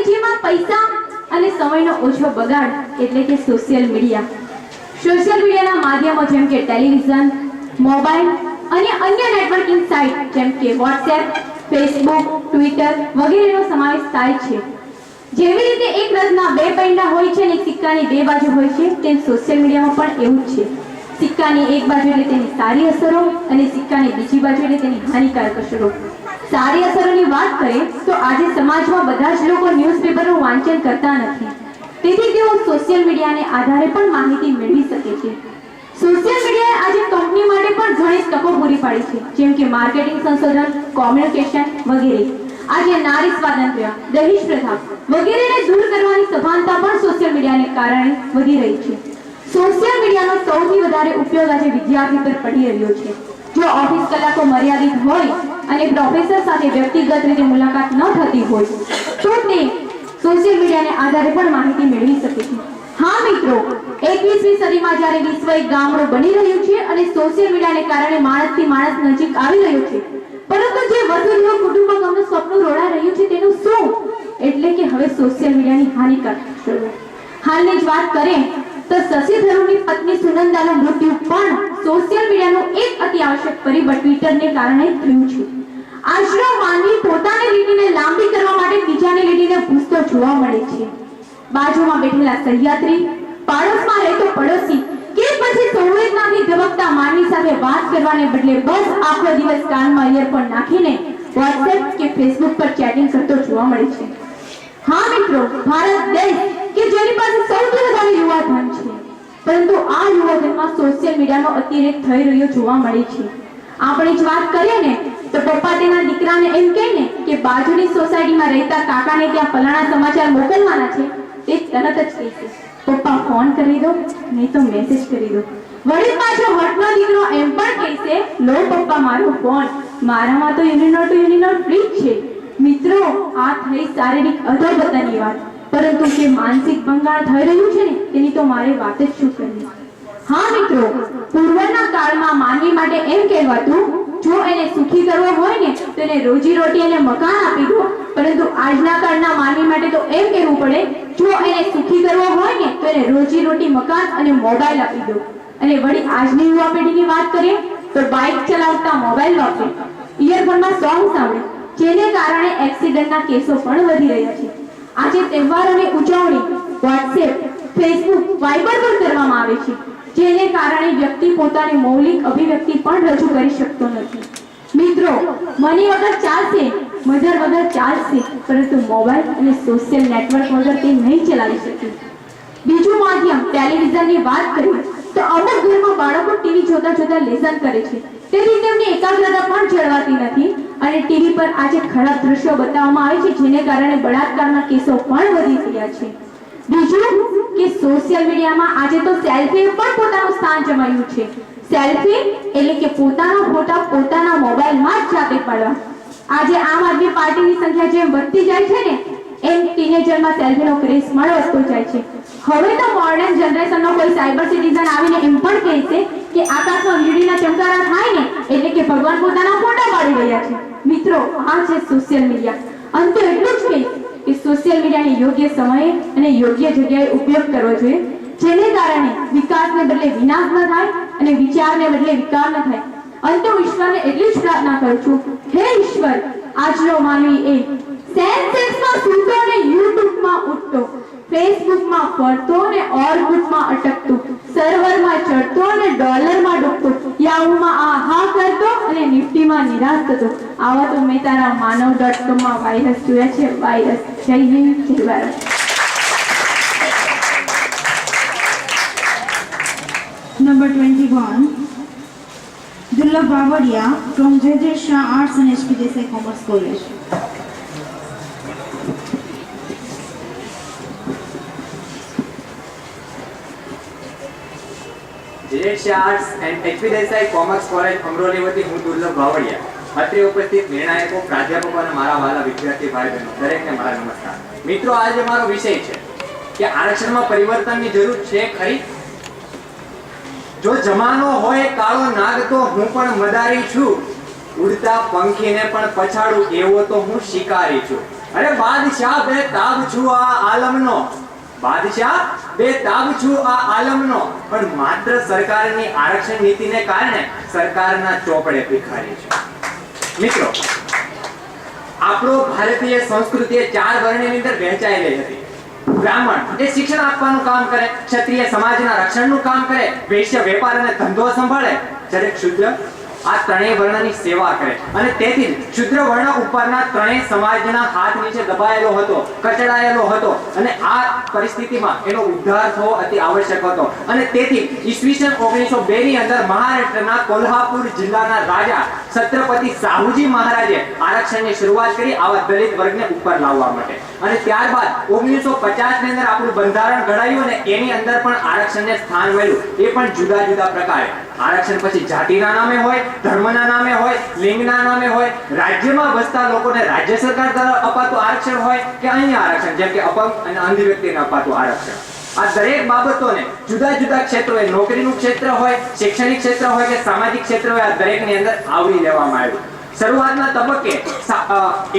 જેમાં પૈસા અને સમયનો ઓછો બગાડ એટલે કે સોશિયલ મીડિયાના માધ્યમો જેમ કે ટેલિવિઝન, મોબાઈલ અને અન્ય નેટવર્કિંગ સાઇટ જેમ કે WhatsApp, Facebook, Twitter વગેરેનો સમાવેશ થાય છે। જેવી રીતે એક રથના બે પૈડા હોય છે અને એક સિક્કાની બે બાજુ હોય છે, તેમ સોશિયલ મીડિયામાં પણ એવું જ છે। સિક્કાની એક બાજુ એટલે તેની સારી અસરો અને સિક્કાની બીજી બાજુ એટલે તેની હાનિકારક અસરો। સારી અસરોની વાત કરીએ તો આજે સમાજમાં બધા જ લોકો ન્યૂઝપેપરનું વાંચન કરતા નથી, તેથી તેઓ સોશિયલ મીડિયાને આધારે પણ માહિતી મેળવી શકે છે। સોશિયલ મીડિયાએ આજે કંપની માટે પણ ઘણી તકો પૂરી પાડી છે, જેમ કે માર્કેટિંગ, સંશોધન, કોમ્યુનિકેશન વગેરે। આજે નારી સ્વાતંત્ર્ય, દહેજ પ્રથા વગેરેને દૂર કરવાની સભાનતા પણ સોશિયલ મીડિયાને કારણે વધી રહી છે। સોશિયલ મીડિયાનો સૌથી વધારે ઉપયોગ આજે વિદ્યાર્થી પર પડી રહ્યો છે। જો ઓફિસ કલાકો મર્યાદિત હોય અને પ્રોફેસર સાથે વ્યક્તિગત રીતે મુલાકાત ન થતી હોય તો તે સોશિયલ મીડિયાને આધારે પણ માહિતી મેળવી શકે છે। હા મિત્રો, 21મી સદીમાં જ્યારે વિશ્વ એક ગામડું બની રહ્યું છે અને સોશિયલ મીડિયાને કારણે માણસથી માણસ નજીક આવી રહ્યો છે, પરંતુ જે વસુધૈવ કુટુંબકમનું સપનું રોડાઈ રહ્યું છે તેનું શું? એટલે કે હવે સોશિયલ મીડિયાની હાનિકારક અસરો। હાલની જ વાત કરીએ તો શશી થરૂરની પત્ની સુનંદાનું મૃત્યુ પણ સોશિયલ મીડિયાનું એક અતિ આવશ્યક પરિબળ ટ્વિટરને કારણે થયું છે। આજનો માનવી પોતાની લીટીને લાંબી કરવા માટે બીજાની લીટીને ભૂસતો જોવા મળે છે। બાજુમાં બેઠેલા સહયાત્રી, પાડોશમાં રહેતો પડોશી કે પછી સંવેદનાથી ધબકતા માનવી સાથે વાત કરવાને બદલે બસ આખો દિવસ કાનમાં ઇયરફોન નાખીને WhatsApp કે Facebook પર ચેટિંગ કરતો જોવા મળે છે। હા મિત્રો, ભારત દેશ કે જેની પાસે સૌથી વધારે યુવાધન છે, પરંતુ આ યુવાધનમાં સોશિયલ મીડિયાનો અતિરેક થઈ રહ્યો જોવા મળે છે। આપણે જ વાત કરીએ ને તો પપ્પા તેના દીકરાને એમ કહે ને કે બાજુની સોસાયટીમાં રહેતા કાકાને ત્યાં ફલાણા સમાચાર મોકલવાના છે, તે તરત જ કહેશે પપ્પા ફોન કરી દો, નહીં તો મેસેજ કરી દો। વળી પાછો હટનો દીકરો એમ પણ કહેશે લો પપ્પા મારો ફોન, મારામાં તો યુનિનોટ ફ્રી છે। મિત્રો, આ થઈ શારીરિક અધોગતિની વાત, પરંતુ જે માનસિક ભંગાણ થઈ રહ્યું છે ને તેની તો મારે વાત જ શું કરવી। હા મિત્રો, પૂર્વના કાળમાં માનવી માટે એમ કહેવાતું જો એને સુખી કરવો હોય ને તો એને રોજી રોટી અને મકાન આપી દો, પરંતુ આજના કાળના માનવી માટે તો એમ કહેવું પડે જો એને સુખી કરવો હોય ને તો એને રોજી રોટી, મકાન અને મોબાઈલ આપી દો। અને વળી આજની યુવા પેઢીની વાત કરીએ તો બાઇક ચલાવતા મોબાઈલ વાપરે, ઇયરફોનમાં સોંગ સાંભળે, જેને કારણે એક્સિડન્ટના કેસો પણ વધી રહ્યા છે। આજે તહેવારોની ઉજવણી WhatsApp, Facebook, Viber પર કરવામાં આવે છે, જેને કારણે વ્યક્તિ પોતાની મૌલિક અભિવ્યક્તિ પણ રજૂ કરી શકતો નથી। મિત્રો, મની વગર ચાલશે, મધર વગર ચાલશે, પરંતુ મોબાઈલ અને સોશિયલ નેટવર્ક વગર તે નહીં ચલાવી શકે। બીજું માધ્યમ ટેલિવિઝનની વાત કરીએ તો અમુક ઘરમાં બાળકો ટીવી જોતા જોતા લેસન કરે છે, તેથી તેમની એકાગ્રતા પણ જળવાતી નથી અને ટીવી પર આજે ખરાબ દ્રશ્યો બતાવવામાં આવે છે, જેને કારણે બળાત્કારના કેસો પણ વધી રહ્યા છે। બીજું કે સોશિયલ મીડિયામાં આજે તો સેલ્ફી પણ પોતાનું સ્થાન જમાવ્યું છે। સેલ્ફી એટલે કે પોતાનો ફોટા પોતાના મોબાઈલમાં જ જાતે પાડવા। આજે આમ આદમી પાર્ટીની સંખ્યા જેમ વધતી જાય છે ને એમ ટીનેજરમાં સેલ્ફીનો ક્રેઝ પણ વધતો જાય છે। હવે તો મોડર્ન જનરેશનનો કોઈ સાયબર સિટીઝન આવીને એમ પણ કહેશે કે આકાશમાં વીજળીના ચમકારા થાય ને એટલે કે ભગવાન પોતાના ફોટા પાડી રહ્યા છે। મિત્રો, આ છે સોશિયલ મીડિયા। અંતે એટલું જ કહીશ કે સોશિયલ મીડિયાને યોગ્ય સમયે અને યોગ્ય જગ્યાએ ઉપયોગ કરવો જોઈએ, જેને કારણે વિકાસને બદલે વિનાશ ન થાય અને વિચારને બદલે વિકાર ન થાય। અંતે હું ઈશ્વરને એટલી જ પ્રાર્થના કરું છું, હે ઈશ્વર, આજનો માનવી એ સેન્સેક્સમાં સૂતો ને યુટ્યુબમાં ઉઠતો, ફેસબુકમાં ફરતો ને ઓર્બિટમાં અટકતો, સર્વરમાં ચડતો ને ડોલરમાં ડૂબતો, યાહૂમાં આહા કરતો અને નિફ્ટીમાં નિરાશ થતો, આવા તો મેં તારા માનવ.com વાયરસ જોયા છે। વાયરસ, જય હિન્દ, જય Bharat. Number 21, Dulabh Bavaria from J.J. Shah Arts and H.P. Desai Commerce College. J.J. Shah Arts and H.P. Desai Commerce College Amroli વતી હું દુર્લભ બાવળિયા, અત્રે ઉપસ્થિત નિર્ણાયકો, પ્રાધ્યાપકો અને મારા વાલા વિદ્યાર્થી ભાઈ બહેનો દરેકને મારા નમસ્કાર। મિત્રો, આજે મારો વિષય છે કે આરક્ષણમાં પરિવર્તનની જરૂર છે ખરી? જો જમાનો હોય કાળો નાગ તો હું પણ મદારી છું, ઉડતા પંખીને પણ પછાડું એવો તો હું શિકારી છું। અરે બાદશાહ બેતાબ છું આ આલમનો, બાદશાહ બેતાબ છું આ આલમનો, પણ માત્ર સરકારની આરક્ષણ નીતિને કારણે સરકારના ચોપડે ભિખારી છે. મિત્રો, આપણો ભારતીય સંસ્કૃતિ 4 વર્ણની અંદર વહેંચાયેલી હતી. બ્રાહ્મણ એ શિક્ષણ આપવાનું કામ કરે, ક્ષત્રિય સમાજના રક્ષણનું કામ કરે, વૈશ્ય વેપાર અને ધંધો સંભાળે, જ્યારે ક્ષુદ્ર આ ત્રણેય વર્ણની સેવા કરે. અને તેથી ક્ષુદ્ર વર્ણ ઉપરના ત્રણેય સમાજના હાથ નીચે દબાયેલો હતો, કચડાયેલો હતો, અને આ પરિસ્થિતિમાં એનો ઉદ્ધાર થવો અતિ આવશ્યક હતો. અને તેથી ઈસવીસન 1902 ની અંદર મહારાષ્ટ્રના કોલ્હાપુર જિલ્લાના રાજા છત્રપતિ સાહુજી મહારાજે આરક્ષણની શરૂઆત કરી આવા દલિત વર્ગને ઉપર લાવવા માટે. અને ત્યારબાદ 1950 ની અંદર આપણું બંધારણ ઘડાયું અને એની અંદર પણ આરક્ષણને સ્થાન મળ્યું, એ પણ જુદા જુદા પ્રકારે. આરક્ષણ પછી જાતિના નામે હોય, ધર્મના નામે હોય, લિંગના નામે હોય, રાજ્યમાં વસતા લોકોને રાજ્ય સરકાર દ્વારા અપાતું આરક્ષણ હોય કે અન્ય આરક્ષણ, જેમ કે અપંગ અને અંધ વ્યક્તિને અપાતું આરક્ષણ. આ દરેક બાબતોને જુદા જુદા ક્ષેત્રોએ, નોકરીનું ક્ષેત્ર હોય, શૈક્ષણિક ક્ષેત્ર હોય કે સામાજિક ક્ષેત્ર હોય, આ દરેકની અંદર આવરી લેવામાં આવ્યું. શરૂઆતના તબક્કે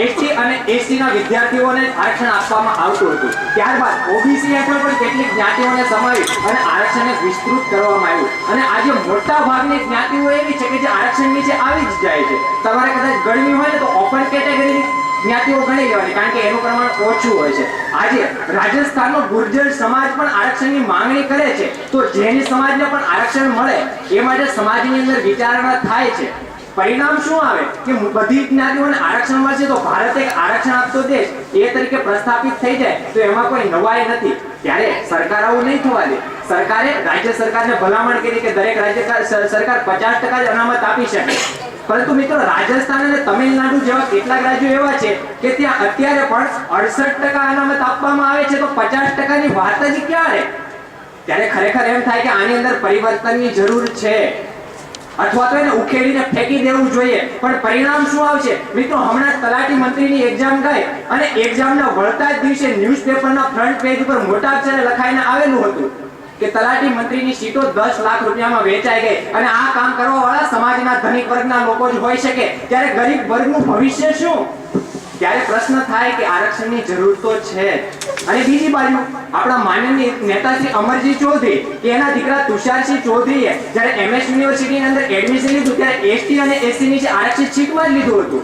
એસટી અને એસટી ના વિદ્યાર્થીઓને આરક્ષણ આપવામાં આવતું હતું. ત્યારબાદ ઓબીસી હેઠળ પણ કેટલીક જ્ઞાતિઓને સમાવી અને આરક્ષણને વિસ્તૃત કરવામાં આવ્યું. અને આજે મોટા ભાગની જ્ઞાતિઓ એવી છે કે જે આરક્ષણ નીચે આવી જ જાય છે. તમારે કદાચ ગણવી હોય ને તો ઓપન કેટેગરીની જ્ઞાતિઓ ગણી લેવાની, કારણ કે એનું પ્રમાણ ઓછું હોય છે. આજે રાજસ્થાનનો ગુર્જર સમાજ પણ આરક્ષણની માંગણી કરે છે, તો જૈન સમાજને પણ આરક્ષણ મળે એ માટે સમાજની અંદર વિચારણા થાય છે. પરિણામ શું આવે કે બધી જ્ઞાતિઓને આરક્ષણ મળશે તો ભારત એક આરક્ષણ આપતો દેશ એ તરીકે પ્રસ્થાપિત થઈ જાય, તો એમાં કોઈ નવાઈ નથી. ત્યારે સરકાર આવું નહીં થવા દે. સરકારે રાજ્ય સરકારને ભલામણ કરી કે દરેક રાજ્ય સરકાર 50% જ અનામત આપી શકે. પરંતુ મિત્રો, રાજસ્થાન અને તમિલનાડુ જેવા કેટલાક રાજ્યો એવા છે કે ત્યાં અત્યારે પણ 68% અનામત આપવામાં આવે છે, તો 50% ની વાત જ ક્યારે? ત્યારે ખરેખર એમ થાય કે આની અંદર પરિવર્તનની જરૂર છે, અથવા તો એને ઉખેડીને ફેંકી દેવું જોઈએ. પણ પરિણામ શું આવશે? મિત્રો, હમણાં તલાટી મંત્રીની એક્ઝામ ગઈ અને એક્ઝામના વળતા જ દિવસે ન્યૂઝપેપરના ફ્રન્ટ પેજ ઉપર મોટા અક્ષરે લખાઈને આવેલું હતું કે તલાટી મંત્રીની સીટો 10 લાખ રૂપિયામાં વેચાઈ ગઈ. અને આ કામ કરવા વાળા સમાજના ધનિક વર્ગના લોકો જ હોઈ શકે, ત્યારે ગરીબ વર્ગનું ભવિષ્ય શું? ત્યારે પ્રશ્ન થાય કે આરક્ષણની જરૂર તો છે. અને બીજી બાજુ આપણા માનનીય નેતા શ્રી અમરજી ચૌધરી કે એના દીકરા તુષારસિંહ ચૌધરીએ જ્યારે એમએસ યુનિવર્સિટીની અંદર એડમિશન લીધું ત્યારે એસટી અને એસસી ની આરક્ષિત સીટમાં જ લીધું હતું.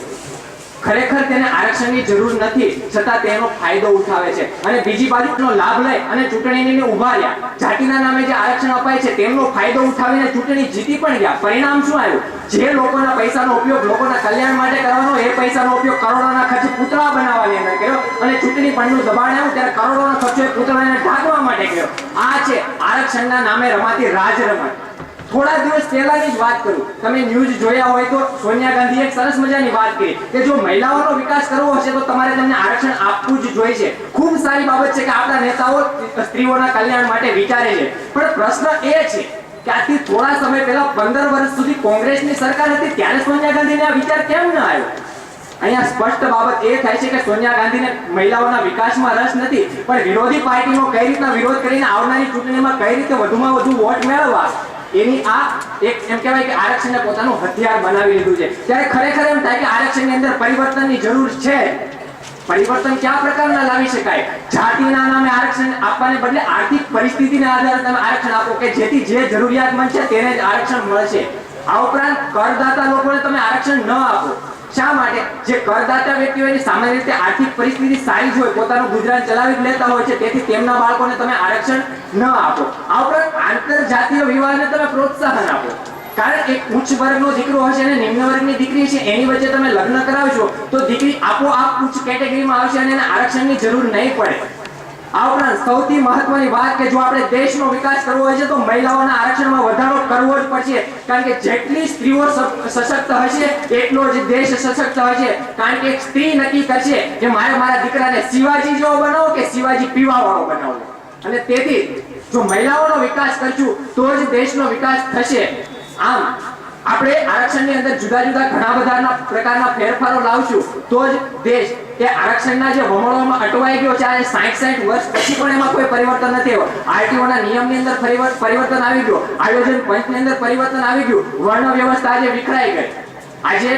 ખરેખર તેને આરક્ષણની જરૂર નથી, છતાં તેનો ફાયદો ઉઠાવે છે. અને બીજી બાજુનો લાભ લઈ અને ચૂંટણીને ઉભા રહ્યા. જાતિના નામે જે આરક્ષણ અપાય છે તેમનો ફાયદો ઉઠાવીને ચૂંટણી જીતી પણ ગયા. પરિણામ શું આવ્યું? જે લોકોના પૈસાનો ઉપયોગ લોકોના કલ્યાણ માટે કરવાનો, એ પૈસાનો ઉપયોગ કરોડોના ખર્ચે પૂતળા બનાવવાની અંદર કર્યો. અને ચૂંટણી પંચનું દબાણ આવ્યું ત્યારે કરોડોનો ખર્ચો એ પૂતળાને ઢાંકવા માટે કર્યો. આ છે આરક્ષણના નામે રમાતી રાજરમત. થોડા દિવસ પહેલાની જ વાત કરું, તમે ન્યૂઝ જોયા હોય તો સોનિયા ગાંધીએ એક સરસ મજાની વાત કરી કે જો મહિલાઓનો વિકાસ કરવો હશે તો તમારે તેમને આરક્ષણ આપવું જ જોઈએ. ખૂબ સારી બાબત છે કે આપણા નેતાઓ સ્ત્રીઓના કલ્યાણ માટે વિચારે છે. પણ પ્રશ્ન એ છે કે આથી થોડા સમય પહેલા 15 વર્ષ સુધી કોંગ્રેસની સરકાર હતી, ત્યારે સોનિયા ગાંધીને આ વિચાર કેમ ન આવ્યો? અહીંયા સ્પષ્ટ બાબત એ થાય છે કે સોનિયા ગાંધીને મહિલાઓના વિકાસમાં રસ નથી, પણ વિરોધી પાર્ટીનો કઈ રીતના વિરોધ કરીને આવનારી ચૂંટણીમાં કઈ રીતે વધુમાં વધુ વોટ મેળવવા, એની આ એક એમ કહેવાય કે આરક્ષણને પોતાનું હથિયાર બનાવી લીધું છે. ત્યારે ખરેખર એમ થાય કે આરક્ષણની અંદર પરિવર્તનની જરૂર છે. પરિવર્તન કયા પ્રકારના લાવી શકાય? જાતિના નામે આરક્ષણ આપવાને બદલે આર્થિક પરિસ્થિતિના આધારે તમે આરક્ષણ આપો કે જેથી જે જરૂરિયાતમંદ છે તેને જ આરક્ષણ મળશે. આ ઉપરાંત કરદાતા લોકોને તમે આરક્ષણ ન આપો. શા માટે? જે કરદાતા વ્યક્તિઓની સામાન્ય રીતે આર્થિક પરિસ્થિતિ સારી જ હોય, પોતાનું ગુજરાન ચલાવી જ લેતા હોય છે, તેથી તેમના બાળકોને તમે આરક્ષણ ન આપો. આ ઉપરાંત આંતરજાતીય વિવાહને તમે પ્રોત્સાહન આપો. કારણ એક ઉચ્ચ વર્ગનો દીકરો હશે અને નિમ્ન વર્ગની દીકરી છે, એની વચ્ચે તમે લગ્ન કરાવશો તો દીકરી આપોઆપ ઉચ્ચ કેટેગરીમાં આવશે અને એને આરક્ષણની જરૂર નહીં પડે. આ ઉપરાંત સૌથી મહત્વની વાત કે જો આપણે દેશનો વિકાસ કરવો હોય છે તો મહિલાઓના આરક્ષણમાં વધારો કરવો જ પડશે. કારણ કે જેટલી સ્ત્રીઓ સશક્ત હશે એટલો જ દેશ સશક્ત હશે. કારણ કે એક સ્ત્રી નક્કી કરશે કે મારે મારા દીકરાને શિવાજી જેવો બનાવો કે શિવાજી પીવાવાળો બનાવો. અને તેથી જો મહિલાઓનો વિકાસ કરશું તો જ દેશનો વિકાસ થશે. આમ આપણે આરક્ષણની અંદર જુદા જુદા ઘણા બધા પ્રકારના ફેરફારો લાવશું તો જ દેશ એ આરક્ષણના જે વમળોમાં અટવાઈ ગયો છે, આ 60 વર્ષ પછી પણ એમાં કોઈ પરિવર્તન નથી આવ્યો. આરટીઓના નિયમની અંદર પરિવર્તન આવી ગયું, આયોજન પંચની અંદર પરિવર્તન આવી ગયું, વર્ણ વ્યવસ્થા આજે વિખરાઈ ગઈ. આજે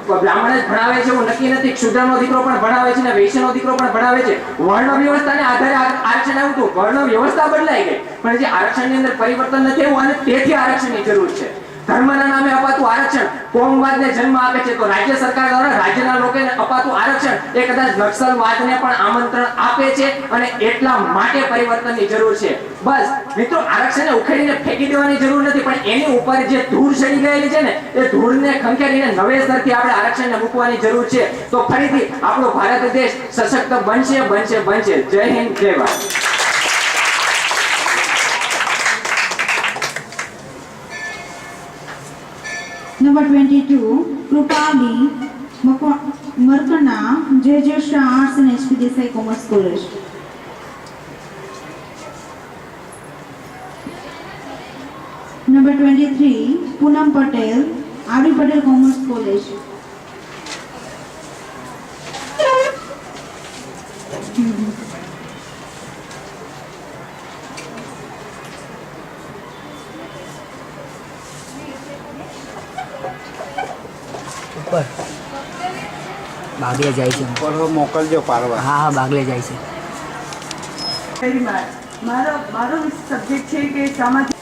બ્રાહ્મણ જ ભણાવે છે એવું નક્કી નથી, ક્ષુદ્રનો દીકરો પણ ભણાવે છે ને વૈશ્યનો દીકરો પણ ભણાવે છે. વર્ણ વ્યવસ્થાને આધારે આરક્ષણ આવ્યું હતું, વર્ણ વ્યવસ્થા બદલાઈ ગઈ પણ જે આરક્ષણની અંદર પરિવર્તન નથી થયું અને તેથી આરક્ષણની જરૂર છે. ધર્મના નામે અપાતું આરક્ષણ કોમવાદને જન્મ આપે છે, તો રાજ્ય સરકાર દ્વારા રાજ્યના લોકોને અપાતું આરક્ષણ એ કદાચ નક્સલવાદને પણ આમંત્રણ આપે છે અને એટલા માટે પરિવર્તનની જરૂર છે. બસ મિત્રો, આરક્ષણને ઉખેડીને ફેંકી દેવાની જરૂર નથી, પણ એની ઉપર જે ધૂળ ચડી ગયેલી છે ને એ ધૂળને ખંખેરીને નવેસરથી આપણે આરક્ષણને મૂકવાની જરૂર છે. તો ફરીથી આપણો ભારત દેશ સશક્ત બનશે બનશે બનશે. જય હિન્દ, જય Bharat. Number 22, Krupali Markana, J.J. Shah Arts and H.P. Desai Commerce College. Number 23, Poonam Patel, R.V. Patel Commerce College. ઉપર બાગલે જાય છે. મોકલજો પાડવા. હા હા, બાગલે જાય છે. મારો સબ્જેક્ટ છે કે સામાજિક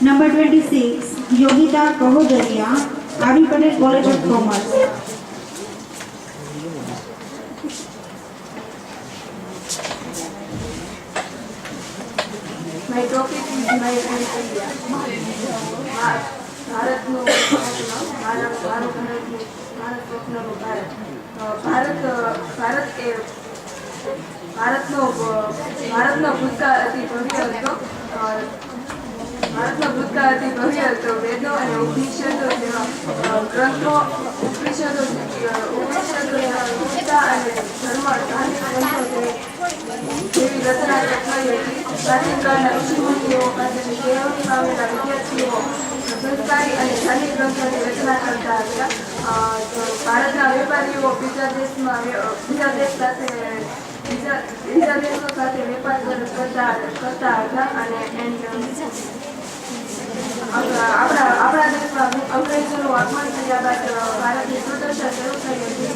Number 26, Yogita Kahodaria, R.V. Patel College of Commerce. My topic is my India. ભારતનું ભારત સ્વપ્નનું ભારત. ભારતનો ભૂતકાળ અતિ ભવ્ય હતો. ભારતનો ભૂતકાળ અતિ ભવ્ય હતો. વેદો અને ઉપનિષદો જેવા ગ્રંથો, ઉપનિષદો ગીતા અને ધર્મ ધાર્મિક ગ્રંથો જેવી રચના થઈ હતી. પ્રાચીન કાળના ઋષિમુનિઓ પાસેથી કેળવણી પામેલા વિદ્યાર્થીઓ સંસ્કારી અને ધાર્મિક ગ્રંથોની રચના કરતા હતા. ભારતના વેપારીઓ બીજા દેશો સાથે વેપાર કરતા હતા અને આપણા દેશમાં અંગ્રેજોનું આગમન થયા બાદ ભારતની સ્વતંત્રતા શરૂ થઈ હતી.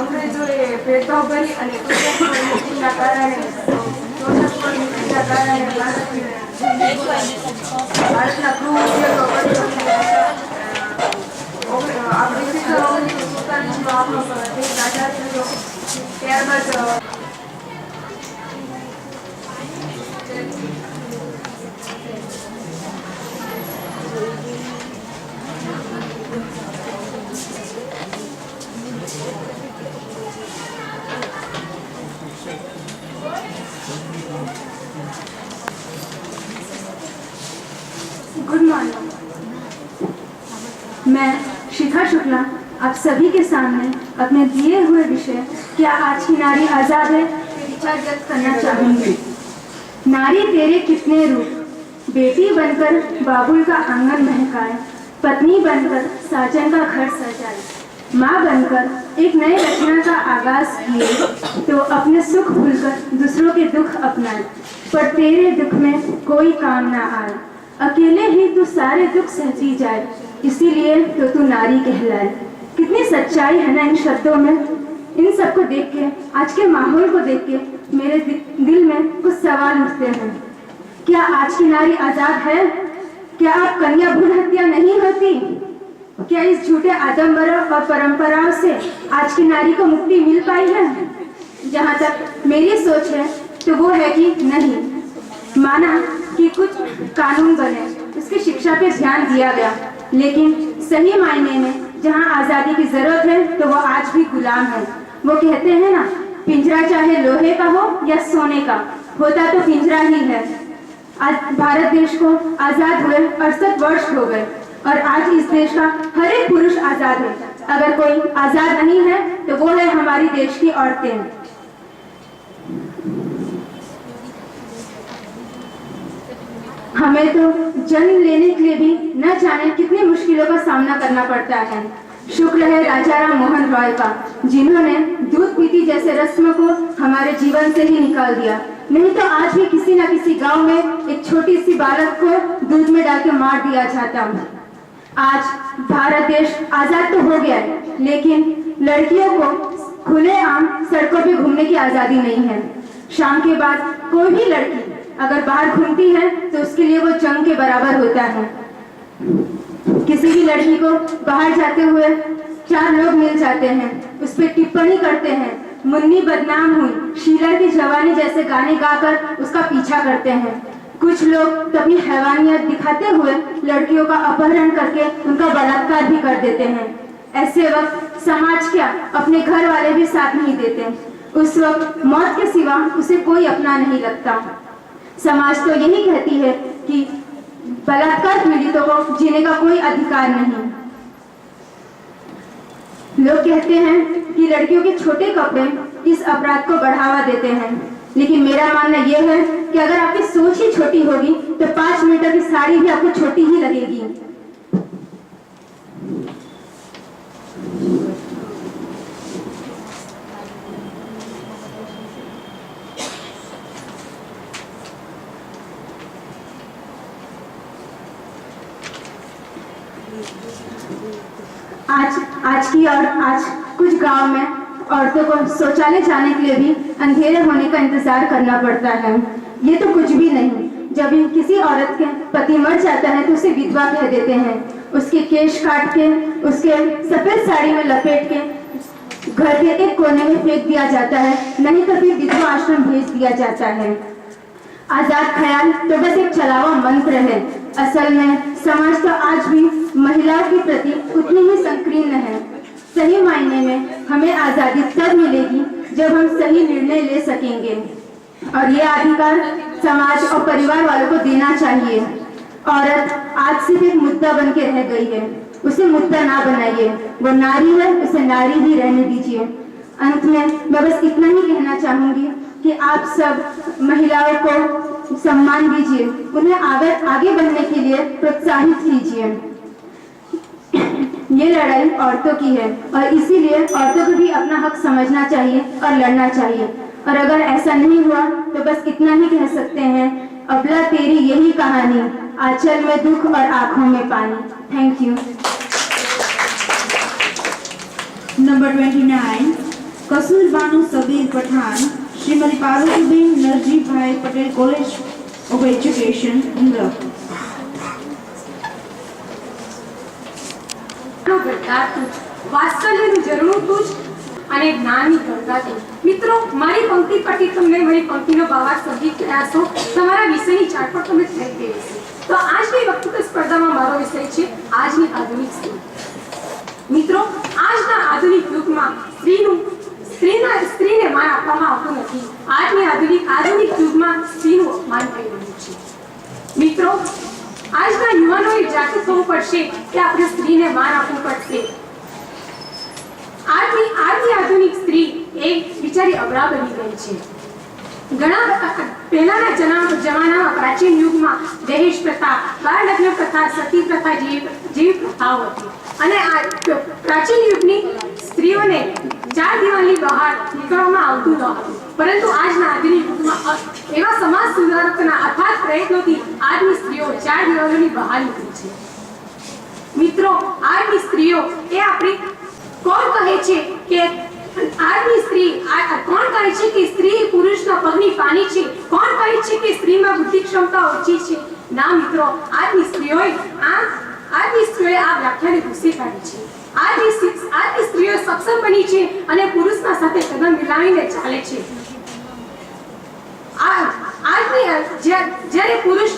અંગ્રેજોએ ભેદભાવ કરી અને નીતિના કારણે ભારતના ગૃહ ઉદ્યોગો આપણી 1947માં આપણો દેશ આઝાદ થયો. ત્યારબાદ गुड मॉर्निंग। मैं शिखा शुक्ला आप सभी के सामने अपने दिए हुए विषय क्या आज की नारी आजाद है के विचार व्यक्त करना चाहूंगी। नारी तेरे कितने रूप, बेटी बनकर बाबुल का आंगन महकाए, पत्नी बनकर साजन का घर सजाए, माँ बनकर एक नए रचना का आगाज किए तो अपने सुख भूलकर दूसरों के दुख अपनाए, पर तेरे दुख में कोई काम ना आए, अकेले ही तू सारे दुख सहती जाए, इसीलिए तो तू नारी कहलाए। कितनी सच्चाई है ना इन शब्दों में। इन सबको देख के, आज के माहौल को देख के मेरे दिल में कुछ सवाल उठते हैं। क्या आज की नारी आजाद है? क्या अब कन्या भ्रूण हत्या नहीं होती? क्या इस झूठे आडंबरों और परंपराओं से आज की नारी को मुक्ति मिल पाई है? जहाँ तक मेरी सोच है तो वो है कि नहीं। माना कि कुछ कानून बने, उसकी शिक्षा पे ध्यान दिया गया, लेकिन सही मायने में जहाँ आज़ादी की जरूरत है तो वो आज भी गुलाम है। वो कहते हैं ना, पिंजरा चाहे लोहे का हो या सोने का, होता तो पिंजरा ही है। आज भारत देश को आजाद हुए 68 वर्ष हो गए और आज इस देश का हर एक पुरुष आजाद है। अगर कोई आजाद नहीं है तो वो है हमारी देश की औरतें। हमें तो जन्म लेने के लिए भी न जाने कितनी मुश्किलों का सामना करना पड़ता है। शुक्र है राजा राम मोहन रॉय का, जिन्होंने दूध पीती जैसे रस्म को हमारे जीवन से ही निकाल दिया। नहीं तो आज भी किसी न किसी गांव में एक छोटी सी बालक को दूध में डाल के मार दिया जाता। आज भारत देश आजाद तो हो गया है, लेकिन लड़कियों को खुलेआम सड़कों पे घूमने की आजादी नहीं है। शाम के बाद कोई भी लड़की अगर बाहर घूमती है तो उसके लिए वो जंग के बराबर होता है। किसी भी लड़की को बाहर जाते हुए 4 लोग मिल जाते हैं, उस पर टिप्पणी करते हैं, मुन्नी बदनाम हुई, शीला की जवानी जैसे गाने गाकर उसका पीछा करते हैं। कुछ लोग तो अपनी हैवानियत दिखाते हुए लड़कियों का अपहरण करके उनका बलात्कार भी कर देते हैं। ऐसे वक्त समाज क्या, अपने घर वाले भी साथ नहीं देते। उस वक्त मौत के सिवा उसे कोई अपना नहीं लगता। समाज तो यही कहती है कि बलात्कार पीड़ितों को जीने का कोई अधिकार नहीं। लोग कहते हैं कि लड़कियों के छोटे कपड़े इस अपराध को बढ़ावा देते हैं, लेकिन मेरा मानना यह है कि अगर आपकी सोच ही छोटी होगी तो 5 मीटर की साड़ी भी आपको छोटी ही लगेगी। आज कुछ गांव में औरतों को शौचालय जाने के लिए भी अंधेरे होने का इंतजार करना पड़ता है। ये तो कुछ भी नहीं। जब किसी औरत के पति मर जाता है तो उसे विधवा कह देते हैं। उसके केश काट के, उसके सफेद साड़ी में लपेट के घर के एक कोने में फेंक दिया जाता है, नहीं तो फिर विधवा आश्रम भेज दिया जाता है। आजाद ख्याल तो बस एक चलावा मंत्र है। असल में समाज तो आज भी महिलाओं के प्रति उतनी ही संकीर्ण है। सही मायने में हमें आजादी तब मिलेगी जब हम सही निर्णय ले सकेंगे, और ये अधिकार समाज और परिवार वालों को देना चाहिए। औरत आज सिर्फ एक मुद्दा बन के रह गई है, उसे मुद्दा ना बनाइए। वो नारी है, उसे नारी ही रहने दीजिए। अंत में मैं बस इतना ही कहना चाहूंगी कि आप सब महिलाओं को सम्मान दीजिए, उन्हें आगे बढ़ने के लिए प्रोत्साहित कीजिए। ये लड़ाई औरतों की है और इसीलिए औरतों को भी अपना हक समझना चाहिए और लड़ना चाहिए। और अगर ऐसा नहीं हुआ तो बस इतना ही कह सकते हैं, अबला तेरी यही कहानी, आंचल में दुख और आंखों में पानी। Thank you. Number 29 Kausar Banu Sabir Pathan, Shrimati Parvatiben Narjibhai Patel college of education Indore. વાત્સલ્યનું જરૂર તું જ અને જ્ઞાનની ગંગા તું। મિત્રો, મારી પંક્તિ પરથી તમને મારી પંક્તિનો ભાવાર્થ સમજી ગયા છો। તમારા વિષયની ચાટ પર તમે થઈ ગઈ છે। તો આજની વક્તૃત્વ સ્પર્ધામાં મારો વિષય છે આજની આધુનિક સ્ત્રી। મિત્રો, આજના આધુનિક યુગમાં સ્ત્રીને માન આપવામાં આવતું નથી। આજની આધુનિક યુગમાં સ્ત્રીનું અપમાન થઈ રહ્યું છે। મિત્રો, આજના યુવાનોએ જાગૃત થવું પડશે કે આપણે સ્ત્રીને માન આપવું પડશે। આજની આધુનિક સ્ત્રી એક બિચારી અબળા બની ગઈ છે। ઘણા પહેલાના જમાનામાં પ્રાચીન યુગમાં દહેજ પ્રથા, બાળ લગ્ન પ્રથા, સતી પ્રથા જેવી પ્રથાઓ હતી અને આ પ્રાચીન યુગની સ્ત્રીઓને 4 દિવાલની બહાર નીકળવામાં આવતું ન હતું। પરંતુ આજના આધુનિક યુગમાં એવા સમાજ સુધારકના અથાગ પ્રયત્નોથી આજની સ્ત્રીઓ 4 દિવાલોની બહાર નીકળી છે। મિત્રો, આજની સ્ત્રીઓ એ આપણી કોણ કહે છે કે આજની સ્ત્રી કોણ કહે છે કે સ્ત્રી પુરુષના પગની પાની છે? કોણ કહે છે કે સ્ત્રીમાં બુદ્ધિ ક્ષમતા ઓછી છે? ના મિત્રો, આજની સ્ત્રીઓએ આ વ્યાખ્યાને ભૂસી કાઢી છે। આજની સ્ત્રીઓ સક્ષમ બની છે અને પુરુષના સાથે કદમ મિલાવીને ચાલે છે। જ્યારે પુરુષ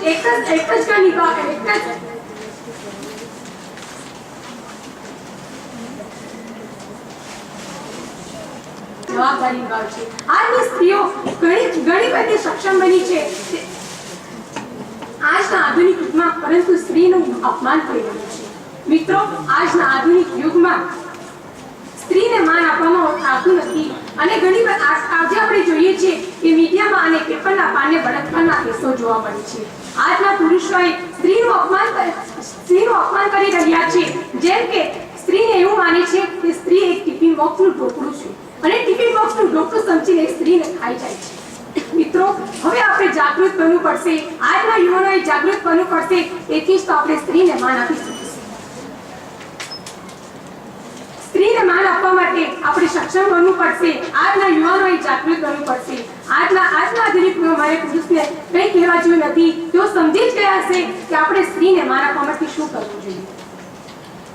એક જ કામ નિભાવે, જવાબદારી નિભાવે છે. આજની સ્ત્રીઓ ઘણી બધી સક્ષમ બની છે આજના આધુનિક યુગમાં, પરંતુ સ્ત્રીનું અપમાન થઈ રહ્યું છે. મિત્રો, આજના આધુનિક યુગમાં સ્ત્રીને માન આપવામાં આવતું નથી અને ઘણી વાર આજે આપણે જોઈએ છીએ કે મીડિયામાં અને પેપરના પાને બળાત્કારના કેસો જોવા મળે છે. આજના પુરુષોએ સ્ત્રીનું અપમાન કરી રહ્યા છે. જેમ કે સ્ત્રીને એવું માને છે કે સ્ત્રી એક ટિફિન બોક્સનું ઢોકળું છે અને ટિફિન બોક્સનું ઢોકળું સમજીને સ્ત્રીને ખાઈ જાય છે. મિત્રો, હવે આપણે જાગૃત બનવું પડશે. આજના યુવાનોએ જાગૃત બનવું પડશે. તેથી જ તો આપણે સ્ત્રીને માન આપી શકીશું. સ્ત્રીને માન આપવા માટે આપણે સક્ષમ બનવું પડશે. આજના યુવાનોએ જાગૃત બનવું પડશે. આજના આધુનિક મારે પુરુષને કંઈ કહેવા જેવું નથી. તેઓ સમજી જ ગયા હશે કે આપણે સ્ત્રીને માન આપવા માટે શું કરવું જોઈએ.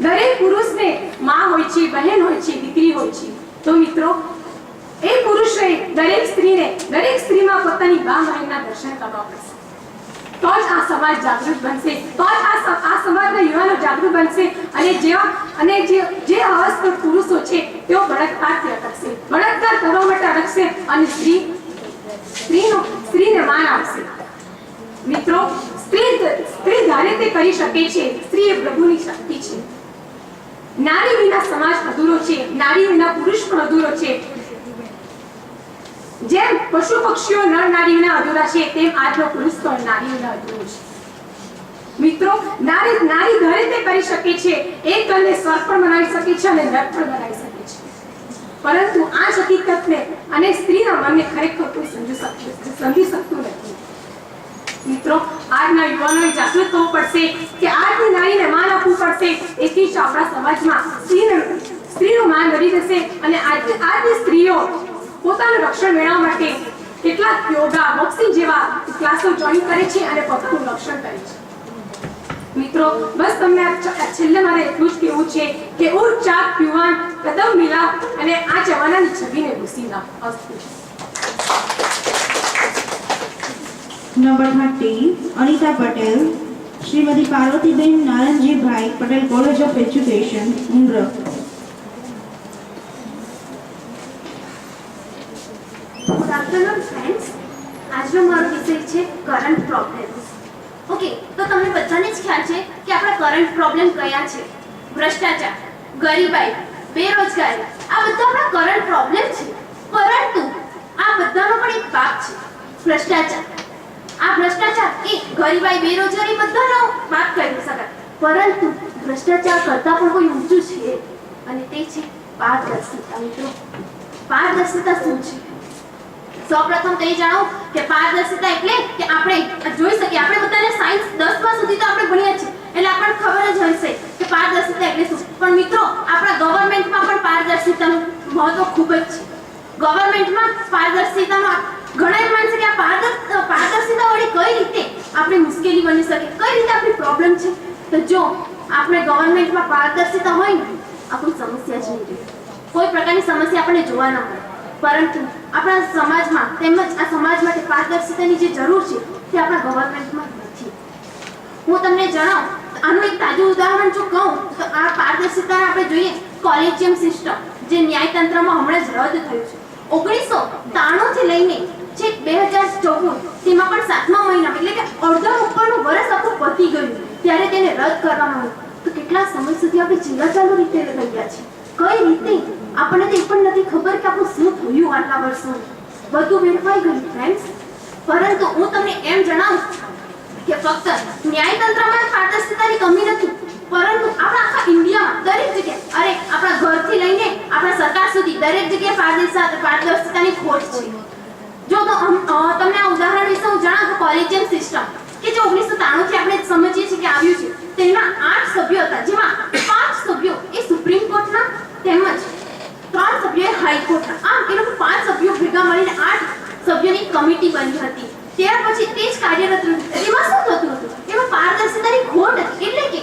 દરેક પુરુષને માં હોય છે, બહેન હોય છે, દીકરી હોય છે. તો મિત્રો, એ પુરુષે દરેક સ્ત્રીમાં પોતાની બા બહેનના દર્શન કરવા પડશે. તો જ આ સમાજ જાગૃત બનશે, તો જ આ સમાજના યુવાનો જાગૃત બનશે અને જે અવસ્થિત પુરુષો છે તેઓ બળાત્કારથી અટકશે, બળાત્કાર કરવા માટે અટકશે અને સ્ત્રીને માન આપશે. મિત્રો, સ્ત્રી ધારે તે કરી શકે છે. સ્ત્રી એ પ્રભુની શક્તિ છે. નારી વિના સમાજ અધૂરો છે, નારી વિના પુરુષ પણ અધૂરો છે. જેમ પશુ પક્ષીઓ નર નારી વિના અધૂરા છે, તેમ આજનો પુરુષ પણ નારી વિના અધૂરો છે. મિત્રો, નારી ધારે તે કરી શકે છે. એક તનને સ્વર્ગ પણ બનાવી શકે છે અને નર્ક પણ બનાવી શકે છે. પરંતુ આ હકીકતને અને સ્ત્રીના મનને ખરેખર કોઈ સમજી શકતું નથી. મિત્રો, આજના યુવાનોએ જાગૃત થવું પડશે કે આજની નારીને માન આપવું પડશે. એથી જ આપણા સમાજમાં સ્ત્રીનું માન વધી જશે અને આજની સ્ત્રીઓ પોતાનું રક્ષણ મેળવવા માટે કેટલાક યોગા, બોક્સિંગ જેવા ક્લાસો જોઈન કરે છે અને પોતાનું રક્ષણ કરે છે. મિત્રો, બસ તમને છેલ્લે મારે એટલું જ કહેવું છે કે ઉઠ ચાક યુવાન, કદમ મિલા અને આ જમાનાની છબીને ભૂસી નાખ. Number 30, Anita Patel, Shrimati Parvatiben Naranjibhai Patel, college of education, Umar. Good afternoon friends. આજનો મારો વિષય છે કરંટ પ્રોબ્લેમ્સ. ઓકે, તો તમને બધાને જ ખ્યાલ છે કે આપણા કરંટ પ્રોબ્લેમ કયા છે. ભ્રષ્ટાચાર, ગરીબાઈ, બેરોજગારી, આ બધા આપણા કરંટ પ્રોબ્લેમ છે. પરંતુ આ બધાનો પણ એક ભાગ છે ભ્રષ્ટાચાર. આ ભ્રષ્ટાચાર એ ગરીબાઈ, બેરોજગારી બધાનો વાત કરી શકાય. પરંતુ ભ્રષ્ટાચાર કરતા પણ કોઈ ઊંચું છે અને તે છે પારદર્શિતા. મિત્રો, પારદર્શિતા શું છે? સૌપ્રથમ તો એ જાણો કે પારદર્શિતા એટલે કે આપણે જોઈ શકીએ. આપણે બધાને સાયન્સ 10મા સુધી તો આપણે ભણ્યા છીએ એટલે આપણને ખબર જ હશે કે પારદર્શિતા એટલે શું. પણ મિત્રો, આપણા ગવર્નમેન્ટમાં પણ પારદર્શિતાનું મહત્વ ખૂબ જ છે. ગવર્નમેન્ટમાં પારદર્શિતાનો ઘણા એમ માનશે કે આ પારદર્શિતા વળી કઈ રીતે આપણે મુશ્કેલી બની શકે, કઈ રીતે આપણી પ્રોબ્લેમ છે. તો જો આપણે ગવર્નમેન્ટમાં પારદર્શિતા હોય ને, આપણી સમસ્યા જ નહીં રહે. કોઈ પ્રકારની સમસ્યા આપણને જોવા ન મળે. પરંતુ આપણા સમાજમાં તેમજ આ સમાજ માટે પારદર્શિતાની જે જરૂર છે તે આપણા ગવર્નમેન્ટમાં નથી. હું તમને જણાવું, આનું એક તાજું ઉદાહરણ જો કહું તો આ પારદર્શિતા આપણે જોઈએ કોલેજિયમ સિસ્ટમ, જે ન્યાયતંત્રમાં હમણાં જ રદ થયું છે. 1993 થી લઈને છેક 2014 તેમાં પણ 7મા મહિના એટલે કે અડધા ઉપરનું વર્ષ આપણું પતી ગયું ત્યારે તેને રદ કરવામાં આવ્યું. તો કેટલા સમય સુધી આપણે ચીલાચાલુ રીતે રહ્યા છીએ. કઈ રીતે આપણને તે પણ નથી ખબર કે આપણું શું થયું આટલા વર્ષો. બધું વેડફાઈ ગયું ફ્રેન્ડ્સ. પરંતુ હું તમને એમ જણાવું કે ફક્ત ન્યાયતંત્રમાં પારદર્શિતાની કમી નથી, પરંતુ આપણા આખા ઇન્ડિયામાં દરેક જગ્યાએ, અરે આપણા ઘરથી લઈને આપણા સરકાર સુધી દરેક જગ્યાએ પારદર્શિતાની ખોટ છે. જો તો તમને આ ઉદાહરણ વિશે હું જણાવું તો કોલેજિયમ સિસ્ટમ કે જે 1993 થી આપણે સમજીએ છીએ કે આવ્યું છે, તેમાં 8 સભ્યો હતા, જેમાં 5 સભ્યો એ સુપ્રીમ કોર્ટના તેમજ 3 સભ્યો હાઈકોર્ટના. આમ એ લોકો 5 સભ્યો ભેગા મળીને 8 સભ્યોની કમિટી બની હતી. ત્યાર પછી તે જ કાર્યરત રહ્યું. એમાં શું થતું હતું? એમાં પારદર્શિતાની ખોટ હતી. એટલે કે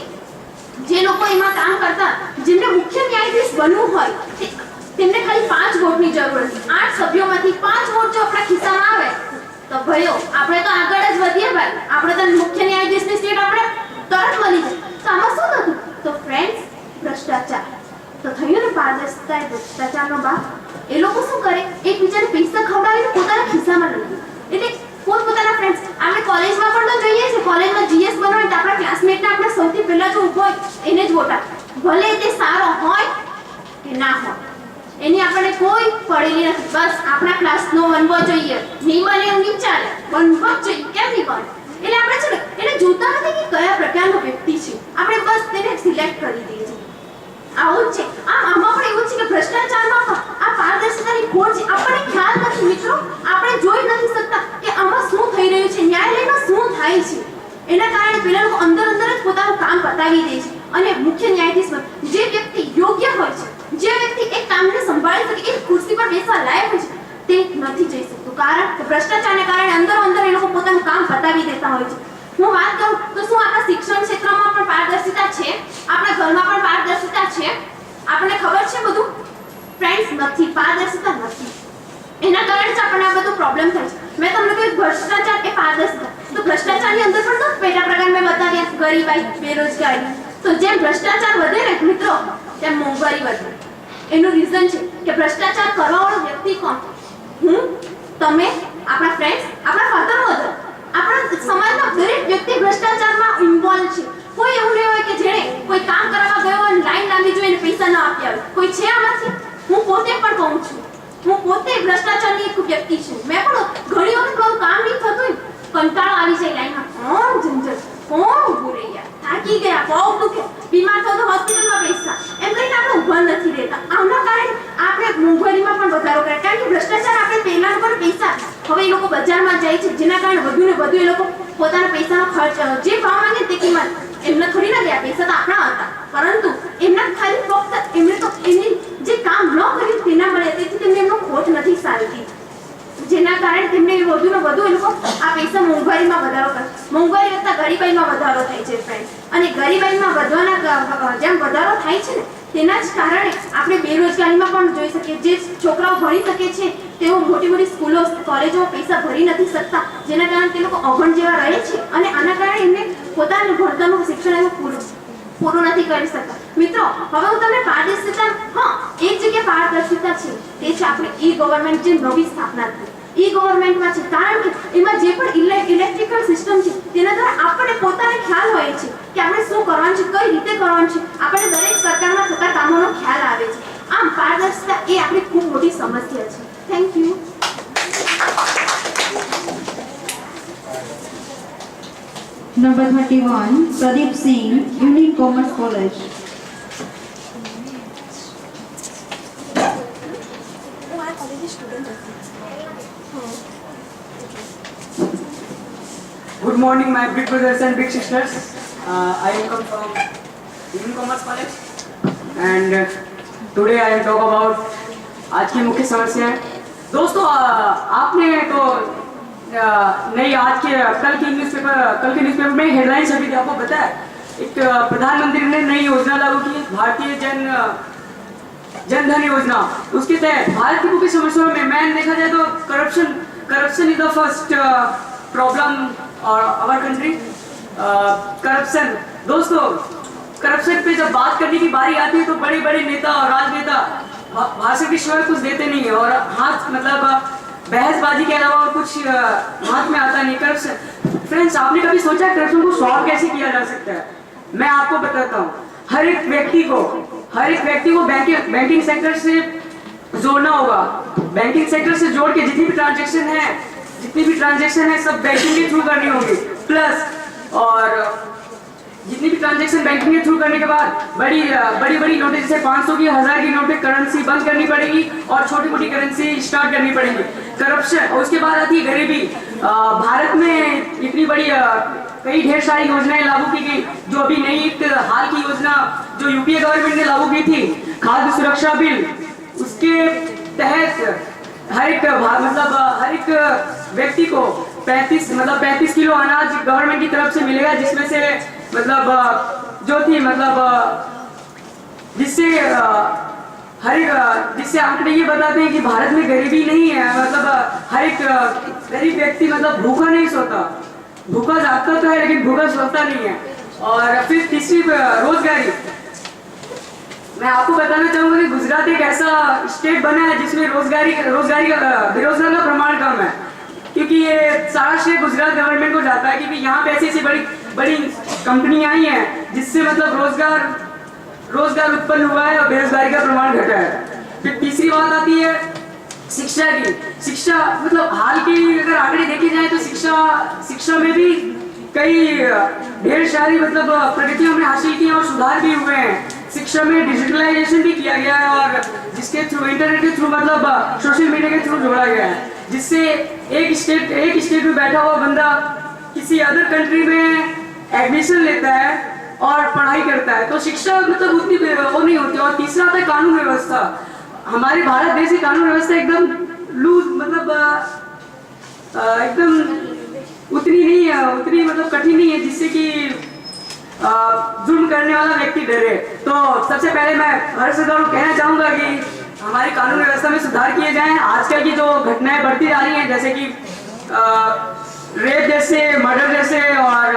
જે લોકો એમાં કામ કરતા, જેમને મુખ્ય ન્યાયાધીશ બનવું હોય, તેમને ખાલી 5 વોટની જરૂર હતી. 8 સભ્યોમાંથી 5 વોટ જો આપણા ખિસ્સામાં આવે તો ભયો આપણે તો આગળ જ વધીએ ભાઈ. આપણે તો મુખ્ય ન્યાયાધીશની સીટ આપણે તરત મળી જાય. તો આમાં શું થતું? તો ફ્રેન્ડ્સ, ભ્રષ્ટાચાર તો થયું ને. પારદર્શિતા એ ભ્રષ્ટાચારનો ભાગ. એ લોકો શું કરે, એકબીજાને પૈસા ખવડાવીને પોતાના ખિસ્સામાં લઈ લે. એટલે પોતપોતાના ફ્રેન્ડ્સ આપણે કોલેજમાં પણ તો જોઈએ છે, કોલેજમાં જીએસ બનવાનું તો આપણા ક્લાસમેટને આપણે સૌથી પહેલા જો ઊભો હોય એને જ વોટ આપે, ભલે તે સારો હોય કે ના હોય, એની આપણને કોઈ પડેલી નથી. બસ આપણા ક્લાસનો બનવો જોઈએ, નહીં બને એવું નહીં ચાલે, બનવો જ જોઈએ. કેમ નહીં બને? એટલે આપણે છે ને એને જોતા નથી કે કયા પ્રકારનો વ્યક્તિ છે, આપણે બસ તેને સિલેક્ટ કરી દઈએ છીએ. આવું જ છે. આમાં પણ એવું છે કે ભ્રષ્ટાચારમાં પણ આ પારદર્શિતાની ખોટ છે. આપણને ખ્યાલ નથી મિત્રો, આપણે જોઈ નથી શકતા કે આમાં શું થઈ રહ્યું છે, ન્યાયાલયમાં શું થાય છે. એના કારણે પેલા લોકો અંદર અંદર જ પોતાનું કામ પતાવી દે છે અને મુખ્ય ન્યાયાધીશ જે વ્યક્તિ યોગ્ય હોય છે, જે વ્યક્તિ એક કામને સંભાળી શકે, એક ખુરશી પર બેસવા લાયક હોય છે, તે નથી જઈ શકતું. કારણ કે ભ્રષ્ટાચારને કારણે અંદર અંદર એ લોકો પોતાનું કામ પતાવી દેતા હોય છે. હું વાત કરું તો શું આપણા શિક્ષણ ક્ષેત્રમાં પણ પારદર્શિતા છે? આપણા ઘરમાં પણ પારદર્શિતા છે? આપણને ખબર છે બધું? ફ્રેન્ડ્સ, નથી, પારદર્શિતા નથી. એના કારણે જ આપણને આ બધું પ્રોબ્લેમ થાય છે. મેં તમને કહ્યું ભ્રષ્ટાચાર એ પારદર્શિતા, તો ભ્રષ્ટાચારની અંદર પણ તો પેટા પ્રકાર મેં બતાવ્યા, ગરીબાઈ, બેરોજગારી. તો જેમ ભ્રષ્ટાચાર વધે ને મિત્રો, તેમ મોંઘવારી વધે. એનું રીઝન છે કે ભ્રષ્ટાચાર કરવાવાળો વ્યક્તિ કોણ? હું, તમે, આપણા ફ્રેન્ડ્સ, આપણા ફાધર મધર, આપણા સમાજના દરેક વ્યક્તિ ભ્રષ્ટાચારમાં ઇન્વોલ્વ છે. કોઈ એવું નહીં હોય કે જેણે કોઈ કામ કરવા ગયો અને લાઈન લાંબી જોઈને પૈસા ન આપ્યા હોય. કોઈ છે આમાંથી? હું પોતે પણ કહું છું, હું પોતે ભ્રષ્ટાચારની એક વ્યક્તિ છું. મેં પણ ઘણી વખત મારું કામ નહીં થતું, કંટાળો આવી જાય લાઈનમાં, કોણ ઝંઝટ, કોણ ઊભું રહી ગયા, થાકી ગયા, પગ દુખે, બીમાર થયો તો હોસ્પિટલમાં પૈસા, એમ કહીને આપણે ઊભા નથી રહેતા. આના કારણે આપણે મોંઘવારીમાં પણ વધારો કરે, કારણ કે ભ્રષ્ટાચાર આપણે પહેલા પર પૈસા, હવે એ લોકો બજારમાં જાય છે, જેના કારણે વધુ ને વધુ એ લોકો પોતાના પૈસાનો ખર્ચ, જે ભાવ માંગે તે કિંમત, એમને થોડી ના ગયા, પૈસા તો આપણા હતા, પરંતુ એમના ખાલી ફક્ત એમને તો એમની જે કામ ન કર્યું તેના મળે, તેથી તેમને એમનો ખોટ નથી સાલતી, જેના કારણે તેમને વધુ ને વધુ એ લોકો આ પૈસા મોંઘવારીમાં વધારો કરે. મોંઘવારી વધતા ગરીબાઈમાં વધારો થાય છે ફ્રેન્ડ, અને ગરીબાઈમાં વધવાના જેમ વધારો થાય છે ને તેના જ કારણે આપણે બેરોજગારીમાં પણ જોઈ શકીએ. જે છોકરાઓ ભણી શકે છે તેઓ મોટી મોટી સ્કૂલો, કોલેજોમાં પૈસા ભરી નથી શકતા, જેના કારણે તે લોકો અભણ જેવા રહે છે અને આના કારણે એમને પોતાનું ભણતરનું શિક્ષણ પૂરું નથી કરી શકતા. મિત્રો, હવે હું તમને પારદર્શિતા, હા, એક જગ્યાએ પારદર્શિતા છે, તે છે આપણે ઈ ગવર્નમેન્ટ જે નવી સ્થાપના થઈ ઈ ગવર્નમેન્ટમાં છે. કારણ કે એમાં જે પણ ઇલેક્ટ્રિકલ સિસ્ટમ છે તેના દ્વારા આપણને પોતાને ખ્યાલ હોય છે કે આપણે શું કરવાનું છે, કઈ રીતે કરવાનું છે, આપણે દરેક સરકારમાં થતા કામોનો ખ્યાલ આવે છે. આમ પારદર્શિતા એ આપણી ખૂબ મોટી સમસ્યા છે. Thank you. Number 31, Pradeep Singh, Union Commerce College. Good morning, my big brothers and big sisters. I am come from Union Commerce College, and today I will talk about आज की मुख्य समस्या है. दोस्तों, आपने तो नहीं आज के कल के न्यूज़पेपर में हेडलाइन छपी थी, आपको पता है? एक प्रधानमंत्री ने नई योजना लागू की, भारतीय जनधन योजना. उसके तहत भारत की मुख्य समस्याओं में मैंने देखा जाए तो corruption is the first problem और आवर कंट्री. करप्शन, दोस्तों, करप्शन पे जब बात करने की बारी आती है तो बड़े बड़े नेता और राजनेता भाषण के सिवाय कुछ देते नहीं है, और हाथ मतलब बहसबाजी के अलावा और कुछ हाथ में आता नहीं. करप्शन, फ्रेंड्स, आपने कभी सोचा करप्शन को सॉल्व कैसे किया जा सकता है? मैं आपको बताता हूँ. हर एक व्यक्ति को बैंकिंग सेक्टर से जोड़ना होगा. बैंकिंग सेक्टर से जोड़ के जितनी भी ट्रांजैक्शन है सब बैंकिंग के थ्रू करनी होगी. प्लस और जितनी भी ट्रांजैक्शन बैंकिंग के थ्रू करने के बाद बड़ी नोटें जैसे 500 की, 1000 की नोटें करेंसी बंद करनी पड़ेगी और छोटी मोटी करेंसी स्टार्ट करनी पड़ेगी. करप्शन, और उसके बाद आती है गरीबी. भारत में इतनी बड़ी कई ढेर सारी योजनाएं लागू की गई. जो अभी नई एक हाल की योजना जो यूपीए गवर्नमेंट ने लागू की थी, खाद्य सुरक्षा बिल, उसके तहत हर एक व्यक्ति को 35 किलो अनाज गवर्नमेंट की तरफ से मिलेगा, जिसमें से जिससे आंकड़े ये बताते हैं कि भारत में गरीबी नहीं है. हर एक गरीब व्यक्ति भूखा नहीं सोता, भूखा जागता तो है लेकिन भूखा सोता नहीं है. और फिर तीसरी, रोजगारी. मैं आपको बताना चाहूंगा कि गुजरात एक ऐसा स्टेट बना है जिसमें बेरोजगारी का प्रमाण कम है, क्योंकि ये सारा श्रेय गुजरात गवर्नमेंट को जाता है, क्योंकि यहाँ पे ऐसी बड़ी बड़ी कंपनियां आई हैं जिससे मतलब रोजगार उत्पन्न हुआ है और बेरोजगारी का प्रमाण घटा है। फिर तीसरी बात आती है शिक्षा की। शिक्षा मतलब हाल की अगर आंकड़े देखे जाए तो शिक्षा में भी कई ढेर सारी मतलब प्रगति हमने हासिल की है और सुधार भी हुए हैं। शिक्षा में डिजिटलाइजेशन भी किया गया है और जिसके थ्रू इंटरनेट के थ्रू मतलब सोशल मीडिया के थ्रू जोड़ा गया है, जिससे एक स्टेट में बैठा हुआ बंदा किसी अदर कंट्री में एडमिशन लेता है और पढ़ाई करता है। तो शिक्षा मतलब उतनी वो नहीं होती। और तीसरा आता है कानून व्यवस्था। हमारे भारत देश की कानून व्यवस्था एकदम लूज मतलब एकदम उतनी मतलब कठिन नहीं है जिससे कि जुर्म करने वाला व्यक्ति डरे। तो सबसे पहले मैं हर सरकार को कहना चाहूंगा कि हमारी कानून व्यवस्था में सुधार किए जाएं। आजकल की जो घटनाएं बढ़ती जा रही हैं, जैसे कि रेप जैसे, मर्डर जैसे, और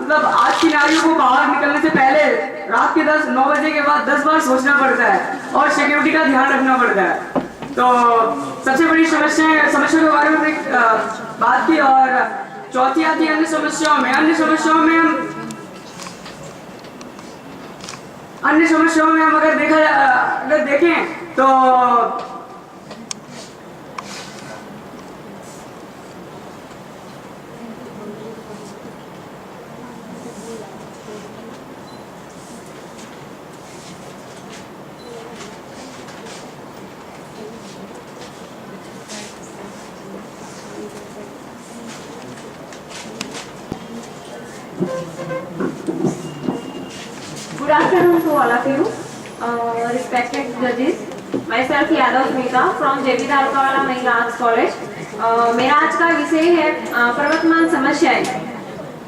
मतलब आज की नारियों को बाहर निकलने से पहले रात के 9 बजे के बाद 10 बार सोचना पड़ता है और सिक्योरिटी का ध्यान रखना पड़ता है। तो सबसे बड़ी समस्या के बारे में बात की। और चौथी आती है अन्य समस्याओं में हम अगर देखें तो Good afternoon to all of you, respected judges. Myself Yadav Smita from JB Talukawala Mahila Arts College. मेरा आज का विषय है प्रवर्तमान समस्याएं।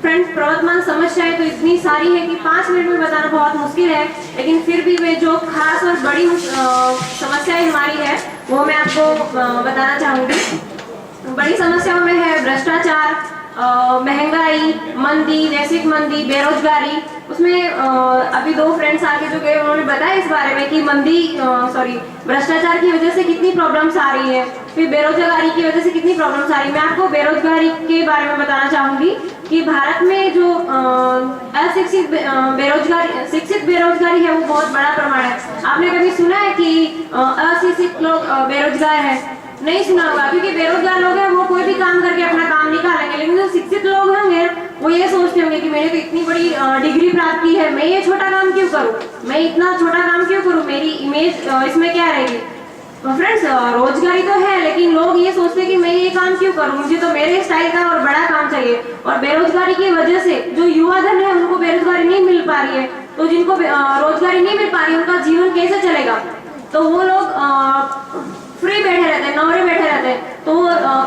फ्रेंड्स, प्रवर्तमान समस्याएं तो इतनी सारी है कि 5 मिनट में बताना बहुत मुश्किल है, लेकिन फिर भी वे जो खास और बड़ी समस्याएं हमारी है वो मैं आपको बताना चाहूँगी। बड़ी समस्याओं में है भ्रष्टाचार, महंगाई, मंदी, वैश्विक मंदी, बेरोजगारी। उसमें अभी 2 फ्रेंड्स आके जो गए उन्होंने बताया इस बारे में कि भ्रष्टाचार की वजह से कितनी प्रॉब्लम्स आ रही है, फिर बेरोजगारी की वजह से कितनी प्रॉब्लम्स आ रही है। मैं आपको बेरोजगारी के बारे में बताना चाहूंगी कि भारत में जो शिक्षित बेरोजगारी है वो बहुत बड़ा प्रमाण है। आपने कभी सुना है कि अशिक्षित लोग बेरोजगार है? नहीं सुना होगा, क्योंकि बेरोजगार लोग हैं वो कोई भी काम करके अपना काम निकालेंगे, लेकिन जो शिक्षित लोग होंगे वो ये सोचते होंगे कि मैंने तो इतनी बड़ी डिग्री प्राप्त की है, मैं ये छोटा काम क्यों करूं, मैं इतना छोटा काम क्यों करूं, मेरी इमेज इसमें क्या रहेगी। फ्रेंड्स, रोजगारी तो है, लेकिन लोग ये सोचते हैं कि मैं ये काम क्यों करूं, मुझे तो मेरे स्टाइल का और बड़ा काम चाहिए। और बेरोजगारी की वजह से जो युवा धन है उनको बेरोजगारी नहीं मिल पा रही है, तो जिनको रोजगारी नहीं मिल पा रही है उनका जीवन कैसे चलेगा। तो वो लोग फ्री बैठे रहते हैं, नौरे बैठे रहते हैं। तो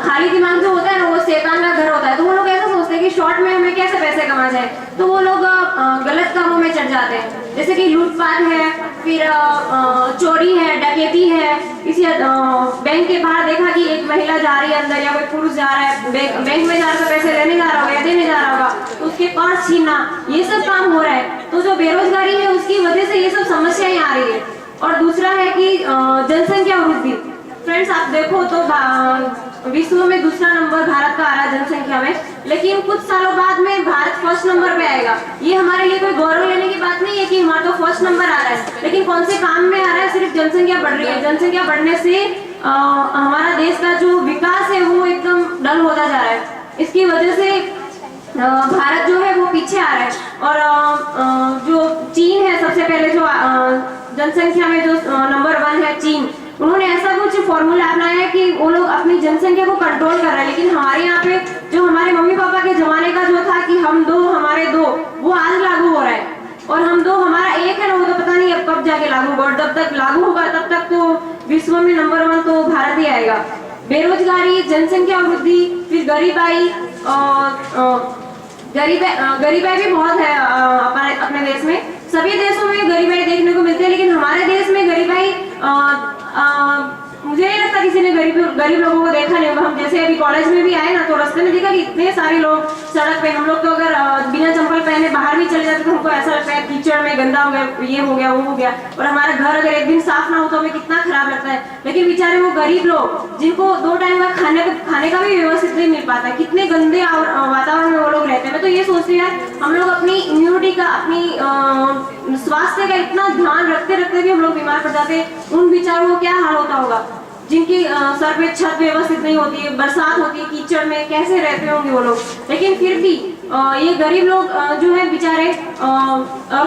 खाली दिमाग जो होता है ना वो शैतान का घर होता है। तो वो लोग ऐसा सोचते हैं कि शॉर्ट में हमें कैसे पैसे कमा जाए, तो वो लोग गलत कामों में चढ़ जाते हैं, जैसे कि लूटपाट है, फिर चोरी है, डकैती है। इसी बैंक के बाहर देखा कि एक महिला जा रही है अंदर या कोई पुरुष जा रहा है, बैंक में जाकर पैसे लेने जा रहा होगा या देने जा रहा होगा, तो उसके पर्स छीनना, ये सब काम हो रहा है। तो जो बेरोजगारी है उसकी वजह से ये सब समस्याएं आ रही है। और दूसरा है कि जनसंख्या वृद्धि। फ्रेंड्स, आप देखो तो विश्व में दूसरा नंबर भारत का आ रहा है जनसंख्या में, लेकिन कुछ सालों बाद में भारत फर्स्ट नंबर पे आएगा। ये हमारे लिए कोई गौरव लेने की बात नहीं है कि हमारा तो फर्स्ट नंबर आ रहा है, लेकिन कौन से काम में आ रहा है, सिर्फ जनसंख्या बढ़ रही है। जनसंख्या बढ़ने से हमारा देश का जो विकास है वो एकदम डल होता जा रहा है। इसकी वजह से भारत जो है वो पीछे आ रहा है। और जो चीन है, सबसे पहले जो जनसंख्या में जो नंबर 1 है चीन, उन्होंने ऐसा कुछ फॉर्मूला अपनाया है कि वो लोग अपनी जनसंख्या को कंट्रोल कर रहे हैं। लेकिन हमारे यहाँ पे जो हमारे मम्मी पापा के जमाने का जो था कि हम 2 हमारे 2, वो आज लागू हो रहा है। और हम 2 हमारा 1 है ना, वो तो पता नहीं अब कब जाके लागू होगा। और जब तक लागू होगा तब तक तो विश्व में नंबर 1 तो भारत ही आएगा। बेरोजगारी, जनसंख्या वृद्धि, फिर गरीबाई भी बहुत है अपने देश में। सभी देशों में गरीबाई देखने को मिलती है, लेकिन हमारे देश में गरीबाई मुझे नहीं लगता किसी ने ने गरीब लोगों को देखा नहीं होगा। हम जैसे अभी कॉलेज में भी आए ना, तो रास्ते में देखा कि इतने सारे लोग सड़क पे, हम लोग तो अगर बिना चप्पल पहने बाहर भी चले जाते तो हमको ऐसा लगता है कीचड़ में गंदा हो गया, ये हो गया, वो हो गया, और हमारा घर अगर एक दिन साफ ना हो तो हमें कितना खराब लगता है। लेकिन बेचारे वो गरीब लोग जिनको 2 टाइम का खाने का भी व्यवस्थित नहीं मिल पाता, कितने गंदे वातावरण में वो लोग रहते हैं। मैं तो ये सोचती हूँ यार, हम लोग अपनी इम्यूनिटी का, अपनी स्वास्थ्य का इतना ध्यान रखते रखते भी हम लोग बीमार पड़ जाते हैं। उन बेचारों को क्या हाल होता होगा जिनकी सर पे छत व्यवस्थित नहीं होती है, बरसात होती है, कीचड़ में कैसे रहते होंगे वो लोग। लेकिन फिर भी ये गरीब लोग जो है बेचारे,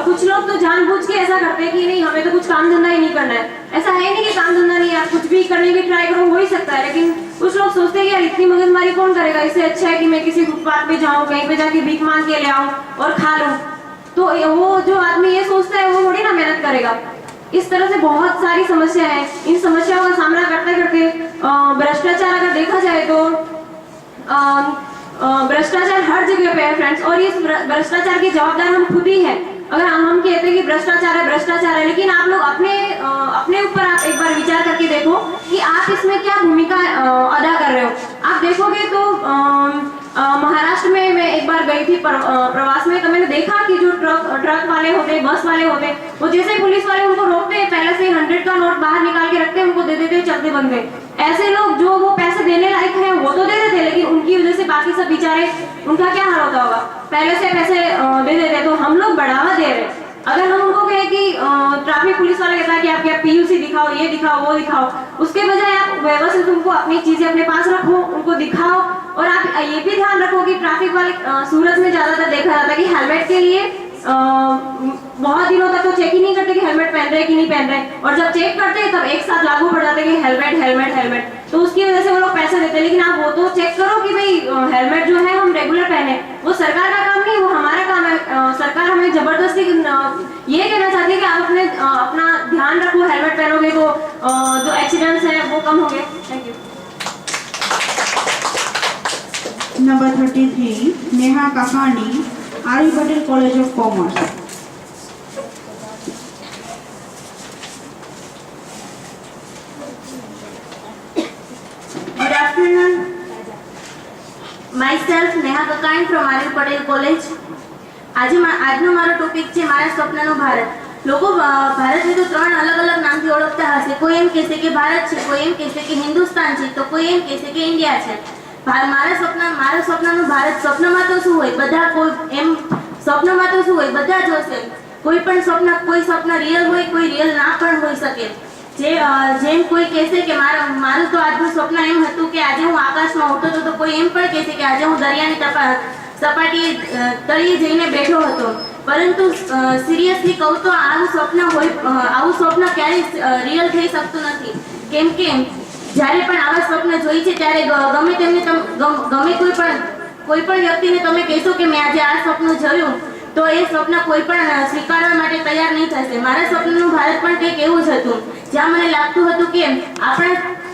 कुछ लोग तो जानबूझ के ऐसा करते हैं कि नहीं हमें तो कुछ काम धंधा ही नहीं करना है। ऐसा है नहीं कि काम धंधा नहीं, आप कुछ भी करने की ट्राई करो, हो ही सकता है। लेकिन कुछ लोग सोचते हैं कि यार इतनी मगजमारी कौन करेगा, इससे अच्छा है कि मैं किसी फुटपाथ पे जाऊँ, कहीं पे जाके भीख मांग के ले आऊँ और खा लूँ। तो वो जो आदमी ये सोचता है वो थोड़ी ना मेहनत करेगा। इस तरह से बहुत सारी समस्या है। इन समस्याओं का सामना करते करते भ्रष्टाचार अगर देखा जाए तो भ्रष्टाचार हर जगह पे है फ्रेंड्स, और इस भ्रष्टाचार के जवाबदार हम खुद ही हैं। अगर हम कहते हैं कि भ्रष्टाचार है, लेकिन आप लोग अपने ऊपर आप एक बार विचार करके देखो कि आप इसमें क्या भूमिका अदा कर रहे हो। आप देखोगे तो महाराष्ट्र में मैं एक बार गई थी प्रवास में, तो मैंने देखा कि जो ट्रक वाले होते, बस वाले होते, वो जैसे पुलिस वाले उनको रोकते हैं, पहले से 100 का नोट बाहर निकाल के रखते हैं, उनको दे देते, चलते बंदे। ऐसे लोग जो वो पैसे देने लायक हैं वो तो दे देते, लेकिन उनकी वजह से बाकी सब बेचारे, उनका क्या हाल होता होगा, पहले से पैसे दे देते। तो हम लोग बढ़ावा दे रहे हैं। अगर हम उनको कहें कि ट्रैफिक पुलिस वाला कहता है कि आप क्या PUC दिखाओ, ये दिखाओ, वो दिखाओ, उसके बजाय आप व्यवस्थित उनको अपनी चीजें अपने पास रखो, उनको दिखाओ। और आप ये भी ध्यान रखो कि ट्रैफिक वाले सूरत में ज्यादातर देखा जाता है कि हेलमेट के लिए बहुत दिनों तक तो चेक ही नहीं करते कि हेलमेट पहन रहे कि नहीं पहन रहे, और जब चेक करते हैं तब एक साथ लागू पड़ जाते हैं कि हेलमेट हेलमेट हेलमेट। तो उसकी वजह से वो लोग पैसे देते हैं। लेकिन आप वो तो चेक करो कि भाई हेलमेट जो है हम रेगुलर पहने, वो सरकार का काम नहीं, वो हमारा काम है। सरकार हमें जबरदस्ती ये कहना चाहती है कि आप अपना ध्यान रखो, हेलमेट पहनोगे तो जो एक्सीडेंट्स है वो कम होंगे। Thank you. Number 33, Neha Kakani, R.E. Patel College of Commerce. Good afternoon. Myself Neha Kakani from R.E. Patel College. આજનો મારો ટોપિક છે મારા સપનાનું ભારત। લોકો ભારતને તો 3 અલગ અલગ નામથી ઓળખતા હશે। કોઈ એમ કહેશે કે ભારત છે, કોઈ એમ કહેશે કે હિન્દુસ્તાન છે, તો કોઈ એમ કહેશે કે ઇન્ડિયા છે। મારા સપનાનું ભારત, સ્વપ્નમાં તો શું હોય, બધા કોઈ એમ સ્વપ્નમાં તો શું હોય, બધા જ હશે। કોઈ સ્વપ્ન રિયલ હોય, કોઈ રિયલ ના પણ હોઈ શકે। જેમ કોઈ કહેશે કે મારું તો આજનું સ્વપ્ન એમ હતું કે આજે હું આકાશમાં ઉડતો હતો, તો કોઈ એમ પણ કહેશે કે આજે હું દરિયાની સપાટીએ તળિયે જઈને બેઠો હતો। પરંતુ સિરિયસલી કહું તો આવું સ્વપ્ન ક્યારેય રિયલ થઈ શકતું નથી। કેમ કે જ્યારે પણ આવા સ્વપ્ન જોઈ છે ત્યારે ગમે કોઈ પણ વ્યક્તિને તમે કહેશો કે મેં આજે આ સ્વપ્ન જોયું, તો એ સ્વપ્ન કોઈ પણ સ્વીકારવા માટે તૈયાર નહીં થશે। મારા સ્વપ્નનું ભારત પણ કંઈક એવું જ હતું, જ્યાં મને લાગતું હતું કે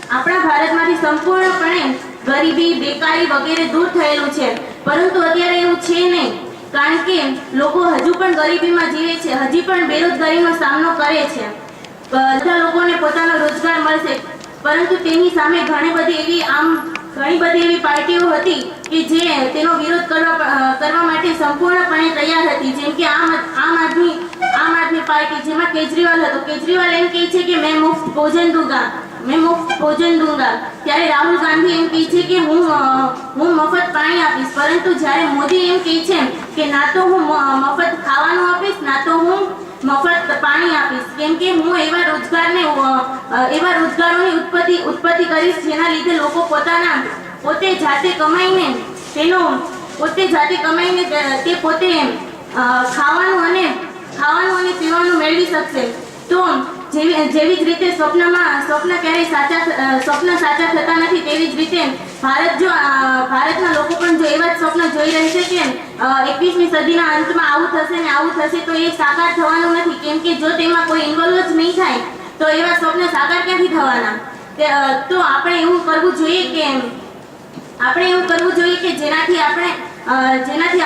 આપણા ભારતમાંથી સંપૂર્ણપણે ગરીબી, બેકારી વગેરે દૂર થયેલું છે। પરંતુ અત્યારે એવું છે નહીં, કારણ કે લોકો હજુ પણ ગરીબીમાં જીવે છે, હજી પણ બેરોજગારીનો સામનો કરે છે। બધા લોકોને પોતાનો રોજગાર મળશે, પરંતુ તેની સામે ઘણી બધી એવી પાર્ટીઓ હતી કે જે તેનો વિરોધ કરવા માટે સંપૂર્ણપણે તૈયાર હતી। જેમ કે આમ આદમી પાર્ટી, જેમાં કેજરીવાલ હતો। કેજરીવાલ એમ કહે છે કે मैं मुफ्त भोजन दूंगा। ત્યારે રાહુલ ગાંધી એમ કહે છે કે હું મફત પાણી આપીશ। પરંતુ જ્યારે મોદી એમ કહે છે કે ના તો હું મફત ખાવાનું આપીશ, ના તો હું મફત પાણી આપીશ। કેમ કે હું એવા રોજગારોની ઉત્પત્તિ કરીશ જેના લીધે લોકો પોતે જાતે કમાઈને તે પોતે ખાવાનું અને પીવાનું મેળવી શકશે। તો જેવી જ રીતે સ્વપ્ન ક્યારેય સાચા થતા નથી, તેવી જ રીતે ભારતના લોકો પણ જો એવા જ સ્વપ્ન જોઈ રહે છે કે 21મી સદીના અંતમાં આવું થશે ને આવું થશે, તો એ સાકાર થવાનું નથી। કેમ કે જો તેમાં કોઈ ઇન્વોલ્વ જ નહીં થાય તો એવા સ્વપ્ન સાકાર ક્યાંથી થવાના। તો આપણે એવું કરવું જોઈએ કે જેનાથી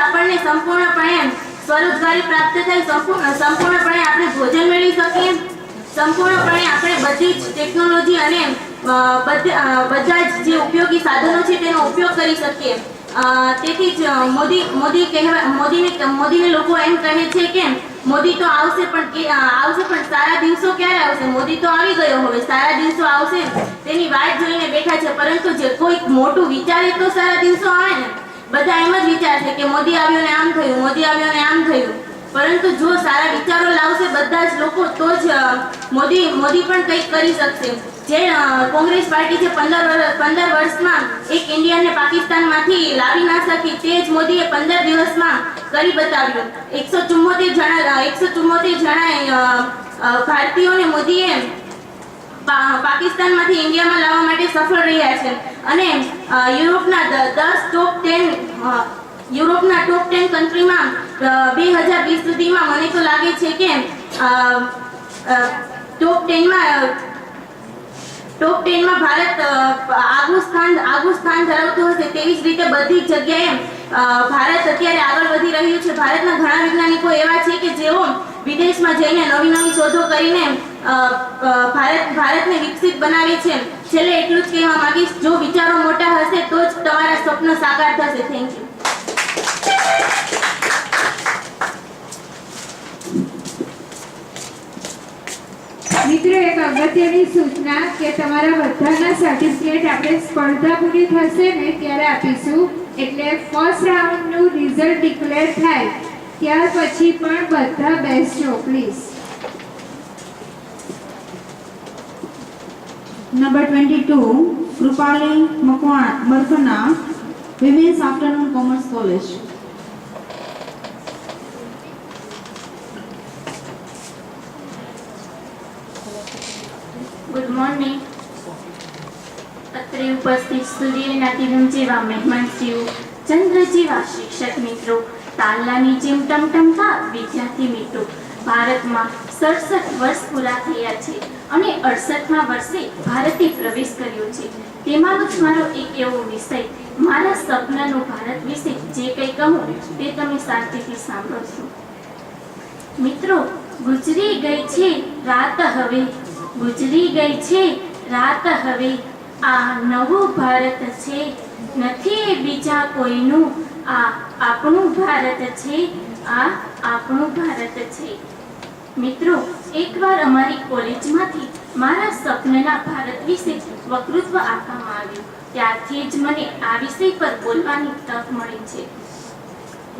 આપણને સંપૂર્ણપણે સ્વરોજગારી પ્રાપ્ત થાય, સંપૂર્ણપણે આપણે ભોજન મેળવી શકીએ, સંપૂર્ણપણે આપણે બધી જ ટેકનોલોજી અને બધા જ જે ઉપયોગી સાધનો છે તેનો ઉપયોગ કરી શકીએ. તેથી જ મોદીને લોકો એમ કહે છે કે મોદી તો આવશે પણ સારા દિવસો ક્યારે આવશે? મોદી તો આવી ગયો, હવે સારા દિવસો આવશે તેની વાટ જોઈને બેઠા છે. પરંતુ જે કોઈ મોટું વિચારે તો સારા દિવસો આવે ને. બધા એમ જ વિચારશે કે મોદી આવ્યો ને આમ થયું, મોદી આવ્યો ને આમ થયું. પરંતુ જો સારા વિચારો લાવશે બધા જ લોકો તો જ મોદી પણ કંઈક કરી શકશે. જે કોંગ્રેસ પાર્ટી જે 15 વર્ષમાં એક ઇન્ડિયાને પાકિસ્તાનમાંથી લાવી ના શકી તે જ મોદીએ 15 દિવસમાં કરી બતાવ્યું. 174 જણા ભારતીયોને મોદીએ પાકિસ્તાનમાંથી ઇન્ડિયામાં લાવવા માટે સફળ રહ્યા છે. અને યુરોપના ટોપ 10 કન્ટ્રીમાં 2020 સુધીમાં મને તો લાગે છે કે ટોપ 10 માં ભારત આગવું સ્થાન ધરાવતું હશે. તેવી જ રીતે બધી જ જગ્યાએ ભારત અત્યારે આગળ વધી રહ્યું છે. ભારતના ઘણા વૈજ્ઞાનિકો એવા છે કે જેઓ વિદેશમાં જઈને નવી શોધો કરીને ભારતને વિકસિત બનાવે છે. છેલ્લે એટલું જ કહેવા માંગીશ, જો વિચારો મોટા હશે તો જ તમારા સ્વપ્ન સાકાર થશે. Thank you. મિત્રો, એક અગત્યની સૂચના કે તમારા બધાના સર્ટિફિકેટ આપણે સ્પર્ધા પૂરી થશે ને ત્યારે આપીશું. એટલે ફર્સ્ટ રાઉન્ડનું રિઝલ્ટ ડિક્લેર થાય ત્યાર પછી પણ બધા બેસજો please. Number 22, Krupali Markana, Women's Afternoon Commerce College. Good morning. અત્રે ઉપસ્થિત સૂર્યના કિરણ જેવા મહેમાનશ્રીઓ, ચંદ્ર જેવા શિક્ષક મિત્રો, તાલલાની જેમ ટમટમતા વિદ્યાર્થી મિત્રો. ભારતમાં 67 વર્ષ પૂરા થયા છે અને 68મા વર્ષે ભારતે પ્રવેશ કર્યો છે. તેમાંનો જ મારો એક એવો વિષય, મારા સપનાનું ભારત વિશે જે કંઈ કહું તે તમે શાંતિથી સાંભળશો. મિત્રો, ગુજરી ગઈ છે રાત હવે, ગુજરી ગઈ છે રાત હવે. આ નવું ભારત છે, નથી એ બીજા કોઈનું. આ આપણું ભારત છે, આ આપણું ભારત છે. મિત્રો, એકવાર અમારી કોલેજમાંથી મારા સપનાના ભારત વિશે વક્તૃત્વ આપવામાં આવ્યું. ત્યારથી જ મને આ વિષય પર બોલવાની તક મળી છે.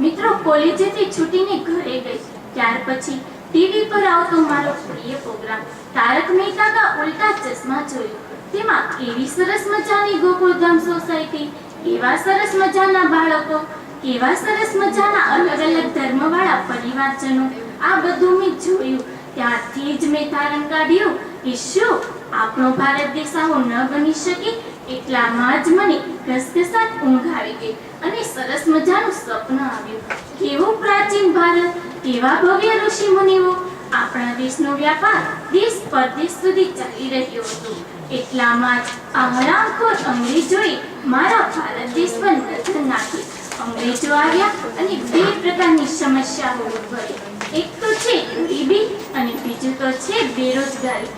મિત્રો, કોલેજેથી છૂટીને ઘરે ગઈ ત્યાર પછી ટીવી પર આવતો મારો પ્રિય પ્રોગ્રામ તારક મહેતા કા ઉલ્ટા ચશ્મા જોયો. તેમાં કેવી સરસ મજાની ગોકુળધામ સોસાયટી, કેવા સરસ મજાના બાળકો, કેવા સરસ મજાના અલગ અલગ ધર્મવાળા પરિવારજનો, આ બધું મેં જોયું. ત્યારથી જ મેં તારણ કાઢ્યું કે શું આપણો ભારત દેશ આવો ન બની શકે. એટલામાં જ મને ઘસઘસાટ ઊંઘ આવી ગઈ અને સરસ મજાનું સ્વપ્ન આવ્યું. કેવું પ્રાચીન ભારત, કેવા ભવ્ય ઋષિ મુનિઓ. આપણા દેશનો વ્યાપાર દેશ પરદેશ સુધી ચાલી રહ્યો હતો. એટલામાં જ આ હરામખોર અંગ્રેજોએ મારા ભારત દેશ પર નજર નાખી. અંગ્રેજો આવ્યા અને બે પ્રકારની સમસ્યાઓ ઉદ્ભવી. એક તો છે ગરીબી અને બીજું તો છે બેરોજગારી.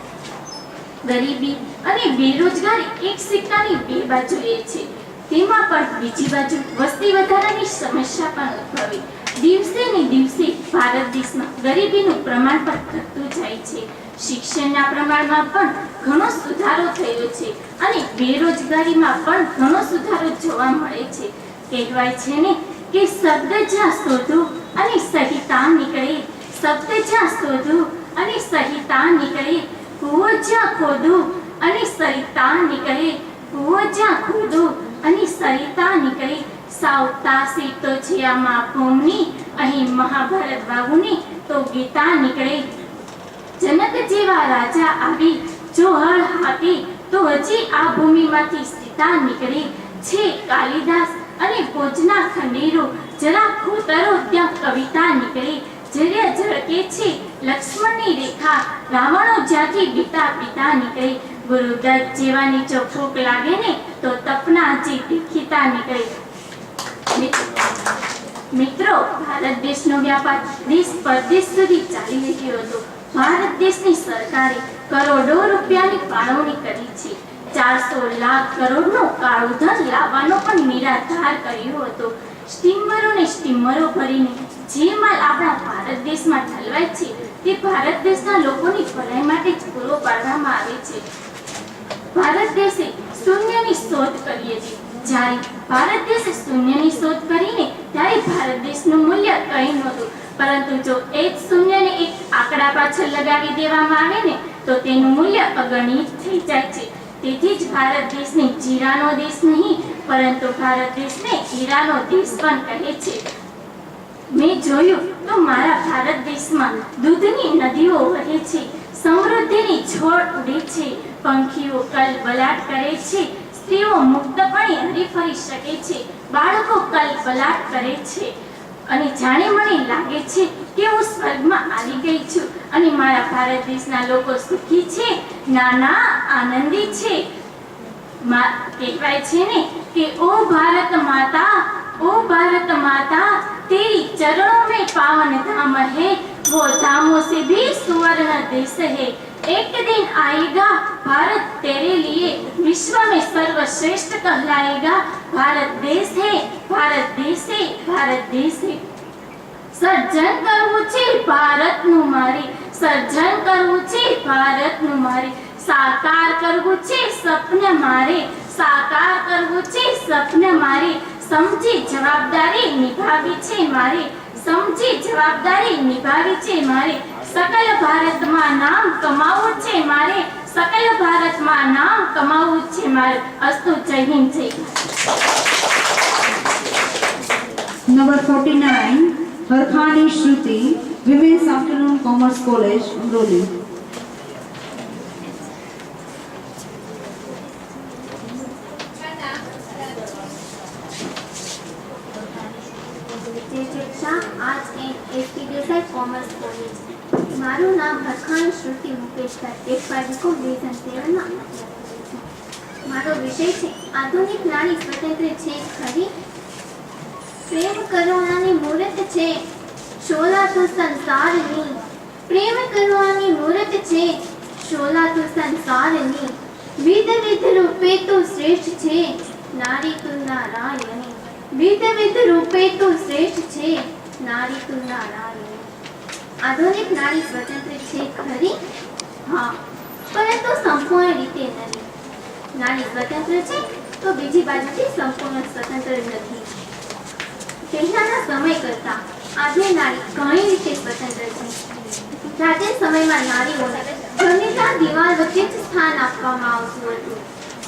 ગરીબી અને બેરોજગારી એક સિક્કાની બે બાજુએ છે. તેમાં પણ બીજી બાજુ વસ્તી વધારાની સમસ્યા પણ ઉદ્ભવી. દિવસે ને દિવસે ભારત દેશમાં ગરીબીનું પ્રમાણ પણ ઘટતું જાય છે. શિક્ષણના પ્રમાણમાં પણ ઘણો સુધારો થયો છે અને બેરોજગારીમાં પણ ઘણો સુધારો જોવા મળે છે. કહેવાય છે ને કે શબ્દ જ્યાં શોધું અને સહિતા નીકળે, શબ્દ જ્યાં શોધું અને સહિતા નીકળે, કૂવો જ્યાં ખોદું અને સરિતા નીકળે, કૂવો જ્યાં ખોદું અને સરિતા નીકળે. સાવતા સીતો છે આ માપોમની, અહીં મહાભારત વાવુની તો ગીતા નીકળે. જનક જેવા રાજા આવી જો હળ હાકે તો હજી આ ભૂમિમાંથી સીતા નીકળે. છે કાલિદાસ અને ભોજના ખંડેરો, જરા ખોતરો ત્યાં કવિતા નીકળે. જરા ઝળકે છે લક્ષ્મણની રેખા, રાવણો જ્યાંથી બીતા પિતા નીકળે. ગુરુદત્ત જેવાની જો ફૂંક લાગે ને તો તપના જે દીખિતા નીકળે. મિત્રો, ભારત દેશનો વ્યાપાર દેશ પરદેશ સુધી ચાલી રહ્યો હતો. ભારત દેશની સરકારે કરોડો રૂપિયાની ફાળવણી કરી છે. 400 લાખ કરોડનું કાળું ધન લાવવાનો પણ નિરાધાર કર્યો હતો. સ્ટીમરો ભરીને જે માલ આપણા ભારત દેશમાં ઠલવાય છે તે ભારત દેશના લોકોની ભલાઈ માટે જ પૂરો પાડવામાં આવે છે. ભારત દેશે શૂન્યની શોધ કરી હતી. જ્યારે ભારત દેશે શૂન્યની શોધ કરીને ત્યારે ભારત દેશનું મૂલ્ય કંઈ નહોતું, પરંતુ જો એ જ શૂન્યને એક આંકડા પાછળ લગાવી દેવામાં આવે ને તો તેનું મૂલ્ય અગણિત થઈ જાય છે. તેથી જ ભારત દેશને જીરાનો દેશ નહીં પરંતુ ભારત દેશને હીરાનો દેશ પણ કહે છે. મેં જોયું તો મારા ભારત દેશમાં દૂધની નદીઓ વહે છે, સમૃદ્ધિની છોડ ઉડે છે, પંખીઓ કલબલાટ કરે છે, સ્ત્રીઓ મુક્તપણે હરીફરી શકે છે, બાળકો કલબલાટ કરે છે અને જાણે મને લાગે છે કે હું સ્વર્ગમાં આવી ગઈ છું અને મારા ભારત દેશના લોકો સુખી છે, નાના આનંદી છે. કહેવાય છે ને કે ઓ ભારત માતા तेरी चरणों में पावन धाम है, वो धामों से भी सुवर्ण देश है. एक दिन आएगा भारत तेरे लिए विश्व में सर्वश्रेष्ठ कहलाएगा. भारत देश है, भारत देश है, भारत देश है. સર્જન કરવું છે ભારતનું મારે, સર્જન કરવું છે ભારતનું મારે, સાકાર કરવું છે સપન મારે, સાકાર કરવું છે સપન મારે. સમજી જવાબદારી નિભાવી છે મારે, સમજી જવાબદારી નિભાવી છે મારે. સકલ ભારતમાં નામ કમાવું છે મારે, સકલ ભારતમાં નામ કમાવું છે મારે. અસ્તુ. જય હિન્દ, જય Bharat. Number 49, Harkhani Shruti, Women's Afternoon Commerce College, Amroli. आज एसपी देसाई कॉमर्स कॉलेज. મારું નામ હરખાણી શ્રુતિ મુકેશભાઈ, 1/2007 માં. મારો વિષય છે આધુનિક નારી સ્વતંત્ર છે ખરી? પ્રેમ કરવાની મૂર્ત છે શોલા તું સંસારની, પ્રેમ કરવાની મૂર્ત છે શોલા તું સંસારની. વિધ વિધ રૂપે તું શ્રેષ્ઠ છે નારી તું નારાયણી, વિધ વિધ રૂપે તું શ્રેષ્ઠ છે નારી તું નારાયણી. આધુનિક નારી સ્વતંત્ર છે ખરી? હા, પરંતુ સંપૂર્ણ રીતે નહીં. નારી સ્વતંત્ર છે તો બીજી બાજુથી સંપૂર્ણ સ્વતંત્ર નથી. પહેલાના સમય કરતા આજની નારી ઘણી રીતે સ્વતંત્ર છે. પ્રાચીન સમયમાં નારીઓને ઘરની ચાર દિવાલ વચ્ચે જ સ્થાન આપવામાં આવતું હતું.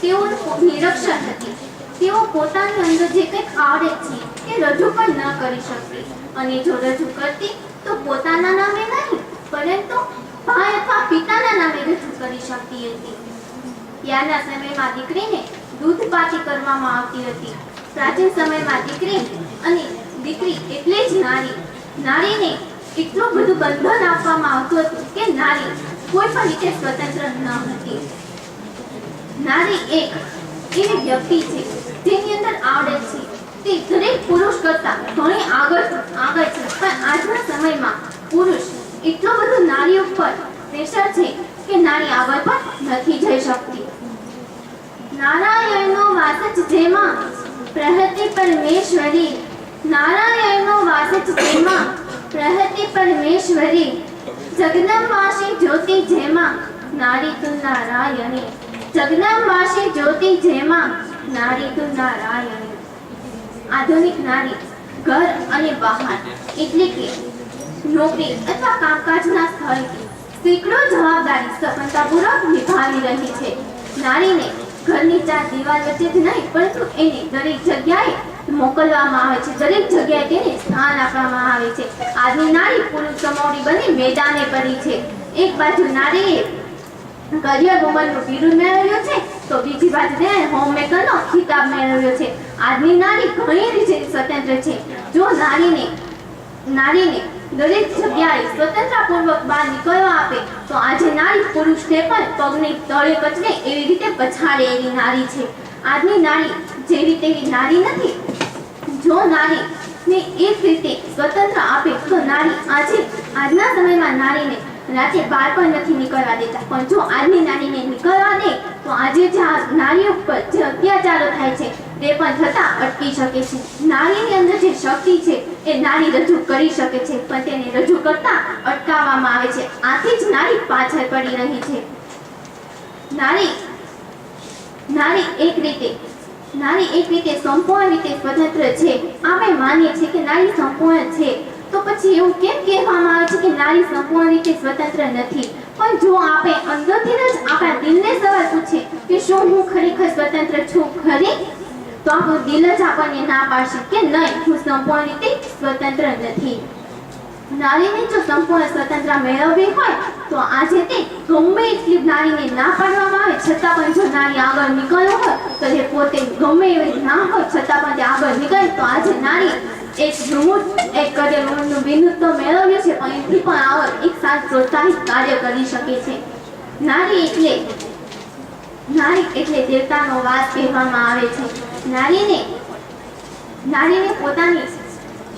તેઓ નિરક્ષર હતી. તેઓ પોતાની અંદર જે કંઈક આવડે છે તે રજૂ પણ ન કરી શકતી, અને જો રજૂ કરતી તો પોતાના નામે નહીં પરંતુ ભાઈ અથવા પિતાના નામે રજૂ કરી શકતી હતી. ત્યારના સમયમાં દીકરીને દૂધપાતી કરવામાં આવતી હતી. પ્રાચીન સમયમાં દીકરી અને દીકરી એટલે જ નારી. નારીને એટલું બધું બંધન આપવામાં આવતું હતું કે નારી કોઈ પણ રીતે સ્વતંત્ર ન હતી. નારી એક એવી વ્યક્તિ છે જેની અંદર આવડત છે તે દરેક પુરુષ કરતા ઘણી આગળ છે. પણ આજના સમયમાં પુરુષ એટલો બધો નારી ઉપર પ્રેશર છે કે નારી આગળ પણ નથી જઈ શકતી. નારાયણનો વાસ જ જેમાં પ્રહતિ પરમેશ્વરી, નારાયણનો વાસ જ જેમાં પ્રહતિ પરમેશ્વરી. જગદંબાસી જ્યોતિ જેમાં નારી તું નારાયણી, જગદંબાસી જ્યોતિ જેમાં નારી તું નારાયણી. આધુનિક નારી ઘર અને બહાર એટલે કે નોકરી અથવા કામકાજના સ્થળેથી સેંકડો જવાબદારી સફળતાપૂર્વક નિભાવી રહી છે. નારીને ઘરની ચાર દિવાલ વચ્ચે જ નહીં પરંતુ એને દરેક જગ્યાએ મોકલવામાં આવે છે, દરેક જગ્યાએ તેને સ્થાન આપવામાં આવે છે. આજની નારી પુરુષ કમોડી બની મેદાને પડી છે. એક બાજુ નારીએ કરિયર વુમનનું બિરુદ મેળવ્યું છે તો બીજી બાજુ તેને હોમમેકરનો ખિતાબ મેળવ્યો છે. આજની નારી ઘણી રીતે સ્વતંત્ર છે. જો નારીને દરેક જગ્યાએ સ્વતંત્રપૂર્વક બહાર નીકળવા આપે તો આજે નારી પુરુષને પણ પગની તળે કચડે એવી રીતે પછાડે એવી નારી છે. આજની નારી જેવી તેવી નારી નથી. જો નારીને એક રીતે સ્વતંત્ર આપે તો નારી આજના સમયમાં નારીને રાતે બહાર પણ નથી નીકળવા દેતા. પણ જો આજની નારીને નીકળવા દે તો આજે જે આ નારી ઉપર જે અત્યાચારો થાય છે તે પણ થતા અટકી શકે છે. નારીની અંદર જે શક્તિ છે એ નારી રજૂ કરી શકે છે, પણ તેને રજૂ કરતા અટકાવવામાં આવે છે. આથી જ નારી પાછળ પડી રહી છે. નારી એક રીતે સંપૂર્ણ રીતે સ્વતંત્ર છે. આપણે માનીએ છીએ કે નારી સંપૂર્ણ છે, તો પછી એવું કેમ કહેવામાં આવે છે કે નારી સંપૂર્ણ રીતે સ્વતંત્ર નથી? પણ જો આપણે અંદરથી જ આપણા દિલને સવાલ પૂછે કે શું હું ખરેખર સ્વતંત્ર છું ખરી, તો આપણું દિલ જ આપણને ના પાડશે કે નહીં, હું સંપૂર્ણ રીતે સ્વતંત્ર નથી. નારીને જો સંપૂર્ણ સ્વતંત્રતા મેળવવી હોય તો આજે તે ગમે એટલી નારીને ના પાડવામાં આવે છતાં પણ જો નારી આગળ નીકળવું હોય તો તે પોતે ગમે એવી ના હોય છતાં પણ તે આગળ નીકળે તો આજે નારી એક કરેલું બિંદુ તો મેળવ્યું છે, પણ એથી પણ આગળ એક સાથ પ્રોત્સાહિત કાર્ય કરી શકે છે. નારી એટલે દેવતાનો વાસ કહેવામાં આવે છે.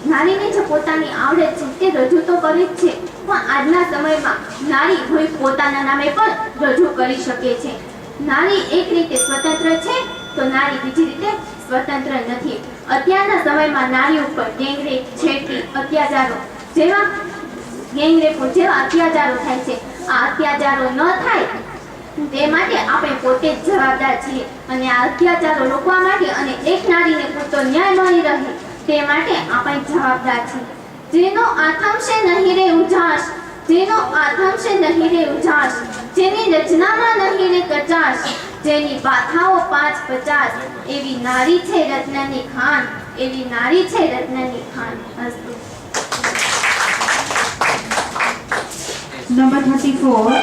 નારીને જે પોતાની આવડત છે તે રજૂ તો કરી જ છે, પણ આજના સમયમાં નારી કોઈ પોતાના નામે પણ રજૂ કરી શકે છે. નારી એક રીતે સ્વતંત્ર છે તો નારી બીજી રીતે સ્વતંત્ર નથી. અત્યારના સમયમાં નારી ઉપર ગેંગરેપ, છેડતી, અત્યાચારો જેવા અત્યાચારો થાય છે. આ અત્યાચારો ન થાય તે માટે આપણે પોતે જ જવાબદાર છીએ, અને આ અત્યાચારો રોકવા માટે અને એક નારીને પૂરતો ન્યાય મળી રહે તે માટે આપણે જવાબદાર છીએ. જેનો આથમ છે નહીં રે ઉજાસ, જેની રચનામાં નહીં રે કચાશ, જેની બાથાઓ 5-50, એવી નારી છે રત્નની ખાન, અસ્તુ. Number 34,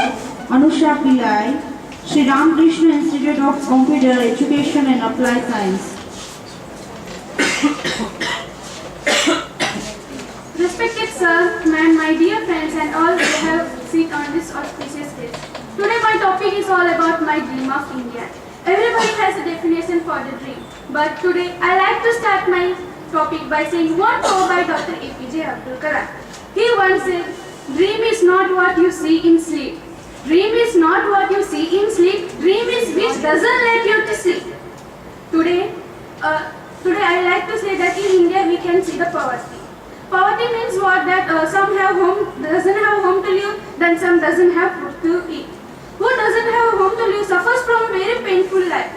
Anusha Pillai, Sri Ramakrishna Institute of Computer Education and Applied Science. Respected sir, my dear friends and all who have sit on this auspicious day. Today my topic is all about my dream of India. Everybody has a definition for the dream, but today I like to start my topic by saying one quote by Dr. APJ Abdul Kalam. He once said, "Dream is not what you see in sleep. Dream is not what you see in sleep. Dream is which doesn't let you to sleep." Today I like to say that in India we can see the poverty. Poverty means what? That some doesn't have home to live, then some doesn't have food to eat. Who doesn't have a home to live suffers from a very painful life.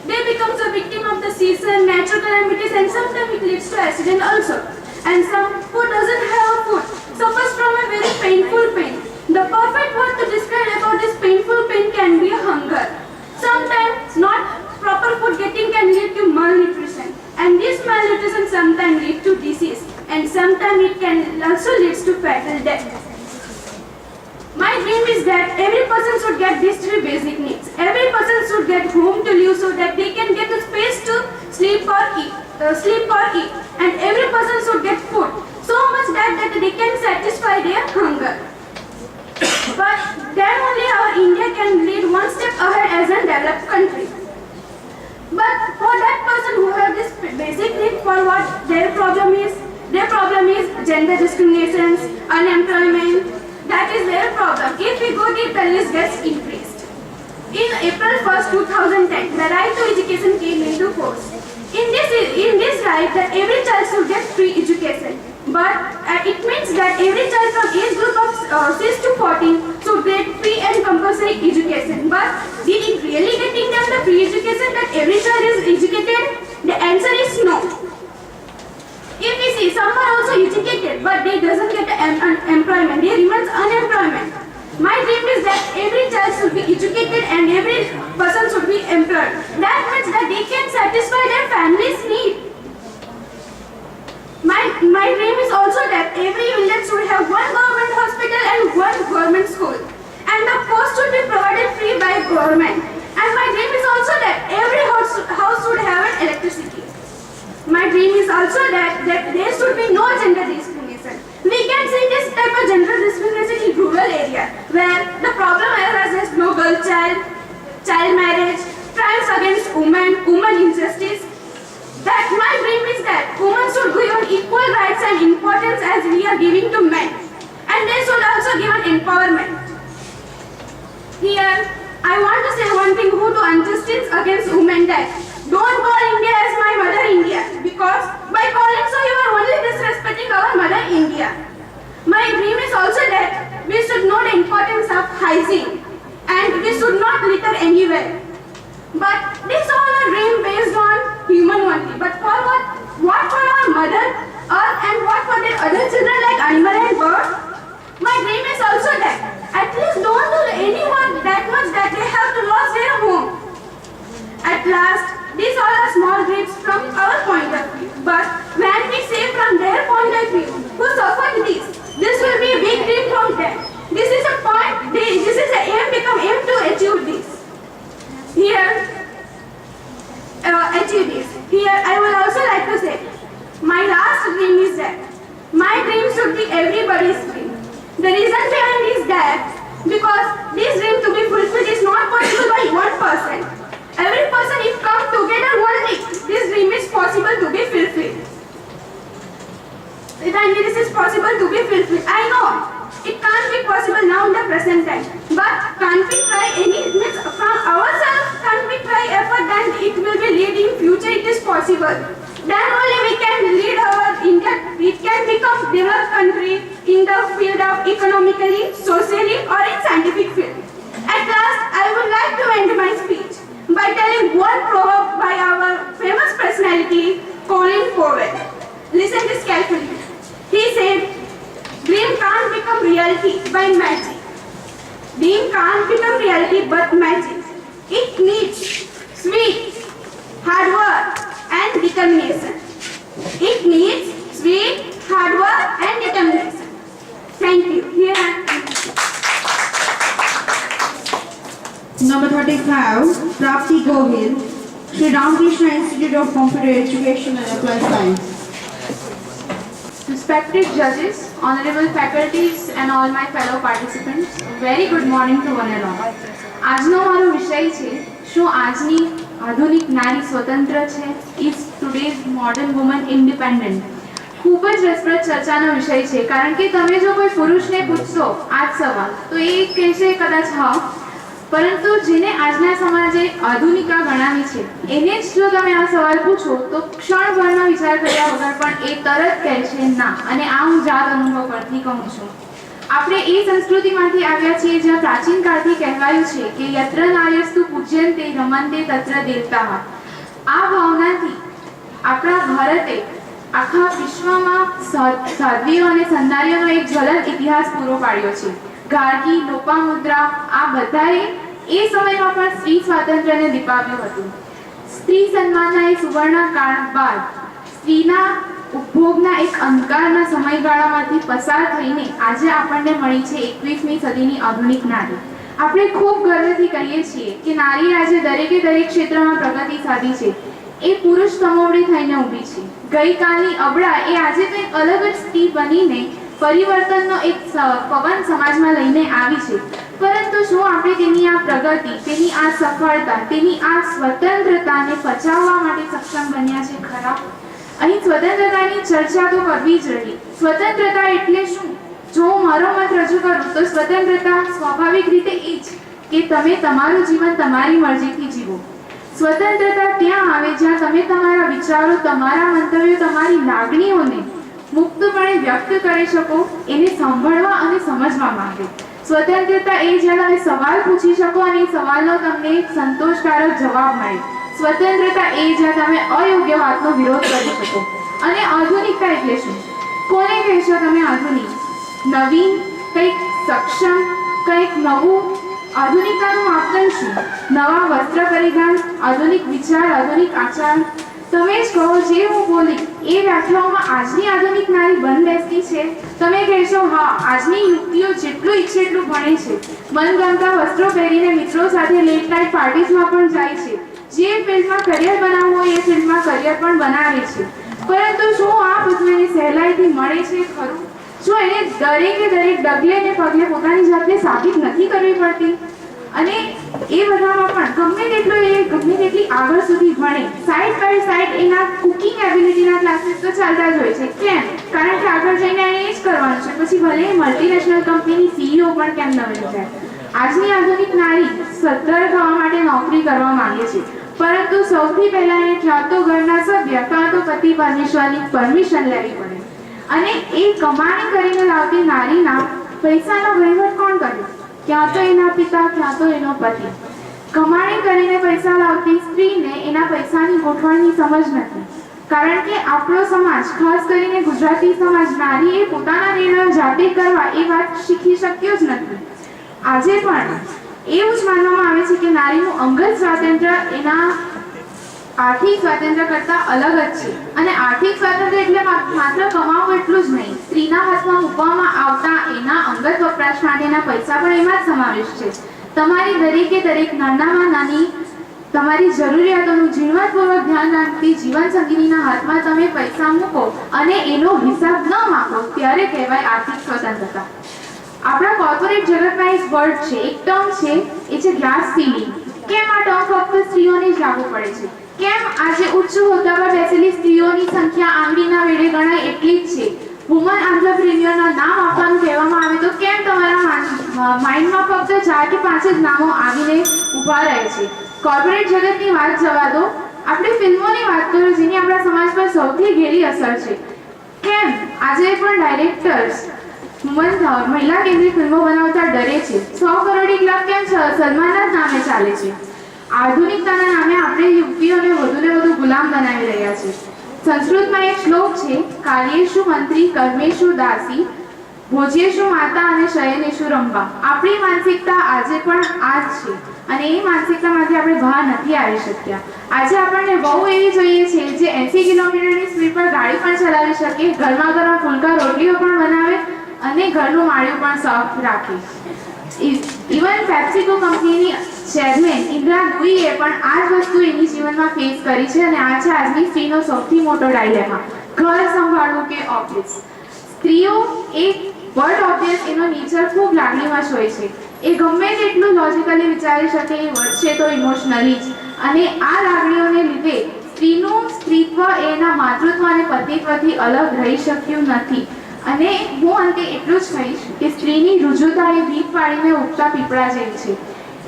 They becomes a victim of the season, natural calamities, and sometimes it leads to accident also. And some who doesn't have food suffers from a very painful pain. The perfect word to describe about this painful pain can be a hunger. Sometimes not proper food getting can lead to malnutrition, and this malnutrition sometimes lead to disease, and sometimes it can also lead to fatal death. My dream is that every person should get these 3 basic needs. Every person should get home to live so that they can get a space to sleep or eat, and every person should get food so much that they can satisfy their hunger. But then only our India can lead one step ahead as a developed country. But for that person who have this basic need, for what their problem is gender discriminations, unemployment. That is their problem. If we go deep, the list gets increased. In April 1st, 2010, the right to education came into force. In this right, that every child should get free education. But it means that every child from age group of 6 to 14 should get free and compulsory education. But did it really getting them the free education that every child is educated? The answer is no. If we see some are also educated, but they doesn't get employment, they remains unemployment. My dream is that every child should be educated and every person should be employed. That means that they can satisfy their family's need. My dream is also that every village should have one government hospital and one government school, and the cost should be provided free by government. And my dream is also that every house should have an electricity. My dream is also that there should be no gender discrimination. We can see this type of gender discrimination in rural area, where the problem arises no girl child marriage, crimes against women injustice. That my dream is that women should be given equal rights and importance as we are giving to men. And they should one thing, who do injustice against women that don't call India as my mother India, because by calling so you are only disrespecting our mother India. My dream is also that we should know the importance of hygiene and we should not litter anywhere. But this all a dream based on human only. But for what for our mother earth and what for the other children like animal and bird? My dream is also that at least don't do anyone that much that they have to lose their home. At last, these all are small dreams from our point of view. But when we say from their point of view, who suffered this will be a big dream from them. This is a point, this is the aim become aim to achieve this. Here, I would also like to say, my last dream is that my dream should be everybody's dream. The reason behind is that because this dream to be fulfilled is not possible by one person. Every person if come together only, this dream is possible to be fulfilled. This is possible to be fulfilled. I know it can't be possible now in the present time, but can't we try from ourselves? Can't we try effort? Then it will be lead in future. It is possible. Then only we can lead our India. We can become developed country in the field of economically, socially, or in scientific field. At last, I would like to end my speech by telling one proverb by our famous personality, Colin Powell. Listen this carefully. He said, "Dream can't become reality by magic. Dream can't become reality but magic. It needs sweet, hard work and determination. It needs sweet, hard work and determination." Thank you. Here I am. Number 35, Prapti Gohil, Sri Ramakrishna Institute of Computer Education and Applied Science. Respected judges, honorable faculties and all my fellow participants, very good morning to one and all. આજનો મારો વિષય છે, શું આજની આધુનિક નારી સ્વતંત્ર છે? Is today's modern woman independent? ખૂબ જ રસપ્રદ ચર્ચાનો વિષય છે, કારણ કે તમે જો કોઈ પુરુષને પૂછશો આ જ સવાલ તો એ કહેશે કદાચ હા, પરંતુ જેને આજના સમાજે આધુનિકા ગણાવી છે એને જ જો તમે આ સવાલ પૂછો તો ક્ષણભરનો વિચાર કર્યા વગર પણ એ તરત કહેશે ના. અને આ હું જાત અનુભવ પરથી કહું છું. આપણે એ સંસ્કૃતિમાંથી આવ્યા છીએ જ્યાં પ્રાચીન કાળથી કહેવાયું છે કે યત્ર નાર્યસ્તુ પૂજ્યન્તે રમન્તે તત્ર દેવતાઃ. આ ભાવનાથી આપણા ભારતે આખા વિશ્વમાં સાધ્વીઓ અને સંધારીઓનો એક જ્વલંત ઇતિહાસ પૂરો પાડ્યો છે. ગાર્ગી, લોપામુદ્રા આ બધાએ એ સમયમાં પણ સ્ત્રી સ્વાતંત્ર્યને દીપાવ્યું હતું. સ્ત્રી સન્માનના એ સુવર્ણ કાળ બાદ સ્ત્રીના ઉપભોગના એક અંધકારના સમયગાળામાંથી પસાર થઈને આજે આપણને મળી છે 21મી સદીની આધુનિક નારી. આપણે ખૂબ ગર્વથી કહીએ છીએ કે નારી આજે દરેકે દરેક ક્ષેત્રમાં પ્રગતિ સાધી છે. એ પુરુષ સમોવડી થઈને ઊભી છે. ગઈકાલની અબળા એ આજે તો એક અલગ જ સ્ત્રી બનીને પરિવર્તનનો એક પવન સમાજમાં લઈને આવી છે. પરંતુ શું આપણે તેની આ પ્રગતિ, તેની આ સફળતા, તેની આ સ્વતંત્રતાને પચાવવા માટે સક્ષમ બન્યા છે ખરા? અહીં સ્વતંત્રતાની ચર્ચા તો કરવી જ રહી. સ્વતંત્રતા એટલે શું? જો હું મારો મત રજૂ કરું તો સ્વતંત્રતા સ્વાભાવિક રીતે એ જ કે તમે તમારું જીવન તમારી મરજીથી જીવો. સ્વતંત્રતા ત્યાં આવે જ્યાં તમે તમારા વિચારો, તમારા મંતવ્યો, તમારી લાગણીઓને મુક્તપણે વ્યક્ત કરી શકો, એને સાંભળવા અને સમજવા માંગે. સ્વતંત્રતા એ જ્યાં તમે સવાલ પૂછી શકો અને એ સવાલનો તમને સંતોષકારક જવાબ મળે. સ્વતંત્રતા એ જ્યાં તમે અયોગ્ય વાતનો વિરોધ કરી શકો. અને આધુનિકતા એટલે શું? કોને કહેશો તમે આધુનિક? નવીન, કંઈક સક્ષમ, કંઈક નવું. આધુનિકતાનું માપદંડ શું? નવા વસ્ત્ર પરિધાન, આધુનિક વિચાર, આધુનિક આચાર. તમે જ કહો, જે હું બોલી એ વ્યાખ્યાઓમાં આજની આધુનિક નારી બંધ બેસતી છે? તમે કહેશો હા, આજની યુવતીઓ જેટલું ઈચ્છે એટલું ભણે છે, મનગમતા વસ્ત્રો પહેરીને મિત્રો સાથે લેટ નાઇટ પાર્ટીઝમાં પણ જાય છે, જે ફિલ્ડમાં કરિયર બનાવવું હોય એ ફિલ્ડમાં કરિયર પણ બનાવે છે. પરંતુ શું આ બધું એને સહેલાઈથી મળે છે ખરું? શું એને દરેકે દરેક ડગલે ને પગલે પોતાની જાતને સાબિત નથી કરવી પડતી? અને એ બધામાં પણ ગમે તેટલી આગળ સુધી ભણે, સાઇડ બાય સાઇડ એના કુકિંગ એબિલિટીના ક્લાસીસ તો ચાલતા જ હોય છે. કેમ? કારણ કે આગળ જઈને એને એ જ કરવાનું છે. પછી ભલે મલ્ટીનેશનલ કંપનીની CEO પણ કેમ ન બની જાય. આજની આધુનિક નારી સદ્ધર થવા માટે નોકરી કરવા માંગે છે, પરંતુ સૌથી પહેલા એને કાં તો ઘરના સભ્ય કાં તો પતિ પરમેશ્વરની પરમિશન લેવી પડે. અને એ કમાણી કરીને લાવતી નારીના પૈસાનો વહીવટ કોણ કરે? ક્યાં તો એના પિતા, ક્યાં તો એનો પતિ. કમાણી કરીને પૈસા લાવતી સ્ત્રીને એના પૈસાની ગોઠવણની સમજ નથી, કારણ કે આપણો સમાજ, ખાસ કરીને ગુજરાતી સમાજ, નારીએ પોતાના નિર્ણયો જાતે કરવા એ વાત શીખી શક્યો જ નથી. આજે પણ એવું જ માનવામાં આવે છે કે નારીનું અંગત સ્વાતંત્ર્ય એના આર્થિક સ્વાતંત્ર્ય કરતા અલગ જ છે. અને આર્થિક સ્વાતંત્ર્ય એટલે માત્ર કમાવું એટલું જ નહીં, સ્ત્રીના હાથમાં મૂકવામાં આવતા એના અંગત વપરાશ માટેના પૈસા પણ એમાં જ સમાવેશ છે. તમારી દરેકે દરેક નાનામાં નાની તમારી જરૂરિયાતોનું ઝીણવટપૂર્વક ધ્યાન રાખતી જીવનસંગીનીના હાથમાં તમે પૈસા મૂકો અને એનો હિસાબ ન માંગો, ત્યારે કહેવાય આર્થિક સ્વતંત્રતા. આપણા કોર્પોરેટ જગતમાં એક વર્ડ છે, એક ટર્મ છે, એ છે ગ્લાસ સીલિંગ. કેમ આ ટર્મ ફક્ત સ્ત્રીઓને જ લાગુ પડે છે? કેમ આજે ઉચ્ચ હોદ્દા પર બેસેલી સ્ત્રીઓની સંખ્યા આંગળીના વેઢે ગણાય એટલી જ છે? વુમન આંત્રપ્રિન્યોરના નામ આપવાનું કહેવામાં આવે તો કેમ તમારા માઇન્ડમાં ફક્ત 4 કે 5 જ નામો આવીને ઊભા રહે છે? કોર્પોરેટ જગતની વાત જવા દો, આપણે ફિલ્મોની વાત કરો જેની આપણા સમાજ પર સૌથી ઘેરી અસર છે. કેમ આજે પણ ડાયરેક્ટર્સ મહિલા કેન્દ્રિત ફિલ્મો બનાવતા ડરે છે? 100 કરોડ ક્લબ કેમ સલમાનના જ નામે ચાલે છે? આધુનિકતાના નામે આપણે યુવતીઓને વધુને વધુ ગુલામ બનાવી રહ્યા છે. સંસ્કૃતમાં એક શ્લોક છે, કાર્યેષુ મંત્રી કર્મેષુ દાસી ભોજ્યેષુ માતા અને શયનેષુ રંભા. આપણી માનસિકતા આજે પણ આ જ છે અને એ માનસિકતામાંથી આપણે બહાર નથી આવી શક્યા. આજે આપણને બહુ એવી જોઈએ છે જે 80 કિલોમીટરની સ્પીડ પર ગાડી પણ ચલાવી શકે, ગરમા ગરમ ફુલકા રોટલીઓ પણ બનાવે અને ઘરનું માળિયું પણ સાફ રાખે. ઇવન પેપ્સિકો કંપનીની ચેરમેન ઇન્દ્રા નુઈએ પણ આ જ વસ્તુ એની જીવનમાં ફેસ કરી છે અને આ છે આજની સ્ત્રીનો સૌથી મોટો ડાયલેમા, ઘર સંભાળવું કે ઓફિસ. સ્ત્રીઓ એક વર્ડ ઓબ્વિયસ એનો નેચર ખૂબ લાગણીવશ હોય છે. એ ગમે તેટલું લોજિકલી વિચારી શકે એ વધશે તો ઇમોશનલી જ. અને આ લાગણીઓને લીધે સ્ત્રીનું સ્ત્રીત્વ એના માતૃત્વ અને પતિત્વથી અલગ રહી શક્યું નથી. અને હું અંતે એટલું જ કહીશ કે સ્ત્રીની રુજુતા એ વીજ પાડીને ઉગતા પીપળા જેવી છે.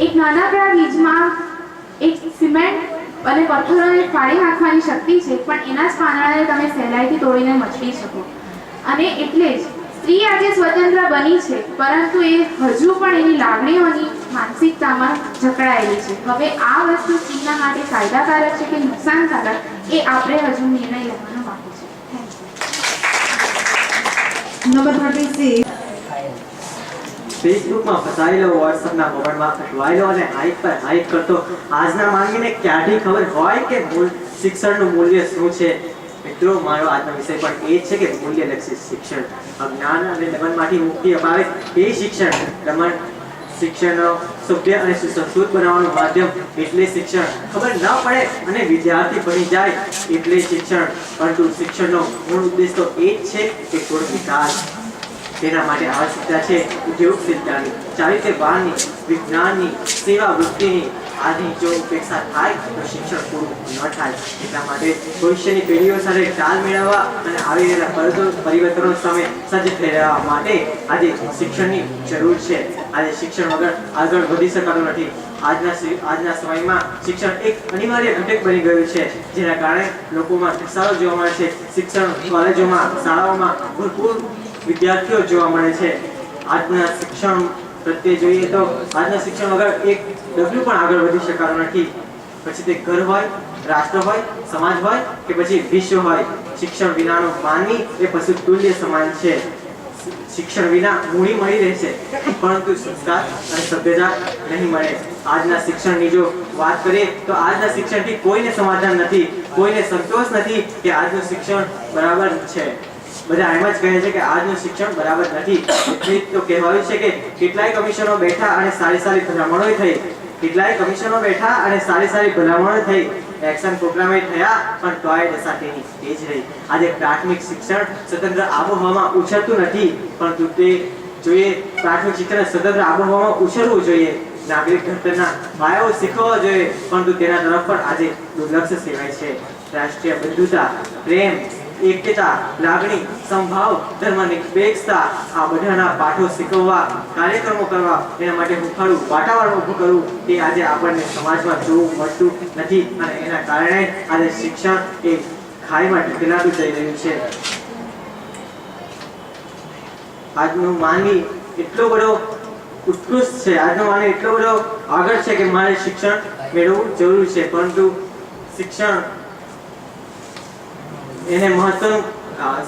એક નાનકડા બીજમાં એક સિમેન્ટ અને પથ્થરોને ફાડી નાખવાની શક્તિ છે, પણ એના જ પાંદડાને તમે સહેલાઈથી તોડીને મચવી શકો. અને એટલે જ સ્ત્રી આજે સ્વતંત્ર બની છે, પરંતુ એ હજુ પણ એની લાગણીઓની માનસિકતામાં જકડાયેલી છે. હવે આ વસ્તુ સ્ત્રીના માટે ફાયદાકારક છે કે નુકસાનકારક એ આપણે હજુ નિર્ણય લેવાનો બાકી છે. Number 36. ફેસબુકમાં ફસાયેલો, વોટ્સઅપના મોબાઈલમાં અટવાયેલો અને હાઈક પર હાઈક કરતો આજના માનવીને ક્યાંથી ખબર હોય કે શિક્ષણનું મૂલ્ય શું છે? મિત્રો, મારો આજનો વિષય પણ એ છે કે મૂલ્યલક્ષી શિક્ષણ. અજ્ઞાન અને દમનમાંથી મુક્તિ અપાવે એ શિક્ષણ. દમન શિક્ષણનો સભ્ય અને સુસંસ્કૃત બનાવવાનું માધ્યમ એટલે શિક્ષણ. ખબર ન પડે અને વિદ્યાર્થી બની જાય એટલે શિક્ષણ. પરંતુ શિક્ષણનો મૂળ ઉદ્દેશ તો એ જ છે કે કુળ વિકાસ. તેના માટે આવશ્યકતા છે ઉદ્યોગશીલતાની, ચારિત્ર્યવાનની, વિજ્ઞાનની, સેવા વૃત્તિની. આની જો ઉપેક્ષા થાય તો શિક્ષણ પૂરું ન થાય. એટલા માટે ભવિષ્યની પેઢીઓ સાથે તાલ મેળવવા અને આવી રહેલા પરિવર્તનો સામે સજ્જ થઈ રહેવા માટે આજે શિક્ષણની જરૂર છે. આજે શિક્ષણ વગર આગળ વધી શકાતું નથી. આજના સમયમાં શિક્ષણ એક અનિવાર્ય ઘટક બની ગયું છે, જેના કારણે લોકોમાં ઘસારો જોવા મળે છે. શિક્ષણ કોલેજોમાં, શાળાઓમાં ભરપૂર વિદ્યાર્થીઓ જોવા મળે છે. આજના શિક્ષણ પ્રત્યે જોઈએ તો આજના શિક્ષણ વગર એક ડગલું પણ આગળ વધી શકાતું નથી. પછી તે ઘર હોય, રાષ્ટ્ર હોય, સમાજ હોય કે પછી વિશ્વ હોય, શિક્ષણ વિનાનો માનવી એ પશુ તુલ્ય સમાન છે. શિક્ષણ વિના મૂડી મળી રહેશે, પરંતુ સંસ્કાર અને સભ્યતા નહીં મળે. આજના શિક્ષણની જો વાત કરીએ તો આજના શિક્ષણથી કોઈને સમાધાન નથી, કોઈને સંતોષ નથી કે આજનું શિક્ષણ બરાબર છે. બધા એમ જ કહે છે કે આજનું શિક્ષણ બરાબર નથી. એટલે તો કહેવાયું છે કે કેટલાય કમિશનો બેઠા અને સારી ભલામણો થઈ. કેટલાય કમિશનો બેઠા અને સારી ભલામણો થઈ. એક્શન પ્રોગ્રામે થયા, પણ તોય દશા તેની તે જ રહી. આજે પ્રાથમિક શિક્ષણ સ્વતંત્ર આબોહવામાં ઉછળતું નથી, પરંતુ તે જોઈએ પ્રાથમિક શિક્ષણ સ્વતંત્ર આબોહવામાં ઉછળવું જોઈએ. નાગરિક ઘડતરના પાયાઓ શીખવવા જોઈએ, પરંતુ તેના તરફ પણ આજે દુર્લક્ષ સેવાય છે. રાષ્ટ્રીય બંધુતા, પ્રેમ, એકતા, લાગણી, સંભાવ, ધર્મનિરપેક્ષતા આ બધાના પાઠો શીખવવા, કાર્યક્રમો કરવા, એના માટે હુંફાળું વાતાવરણ ઊભું કરવું એ આજે આપણને સમાજમાં જોવું મળતું નથી અને એના કારણે આજે શિક્ષણ એ ખાઈમાં ઢકેલાતું જઈ રહ્યું છે. આજનું માનવી એટલો બધો ઉત્કૃષ્ટ છે, આજનો માનવી એટલો બધો આગળ છે કે મારે શિક્ષણ મેળવવું જરૂરી છે, પરંતુ શિક્ષણ એને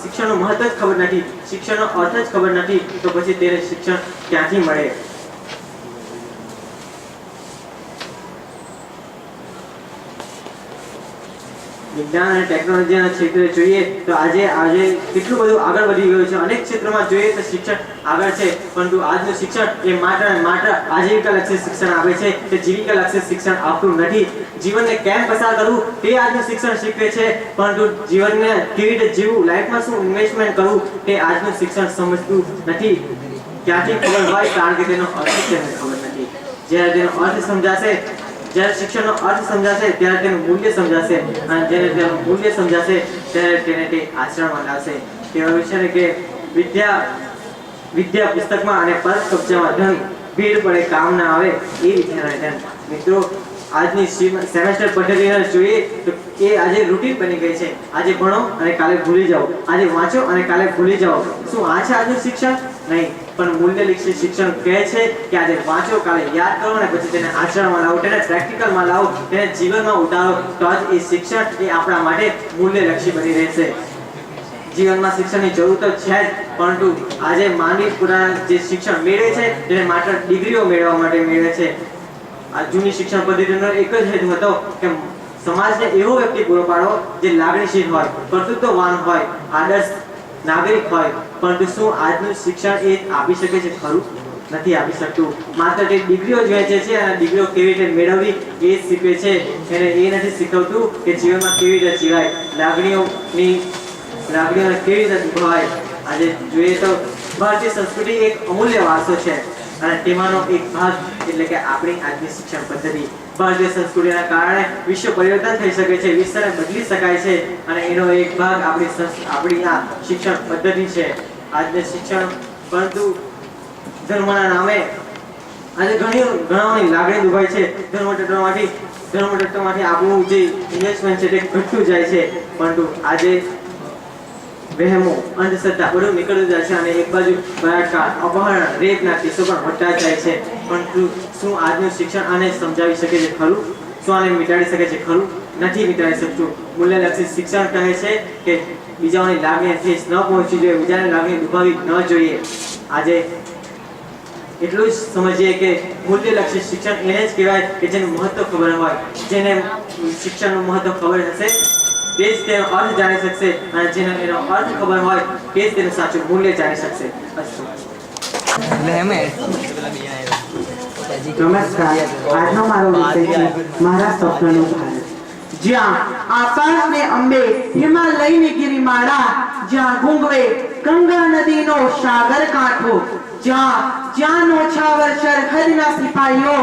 શિક્ષણનું મહત્વ જ ખબર નથી, શિક્ષણનો અર્થ જ ખબર નથી, તો પછી તેને શિક્ષણ ક્યાંથી મળે? વિજ્ઞાન અને ટેકનોલોજીના ક્ષેત્રે જોઈએ તો આજે કેટલું બધું આગળ વધી ગયું છે. અનેક ક્ષેત્રોમાં જોઈએ તો શિક્ષણ આગળ છે, પરંતુ આજનું શિક્ષણ એ માત્ર ને માત્ર આજીવિકા લક્ષી શિક્ષણ આપે છે, તે જીવિકા લક્ષી શિક્ષણ આપતું નથી. જીવનને કેમ પસાર કરવું તે આજનું શિક્ષણ શીખવે છે, પરંતુ જીવનને કેવી રીતે જીવવું, લાઈફમાં શું ઇન્વેસ્ટમેન્ટ કરવું તે આજનું શિક્ષણ સમજતું નથી. ક્યાંથી ખબર હોય? કારણ કે તેનો અર્થ તેને ખબર નથી. જ્યારે તેનો અર્થ સમજાશે, જ્યારે શિક્ષણનો અર્થ સમજાશે ત્યારે તેનું મૂલ્ય સમજાશે, અને જ્યારે તેનું મૂલ્ય સમજાશે ત્યારે તેને તે આચરણમાં લાવશે. કહેવાયું છે ને કે વિદ્યા પુસ્તકમાં અને પર કબજામાં ધન, ભીડ પડે કામ ના આવે એ વિદ્યાના ધન. મિત્રો, આજની સેમેસ્ટર પદ્ધતિને જોઈએ તો એ આજે રૂટીન બની ગઈ છે. આજે ભણો અને કાલે ભૂલી જાઓ, આજે વાંચો અને કાલે ભૂલી જાઓ. શું આ છે આજનું શિક્ષણ? નહીં, પણ મૂલ્યલક્ષી શિક્ષણ કહે છે કે આજે વાંચો, કાલે યાદ કરો અને પછી તેને આચરણમાં લાવો, તેને પ્રેક્ટિકલમાં લાવો, તેને જીવનમાં ઉતારો, તો જ એ શિક્ષણ એ આપણા માટે મૂલ્યલક્ષી બની રહેશે. જીવનમાં શિક્ષણની જરૂર તો છે જ, પરંતુ આજે માનવી પોતાના જે શિક્ષણ મેળવે છે તેને માત્ર ડિગ્રીઓ મેળવવા માટે મેળવે છે. આ જૂની શિક્ષણ પદ્ધતિનો એક જ હેતુ હતો કે સમાજને એવો વ્યક્તિ પૂરો પાડવો જે લાગણીશીલ હોય, કર્તૃત્વવાન હોય, આદર્શ નાગરિક હોય. પરંતુ શું આજનું શિક્ષણ એ આપી શકે છે? ખરું નથી આપી શકતું. માત્ર તે ડિગ્રીઓ જ વહેંચે છે અને ડિગ્રીઓ કેવી રીતે મેળવવી એ જ શીખવે છે. એને એ નથી શીખવતું કે જીવનમાં કેવી રીતે જીવાય, લાગણીઓને કેવી રીતે દુભાવાય. આજે જોઈએ તો ભારતીય સંસ્કૃતિ એક અમૂલ્ય વારસો છે અને તેમાંનો એક ભાગ એટલે કે આપણી આજની શિક્ષણ પદ્ધતિ. ભારતીય સંસ્કૃતિના કારણે વિશ્વ પરિવર્તન થઈ શકે છે, વિશ્વને બદલી શકાય છે, અને એનો એક ભાગ આપણી આ શિક્ષણ પદ્ધતિ છે. આજનું શિક્ષણ પરંતુ ધર્મના નામે આજે ઘણાઓની લાગણી દુભાય છે. ધર્મતત્વમાંથી આપણું જે ઇન્વેસ્ટમેન્ટ છે તે ઘટતું જાય છે, પરંતુ આજે વહેમો, અંધશ્રદ્ધા બધું નીકળતું જાય છે અને એક બાજુ બળાત્કાર, અપહરણ, રેપના કેસો પણ વધતા જાય છે. પરંતુ શું આજનું શિક્ષણ આને સમજાવી શકે છે? ખરું? શું આને મિટાડી શકે છે? ખરું? નથી મિટાડી શકતું. મૂલ્યલક્ષી શિક્ષણ કહે છે કે બીજાઓની લાગણી ઠેસ ન પહોંચવી જોઈએ, બીજાની લાગણી દુભાવી ન જોઈએ. આજે એટલું જ સમજીએ કે મૂલ્યલક્ષી શિક્ષણ એને જ કહેવાય કે જેનું મહત્વ ખબર હોય. જેને શિક્ષણનું મહત્વ ખબર હશે તે જ તેનો અર્થ જાણી શકશે, અને જેને એનો અર્થ ખબર હોય તે જ તેનું સાચું મૂલ્ય જાણી શકશે. નમસ્કાર. આજનો મારો વિષય છે મારા સપનાનું ભારત. જ્યાં આકાશને અંબે, હિમાલયની ગિરિમાળા, જ્યાં ઘૂંઘવે ગંગા નદીનો સાગર કાંઠો, જ્યાં નોછાવર સરહદના સિપાહીઓ,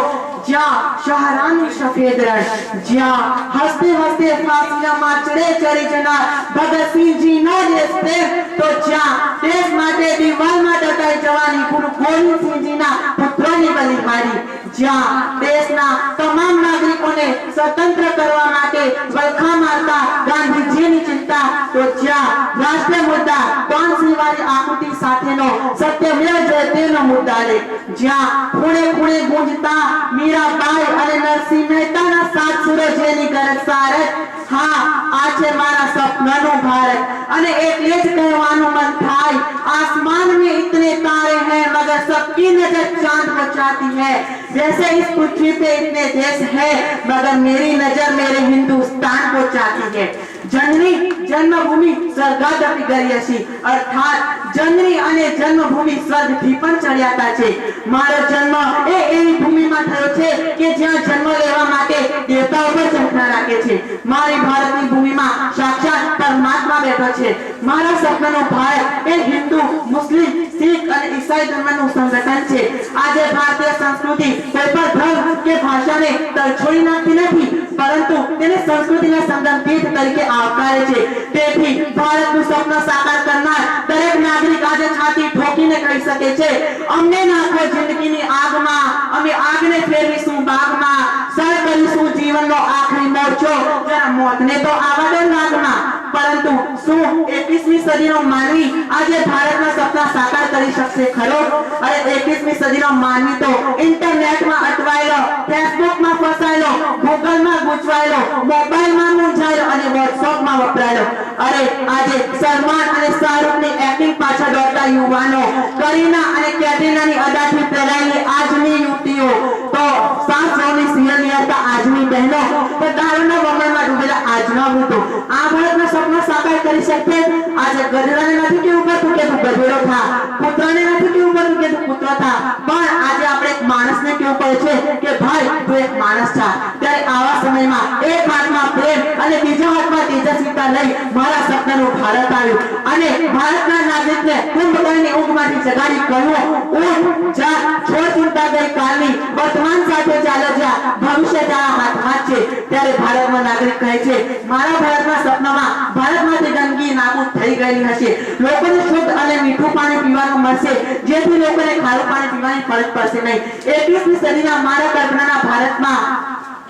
જ્યાં શહરાનું સફેદ રણ, જ્યાં હસતે હસતે ફાંસીના માચડે ચડી જનાર ભગતસિંહજીનો દેશ પ્રેમ, તો જ્યાં દેશ માટે દિવાલમાં દટાઈ જવાની ગુરુ ગોવિંદસિંહજીના પુત્રોની બલિહારી, જ્યાં દેશના તમામ નાગરિકોને સ્વતંત્ર કરવા માટે વલખા મારતા ગાંધીજીની ચિંતા, તો જ્યાં રાષ્ટ્રીય મુદ્દા કોણસિંહવાળી આકૃતિ સાથેનો સત્યમેવ જયતેનો મુદ્દા લે, જ્યાં ખૂણે ખૂણે ગુંજતા મીરાબાઈ અને નરસિંહ મહેતાના સાત સૂરજની ગરજ સારજ. હા, આ છે મારા સપનાનું ભારત. અને એટલે જ કહેવાનું મન થાય, आसमान में इतने तारे हैं मगर सबकी नजर चांद को चाहती है, वैसे इस पृथ्वी पे इतने देश है मगर मेरी नजर मेरे हिंदुस्तान को चाहती है. जननी जन्मभूमि स्वर्गादपि ગર્યસી, અર્થાત જનની અને જન્મભૂમિ સ્વર્ગથી પણ ચડ્યાતા છે. મારો જન્મ એ એવી ભૂમિમાં થયો છે કે જ્યાં જન્મ લેવા માટે દેવતાઓ પર ઝંખના રાખે છે. મારી ભારતની ભૂમિમાં સાક્ષાત પરમાત્મા બેઠો છે. મારા સપનાનો ભારત એ હિન્દુ, મુસ્લિમ, શીખ અને ઈસાઈ ધર્મનું સંગઠન છે. આજે ભારતીય સંસ્કૃતિ કોઈ પણ ધર્મ કે ભાષાને તરછોડી નાખતી નથી, પરંતુ તેને સંસ્કૃતિના સંગમપીઠ તરીકે આવકારે છે. તેથી ભારતનું સપનું સાકાર કરનાર દરેક નાગરિક આજે છાતી ઠોકીને કહી શકે છે, અમને નાખો જિંદગીની આગમાં, અમે આગને ફેરવીશું બાગમાં, સર કરીશું જીવનનો આખરી મોરચો, જરા મોતને તો આવા દો નાગમાં. પરંતુ શું 21મી સદીનો માનવી આજે ભારતના સપના સાકાર કરી શકશે ખરો? અરે 21મી સદીનો માનવી તો ઇન્ટરનેટમાં અટવાયેલો, ફેસબુકમાં ફસાયેલો, ગૂગલમાં ગૂંચવાયેલો, મોબાઈલમાં મૂંઝાયેલો અને વોટ્સએપમાં વપરાયેલો. અરે આજે સલમાન અને શાહરુખની એક્ટિંગ પાછળ દોડતા યુવાનો, કરીના અને કેટરીનાની અદાથી પ્રેરાયેલી આજની યુવતીઓ, તો સાસોની સિયનિયરતા આજની બહેનો, તો દારૂના વમળમાં ડૂબેલા આજના વૃદ્ધો આ ભારતના સપના સાકાર કરી શકે? આજે ગધેડાને નથી કેવું પડતું કે તું ગધેડો થા, કૂતરાને નથી કેવું પડતું કે તું કૂતરો થા, પણ આજે આપણે એક માણસને કેવું પડે છે કે ભાઈ તું એક માણસ થા. ત્યારે આવા સમયમાં એક હાથમાં પ્રેમ અને બીજા હાથમાં તેજસ્વીતા લઈ મારા સપનાનું ભારત આવ્યું અને ભારતના નાગરિકને કુંભકર્ણની ઊંઘમાંથી જગાડી કહ્યું, ઊઠ જા, છોડ ચિંતા ગઈ કાલની, વર્તમાન સાથે ચાલો જા, ભવિષ્ય તારા હાથમાં છે. ત્યારે ભારતનો નાગરિક કહે છે, મારા ભારતના સપનામાં ભારતમાંથી ગંદકી નાબૂદ થઈ ગયેલી હશે, લોકોને શુદ્ધ અને મીઠું પાણી પીવાનું મળશે, જેથી લોકોને ખારું પાણી પીવાની ફરજ પડશે નહીં. 21મી સદીના મારા કલ્પનાના ભારતમાં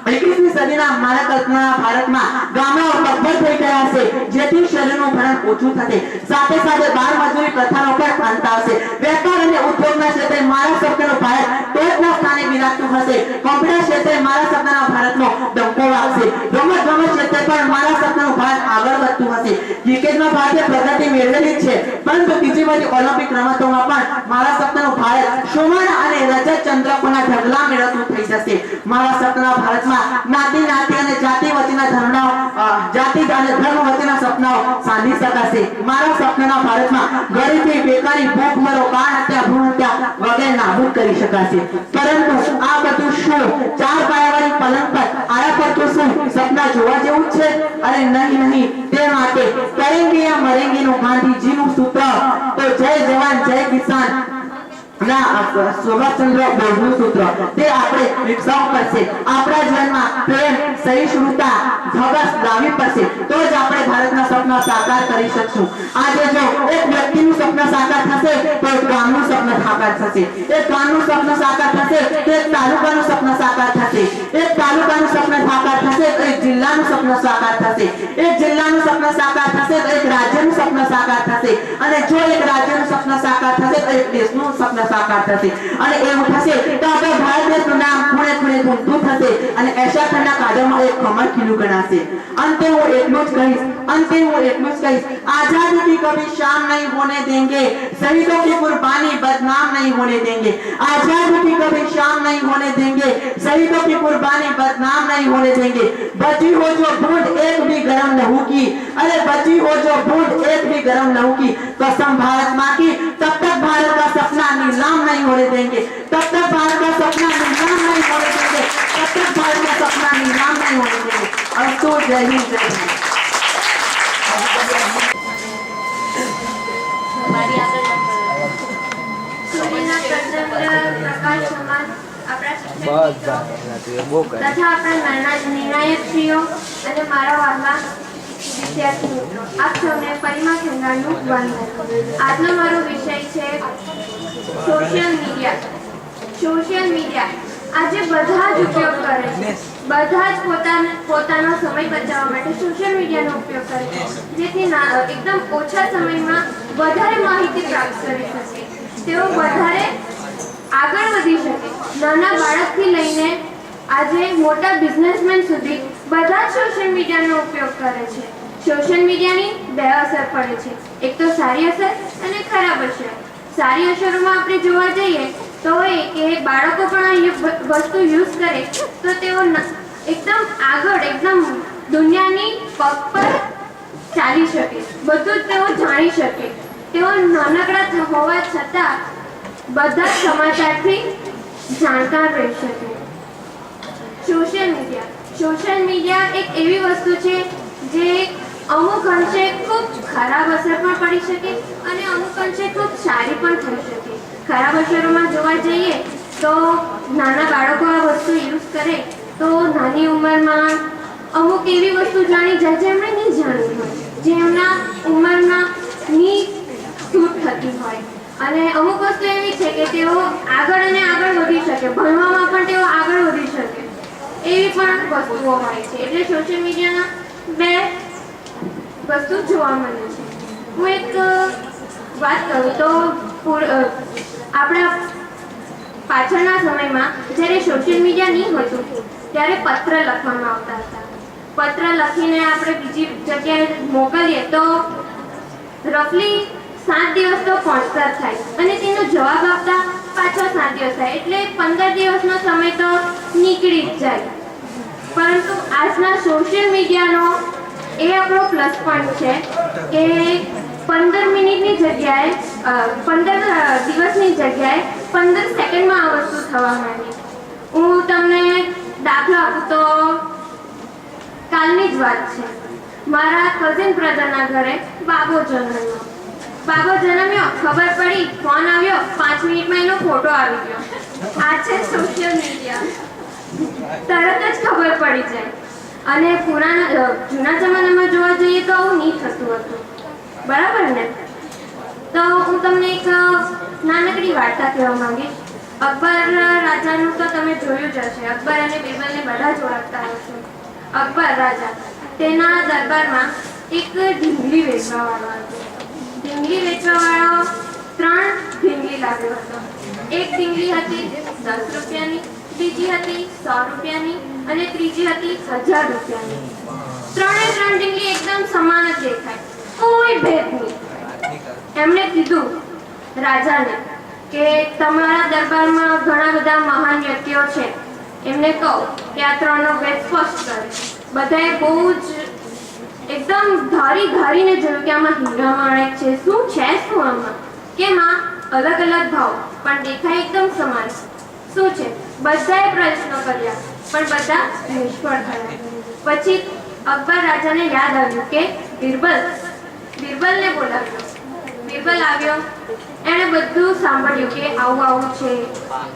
21મી સદીના મારા કલ્પનાના ભારતમાં ગામડાઓ પગભર થઈ ગયા છે, જેથી શહેરનું ભરણ ઓછું થશે. સાથે સાથે બાળ મજૂરી પ્રથાનો પણ અંત આવશે. વેપાર અને ઉદ્યોગના ક્ષેત્રે મારા સપનાનું ભારત ટોચના સ્થાને બિરાજતું હશે. કોમ્પ્યુટર ક્ષેત્રે મારા સપનાના ભારતનો ડંકો વાગશે. રમત ક્ષેત્રે પણ મારા સપનાનું ભારત આગળ વધતું હશે. ક્રિકેટમાં ભારતે પ્રગતિ મેળવેલી જ છે, પરંતુ બીજી બાજુ ઓલિમ્પિક રમતોમાં પણ મારા સપનાનું ભારત સુવર્ણ અને રજત ચંદ્રકોના ઢગલા મેળવતું થઈ જશે. મારા સપનાના ભારતમાં નાતી અને જાતિ વચ્ચેના જાતિ અને ધર્મ વચ્ચેના સપનાઓ સાધી શકાશે. મારા સપનાના ભારતમાં ગરીબી, બેકારી, ભૂખમરો, બાળ હત્યા, ભ્રૂણ હત્યા વગેરે નાબૂદ કરી શકાશે. પરંતુ આ બધું શું? ચાર પાયાવાળી પલંગ પર આયા પડતું શું સપના જોવા જેવું છે? અરે નહીં. તે માટે કરેંગે યા મરેંગે નું ગાંધીજીનું સૂત્ર તો જય જવાન જય કિસાન સુભાષચંદ્ર બોઝનું સૂત્ર તે આપણે વિકસાવવું પડશે. આપણા જીવનમાં પ્રેમ, સહિષ્ણુતા, ધગસ લાવવી પડશે, તો જ આપણે ભારતના સપના સાકાર કરી શકશું. આજે જો એક વ્યક્તિનું સપનું સાકાર થશે તો એક ગામનું સપનું સાકાર થશે, એક ગામનું સપનું સાકાર થશે તો એક તાલુકાનું સપનું સાકાર થશે, એક તાલુકાનું સપનું સાકાર થશે તો એક જિલ્લાનું સપનું સાકાર થશે, એક જિલ્લાનું સપનું સાકાર થશે તો એક રાજ્યનું સપનું સાકાર થશે, અને જો એક રાજ્યનું સપનું સાકાર થશે તો એક દેશનું સપનું સાકાર થશે. અને એવું થશે તો આપણે ભારત દેશનું નામ ખૂણે ખૂણે ગુંજતું થશે અને એશિયા ખંડના કાદરમાં એક કમર ખીલું ગણાશે. અંતે હું એટલું જ કહીશ, आजादी की कभी शाम नहीं होने देंगे, शहीदों की कुर्बानी बदनाम नहीं होने देंगे. आजादी की कभी शाम नहीं होने देंगे, शहीदों की कुर्बानी बदनाम नहीं होने देंगे. बची हो जो बूंद एक भी गर्म लहू की, अरे बची हो जो बूंद एक भी गर्म लहू की, कसम भारत माँ की, तब तक भारत का सपना नीलाम नहीं होने देंगे, तब तक भारत का सपना नीलाम नहीं होने देंगे, तब तक भारत का सपना नीलाम नहीं होने देंगे. अफसोस. जय हिंद, जय हिंद. સૂર્યના પ્રચંડ પ્રકાશ સમાન આપણા શિક્ષકો તથા આપણા નિર્ણાયકશ્રીઓ અને મારા વહાલા વિદ્યાર્થી મિત્રો, આપ સૌને પરિમા ખેંગારનું વંદન. આજનો મારો વિષય છે સોશિયલ મીડિયા. આજે બધા જ ઉપયોગ કરે છે, બધા જ પોતાનો સમય બચાવવા માટે સોશિયલ મીડિયાનો ઉપયોગ કરે છે, જેથી એકદમ ઓછા સમયમાં વધારે માહિતી પ્રાપ્ત કરી શકે, તેઓ વધારે આગળ વધી શકે. નાના બાળકથી લઈને આજે મોટા બિઝનેસમેન સુધી બધા જ સોશિયલ મીડિયાનો ઉપયોગ કરે છે. સોશિયલ મીડિયાની બે અસર પડે છે, એક તો સારી અસર અને ખરાબ અસર. સારી અસરોમાં આપણે જોવા જઈએ તો એ કે બાળકો પણ આ વસ્તુ યુઝ કરે તો તેઓ એકદમ આગળ, એકદમ દુનિયાની પગ પર ચાલી શકે, બધું જ તેઓ જાણી શકે. તેઓ નાનકડા હોવા છતાં બધા સમાચારથી જાણકાર રહી શકે. સોશિયલ મીડિયા એક એવી વસ્તુ છે જે અમુક અંશે ખૂબ ખરાબ અસર પણ પડી શકે અને અમુક અંશે ખૂબ સારી પણ થઈ શકે. ખરાબ અસરોમાં જોવા જઈએ તો નાના બાળકો આ વસ્તુ યુઝ કરે તો નાની ઉંમરમાં અમુક એવી વસ્તુ જાણી જાય જે એમણે નહીં જાણવી હોય, જે એમના ઉંમરમાં ની સૂટ થતી હોય. અને અમુક વસ્તુ એવી છે કે તેઓ આગળ અને આગળ વધી શકે, ભણવામાં પણ તેઓ આગળ વધી શકે, એવી પણ વસ્તુઓ હોય છે. એટલે સોશિયલ મીડિયાના બે વસ્તુ જોવા મળે છે. હું એક વાત કરું તો આપણા પાછળના સમયમાં જ્યારે સોશિયલ મીડિયા નહીં હતું ત્યારે પત્ર લખવામાં આવતા હતા. પત્ર લખીને આપણે બીજી જગ્યાએ મોકલીએ તો રફલી 7 દિવસ તો પહોંચતા થાય અને તેનો જવાબ આપતા પાછો 7 દિવસ થાય, એટલે 15 દિવસનો સમય તો નીકળી જ જાય. પરંતુ આજના સોશિયલ મીડિયાનો એ આપણો પ્લસ પોઈન્ટ છે કે 15 મિનિટની જગ્યાએ 15 દિવસની જગ્યાએ 15 સેકન્ડમાં આ વસ્તુ થવા માંડી. હું તમને દાખલો આપું તો કાલની જ વાત છે. મારા કઝિન બ્રધરના ઘરે બાબો જન્મ્યો. ખબર પડી, ફોન આવ્યો, 5 મિનિટમાં એનો ફોટો આવી ગયો. આ છે સોશિયલ મીડિયા. તરત જ ખબર પડી જાય. અને જૂના જમાનામાં જોવા જઈએ તો આવું નહીં થતું હતું, બરાબર ને? તો હું તમને એક નાનકડી વાર્તા કહેવા માંગીશ. અકબર રાજાનું તો તમે જોયું જ હશે. અકબર અને બીરબલને બધા જ ઓળખતા હશો. અકબર રાજા, તેના દરબારમાં એક ઢીંગલી વેચવાવાળો હતો. ઢીંગલી વેચવાવાળો 3 ઢીંગલી લાવ્યો હતો. એક ઢીંગલી હતી 10 રૂપિયાની, બીજી હતી 100 રૂપિયાની અને ત્રીજી હતી 1000 રૂપિયાની. 3 ઢીંગલી એકદમ સમાન જ દેખાય, કોઈ ભેદ નહીં. એમણે કીધું રાજાને કે તમારા દરબારમાં ઘણા બધા મહાન વ્યક્તિઓ છે, એમને કહો કે આ 3નો ભેદ સ્પષ્ટ કરે. બધાએ બહુ જ એકદમ ધારીને જોયું કે આમાં હીરા માણેક છે, શું છે શું આમાં, કેમ આ અલગ અલગ ભાવ પણ દેખાય એકદમ સમાન, શું છે? બધાએ પ્રયત્નો કર્યા પણ બધા નિષ્ફળ થયા. પછી અકબર રાજાને યાદ આવ્યું કે બીરબલને બોલાવ્યો. બીરબલ આવ્યો, એણે બધું સાંભળ્યું કે આવું છે,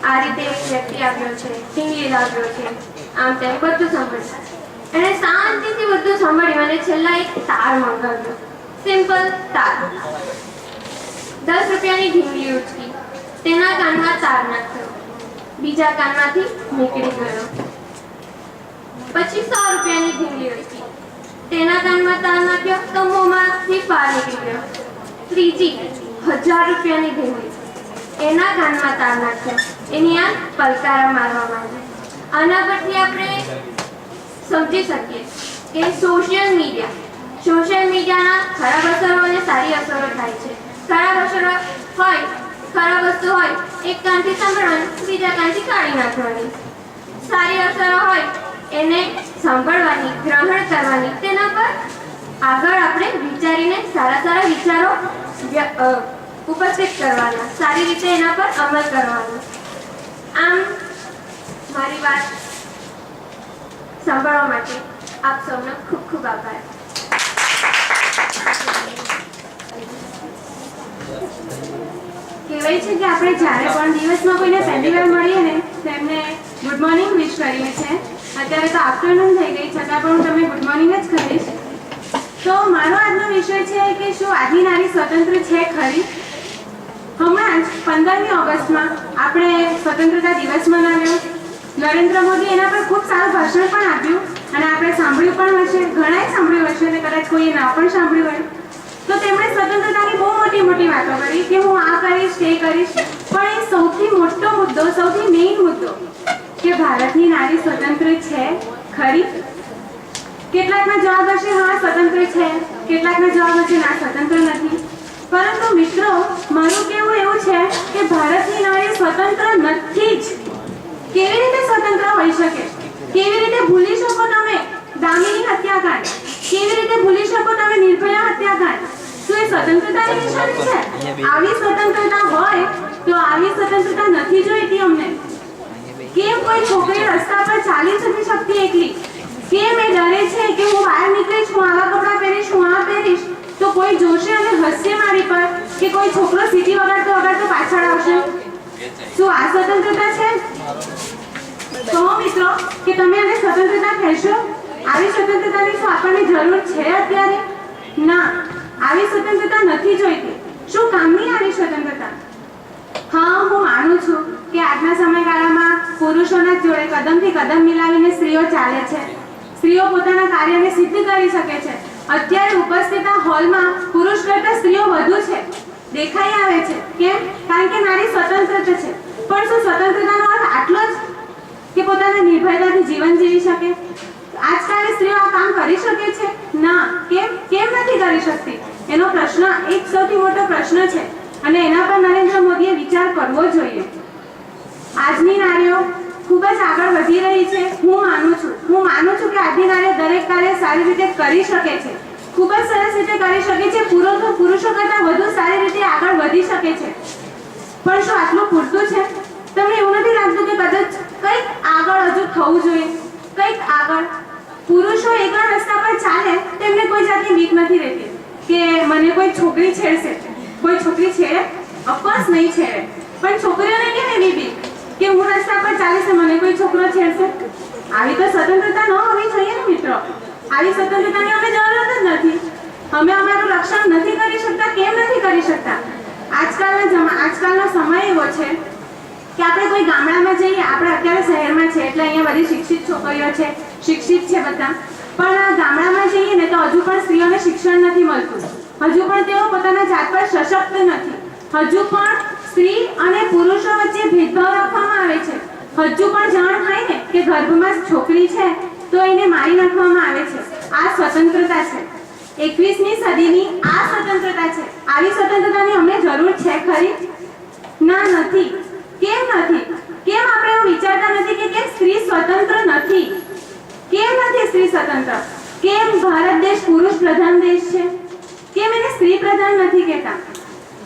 આ રીતે એક વ્યક્તિ આવ્યો છે, ઢીંગલી લાવ્યો છે, આમ તેમ બધું સાંભળ્યું. એણે શાંતિથી બધું સાંભળ્યું અને છેલ્લા એક તાર મંગાવ્યો, સિમ્પલ તાર. 10 રૂપિયાની ઢીંગલી ઉચકી, તેના કાનમાં તાર નાખ્યો, બીજા કાનમાંથી નીકળી ગયો. પછી 100 રૂપિયાની ઢીંગલી ઉચકી, તેના કાનમાં તાર નાખ્યો તો મોંમાંથી બહાર નીકળી ગયો. ત્રીજી 1000 રૂપિયાની ઢીંગલી, એના કાનમાં તાર નાખ્યો, એની આ પલકારા મારવા માંડી. આના પરથી આપણે સમજી શકીએ કે સોશિયલ મીડિયાના ખરાબ અસરો અને સારી અસરો થાય છે. ખરાબ અસરો હોય, ખરાબ વસ્તુ હોય, એક કાનથી સાંભળવાની, બીજા કાનથી કાઢી નાખવાની. સારી અસરો હોય એને સાંભળવાની, ગ્રહણ કરવાની, તેના પર આગળ આપણે વિચારીને સારા વિચારો ઉપસ્થિત કરવાના, સારી રીતે એના પર અમલ કરવાનો. આમ મારી વાત સાંભળવા માટે આપ સૌનો ખૂબ ખૂબ આભાર. કહેવાય છે કે આપણે જ્યારે પણ દિવસમાં કોઈને પહેલી વાર મળીએ ને તેમને ગુડ મોર્નિંગ વિશ કરીએ છીએ. અત્યારે તો આફ્ટરનૂન થઈ ગઈ, છતાં પણ હું તમને ગુડ મોર્નિંગ જ કહીશ. તો મારો આજનો વિષય છે કે શું આજની નારી સ્વતંત્ર છે ખરી? હમણાં જ 15મી ઓગસ્ટમાં આપણે સ્વતંત્રતા દિવસ મનાવ્યો. નરેન્દ્ર મોદી એના પર ખૂબ સારું ભાષણ પણ આપ્યું અને આપણે સાંભળ્યું પણ હશે, ઘણાએ સાંભળ્યું હશે અને કદાચ કોઈએ ના પણ સાંભળ્યું હોય. તો તેમણે સ્વતંત્રતાની બહુ મોટી વાતો કરી કે હું આ કરીશ તે કરીશ, પણ એ સૌથી મોટો મુદ્દો, સૌથી મેઇન મુદ્દો કે ભારતની નારી સ્વતંત્ર છે ખરી? કેટલાકના જવાબ હશે હા સ્વતંત્ર છે, કેટલાકના જવાબ હશે ના સ્વતંત્ર નથી. પરંતુ મિત્રો, મારું કહેવું એવું છે કે ભારતની નારી સ્વતંત્ર નથી જ. કેવી રીતે સ્વતંત્ર હોઈ શકે? કેવી રીતે ભૂલી શકો તમે દામિની હત્યાકાંડ? કેવી રીતે ભૂલી શકો તમે નિર્ભયા હત્યાકાંડ? શું એ સ્વતંત્રતાની નિશાની છે? આવી સ્વતંત્રતા હોય તો આવી સ્વતંત્રતા નથી જોઈતી અમને. કેમ કોઈ છોકરી રસ્તા પર ચાલી નથી શકતી એકલી? કેમ એ ડરે છે કે હું બહાર નીકળીશ, હું આવા કપડાં પહેરીશ, હું આ પહેરીશ તો કોઈ જોશે અને હસશે મારી પર, કે કોઈ છોકરો સીટી વગાડતો પાછળ આવશે? શું આ સ્વતંત્રતા છે? કહો મિત્રો કે તમે આને સ્વતંત્રતા કહેશો? આવી સ્વતંત્રતાની શું આપણને જરૂર છે અત્યારે? ના, આવી સ્વતંત્રતા નથી જોઈતી. શું કામની આવી સ્વતંત્રતા? હા, હું માનું છું કે આજના સમયગાળામાં પુરુષોના જોડે કદમથી કદમ મિલાવીને સ્ત્રીઓ ચાલે છે. સ્ત્રીઓ પોતાના કાર્યને સિદ્ધ કરી શકે છે. અત્યારે ઉપસ્થિત આ હોલમાં પુરુષ કરતા સ્ત્રીઓ વધુ છે, દેખાઈ આવે છે. કેમ? કારણ કે નારી સ્વતંત્ર છે. પણ શું સ્વતંત્રતાનો અર્થ આટલો જ કે પોતાના નિર્ભયતાથી જીવન જીવી શકે? આજકાલની સ્ત્રીઓ આ કામ કરી શકે છે? ના. કેમ નથી કરી શકતી? એનો પ્રશ્ન એક સૌથી મોટો પ્રશ્ન છે અને એના પર નરેન્દ્ર મોદીએ વિચાર કરવો જોઈએ. આજની નારીઓ ખૂબ જ આગળ વધી રહી છે. હું માનું છું કે આજની નારીઓ દરેક કાર્ય સારી રીતે કરી શકે છે, ખૂબ જ સરસ રીતે કરી શકે છે, પુરુષો કરતા વધુ સારી રીતે આગળ વધી શકે છે. પણ શું આટલું પૂરતું છે? તમને એવું નથી લાગતું કે કદાચ કંઈક આગળ હજુ થવું જોઈએ? કંઈક આગળ. પુરુષો એકલા રસ્તા પર ચાલે તેમને કોઈ જાતની બીક નથી રહેતી કે મને કોઈ છોકરી છેડશે. કોઈ છોકરી છેડે? અફકોર્સ નહીં છેડે. પણ છોકરીઓને કેમ એવી બીક કે હું રસ્તા પર ચાલીશ મને કોઈ છોકરો છેડશે? આવી તો સ્વતંત્રતા ન હોવી જોઈએ ને મિત્રો. આવી સ્વતંત્રતાની અમે જરૂર જ નથી. અમે અમારું રક્ષણ નથી કરી શકતા. કેમ નથી કરી શકતા? આજકાલનો સમય એવો છે કે આપણે કોઈ ગામડામાં જઈએ, આપણે અત્યારે શહેરમાં છે એટલે અહીંયા બધી શિક્ષિત છોકરીઓ છે, શિક્ષિત છે બધા, પણ ગામડામાં જઈએ ને તો હજુ પણ સ્ત્રીઓને શિક્ષણ નથી મળતું. હજુ પણ તેઓ પોતાના જાત પર સશક્ત નથી. હજુ પણ સ્ત્રી અને પુરુષો વચ્ચે ભેદભાવ રાખવામાં આવે છે. હજુ પણ જાણ થાય ને કે ગર્ભમાં છોકરી છે તો એને મારી નાખવામાં આવે છે. આ સ્વતંત્રતા છે. 21મી સદીની આ સ્વતંત્રતા છે. આવી સ્વતંત્રતાની અમને જરૂર છે ખરી? ના, નથી. કેમ નથી? કેમ આપણે એવું વિચારતા નથી કે કેમ સ્ત્રી સ્વતંત્ર નથી? કેમ નથી સ્ત્રી સ્વતંત્ર? કેમ ભારત દેશ પુરુષ પ્રધાન દેશ છે? કેમ એને સ્ત્રી પ્રધાન નથી કહેતા?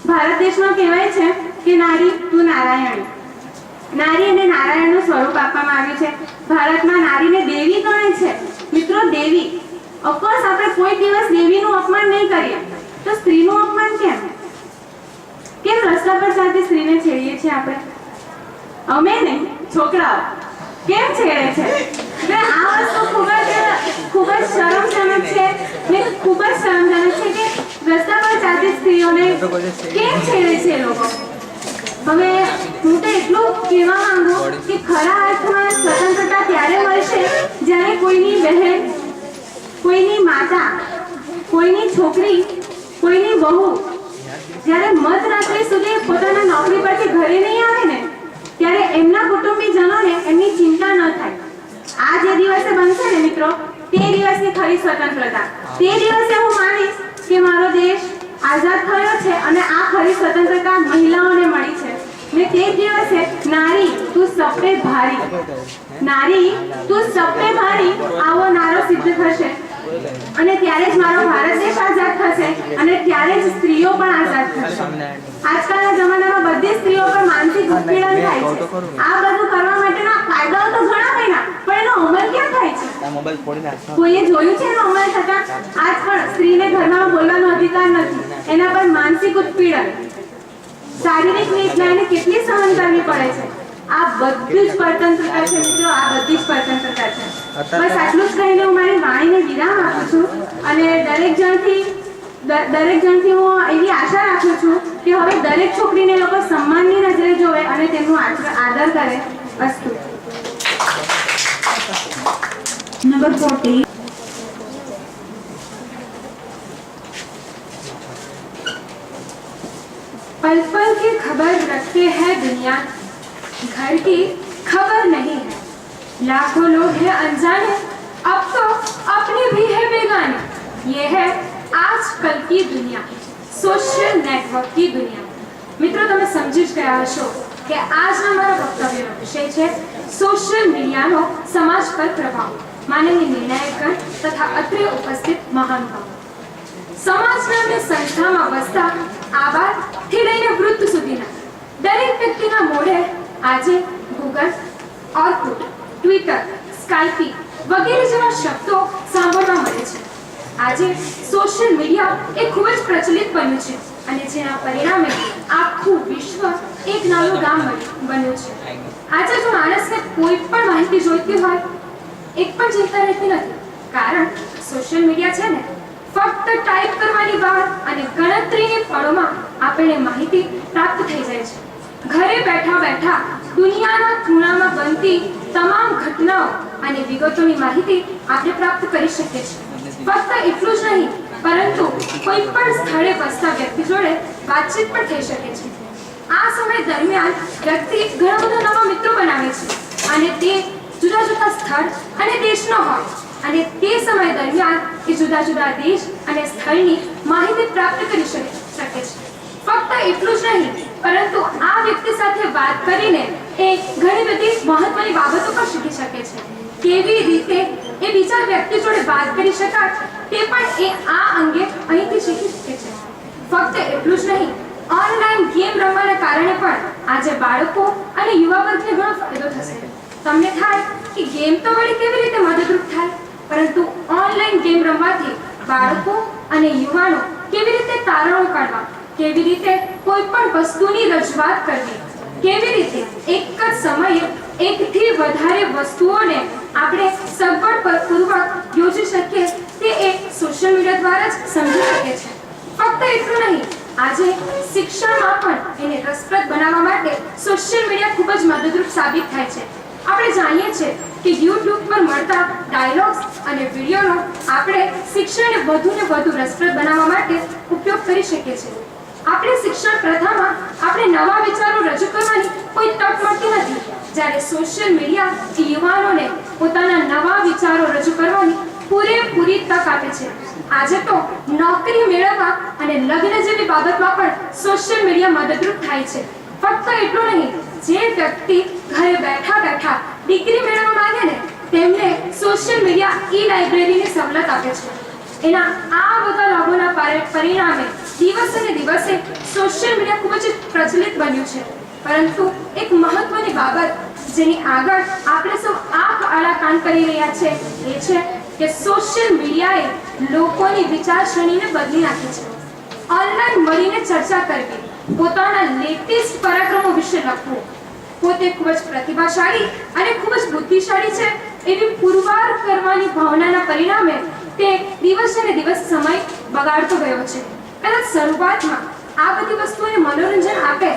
ભારત દેશમાં કહેવાય છે કે નારી તું નારાયણી. નારી અને નારાયણનું સ્વરૂપ આપવામાં આવ્યું છે. ભારતમાં નારીને દેવી ગણે છે. મિત્રો, દેવી. ઓફકોર્સ આપણે કોઈ દિવસ દેવીનું અપમાન નહીં કરીએ, તો સ્ત્રીનું અપમાન કેમ? કેમ રસ્તા પર ચાલતી સ્ત્રીને છેડીએ છીએ આપણે? અમે નહીં, છોકરાઓ કેમ છેડે છે? એટલે આ વસ્તુ ખૂબ જ શરમજનક છે ને ખૂબ જ શરમજનક છે કે રસ્તા પર ચાલતી સ્ત્રીઓને કેમ છેડે છે એ લોકો. હવે હું તો એટલું કહેવા માંગુ કે ખરા અર્થમાં સ્વતંત્રતા ત્યારે મળશે જ્યારે કોઈની બહેન, કોઈની માતા, કોઈની છોકરી, કોઈની વહુ જ્યારે મધરાત્રિ સુધી પોતાના નોકરી પરથી ઘરે નહીં આવે ને ત્યારે એમના કુટુંબીજનોને એમની ચિંતા ન થાય. આ જે દિવસે બનશે ને મિત્રો, તે દિવસની ખરી સ્વતંત્રતા. તે દિવસે હું માનીશ કે મારો દેશ આઝાદ થયો છે અને આ ખરી સ્વતંત્રતા મહિલાઓને મળી છે. ને તે દિવસે નારી તું સબ પે ભારી, નારી તું સબ પે ભારી આવો નારો સિદ્ધ થશે અને ત્યારે જ મારો ભારત દેશ આઝાદ થશે અને ત્યારે જ સ્ત્રીઓ પણ આઝાદ થશે. આજકાલના જમાનામાં બધી સ્ત્રીઓ પર માનસિક ઉત્પીડન થાય છે. આ બધું કરવા માટેના કાયદાઓ તો ઘણા બન્યા, પણ એનો અમલ કેમ થાય છે? કોઈએ જોયું છે એનો અમલ થતા? આજ પણ સ્ત્રીને ઘરમાં બોલવાનો અધિકાર નથી. એના પર માનસિક ઉત્પીડન, શારીરિક વેદના એને કેટલી સહન કરવી પડે છે. આ બધું જ પરતંત્રતા છે મિત્રો. આ બધી જ પરતંત્રતા છે. બસ આટલું જ કહીને હું મારી વાણીને વિરામ આપું છું અને દરેક જણથી હું એવી આશા રાખું છું કે હવે દરેક છોકરીને લોકો સન્માનની નજરે જોવે અને તેમનું આદર કરે. અસ્તુ. Number 40. पल पल की खबर रखते हैं दुनिया, घर की खबर नहीं है. लाखों लोग हैं अनजाने, अब तो अपने भी है बेगाने. ये है आजकल की दुनिया, सोशल नेटवर्क की दुनिया. મિત્રો, તમે સમજી જ ગયા હશો કે આજના મારા વક્તવ્યનો વિષય છે સોશિયલ મીડિયાનો સમાજ પર પ્રભાવ. માનનીય નિર્ણાયકગણ તથા અત્રે ઉપસ્થિત મહાનુભાવો, સમાજ નામની સંસ્થામાં વસતા આબાદથી લઈને વૃદ્ધ સુધીના દરેક વ્યક્તિના મોઢે આજે ગૂગલ, ઓર્કુટ, ટ્વિટર, સ્કાયપી, વગેરે જેવા શબ્દો સાંભળવા મળે છે. આજે સોશિયલ મીડિયા એ ખૂબ જ પ્રચલિત બન્યું છે અને જેના પરિણામે આખું વિશ્વ એક નાનું ગામ બન્યું છે. આજે જો માણસને કોઈ પણ માહિતી જોઈતી હોય એક પણ ચિંતા રહેતી નથી, કારણ સોશિયલ મીડિયા છે ને ફક્ત ટાઈપ કરવાની વાત અને ગણતરીની પળોમાં આપણને માહિતી પ્રાપ્ત થઈ જાય છે. ઘરે બેઠા બેઠા દુનિયાના ખૂણામાં બનતી તમામ ઘટનાઓ અને વિગતોની માહિતી આપણે પ્રાપ્ત કરી શકીએ છીએ. ફક્ત એટલું જ નહીં, પરંતુ કોઈ પણ સ્થળે વસતા વ્યક્તિ જોડે વાતચીત પણ થઈ શકે છે. આ સમય દરમિયાન વ્યક્તિ ઘણા બધા નવા મિત્રો બનાવે છે અને તે જુદા જુદા સ્થળ અને દેશનો હોય અને તે સમય દરમિયાન એ જુદા જુદા દેશ અને સ્થળની માહિતી પ્રાપ્ત કરી શકે છે. ફક્ત એટલું જ નહીં, પરંતુ આ વ્યક્તિ સાથે વાત કરીને એ ઘણી બધી મહત્વની બાબતો પણ શીખી શકે છે. કેવી રીતે એ બીજા વ્યક્તિ જોડે વાત કરી શકાય તે પણ એ આ અંગે અહીંથી શીખી શકે છે. ફક્ત એટલું જ નહીં, ઓનલાઈન ગેમ રમવાના કારણે પણ આજે બાળકો અને યુવા વર્ગને ઘણો ફાયદો થશે. તમને થાય કે ગેમ તો વળી કેવી રીતે મદદરૂપ થાય, પરંતુ ઓનલાઈન ગેમ રમવાથી બાળકો અને યુવાનો કેવી રીતે તારણો કાઢવા, કેવી રીતે કોઈ પણ વસ્તુની રજૂઆત કરવી, કેવી રીતે એક જ સમયે એકથી વધારે વસ્તુઓને આપણે સગવડપૂર્વક યોજી શકીએ તે એક સોશિયલ મીડિયા દ્વારા જ સમજી શકે છે. ફક્ત એટલું નહીં, આજે શિક્ષણમાં પણ એને રસપ્રદ બનાવવા માટે સોશિયલ મીડિયા ખૂબ જ મદદરૂપ સાબિત થાય છે. આપણે જાણીએ છીએ કે YouTube પર મળતા ડાયલોગ્સ અને વિડીયોનો આપણે શિક્ષણને વધુને વધુ રસપ્રદ બનાવવા માટે ઉપયોગ કરી શકીએ છીએ. આપણે શિક્ષણ પ્રથામાં આપણે નવા વિચારો રજૂ કરવાની કોઈ તક મળતી નથી, જ્યારે સોશિયલ મીડિયા યુવાનોને પોતાના નવા વિચારો રજૂ કરવાની પૂરેપૂરી તક આપે છે. આજે તો નોકરી મેળવવા અને લગ્ન જેવી બાબતમાં પણ સોશિયલ મીડિયા મદદરૂપ થાય છે. ફક્ત એટલું નહીં, જે વ્યક્તિ ઘરે બેઠા બેઠા ડિગ્રી મેળવવા માંગે ને તેમને સોશિયલ મીડિયા ઈ-લાઇબ્રેરીની સવલત આપે છે. એના આ બધા લાભોના પરિણામે દિવસે ને દિવસે સોશિયલ મીડિયા ખૂબ જ પ્રચલિત બન્યું છે. પરંતુ એક મહત્વની બાબત જેની આગળ આપણે સૌ આંખ આડા કાન કરી રહ્યા છે એ છે કે સોશિયલ મીડિયાએ લોકોની વિચારસરણીને બદલી નાખી છે. ઓનલાઈન મળીને ચર્ચા કરવી, પોતાના લેટેસ્ટ પરાક્રમો વિશે લખવું, પોતે ખૂબ જ પ્રતિભાશાળી અને ખૂબ જ બુદ્ધિશાળી છે એવી પુરવાર કરવાની ભાવનાના પરિણામે તે દિવસે ને દિવસ સમય બગાડતો ગયો છે. કદાચ શરૂઆતમાં આ બધી વસ્તુઓને મનોરંજન આપે,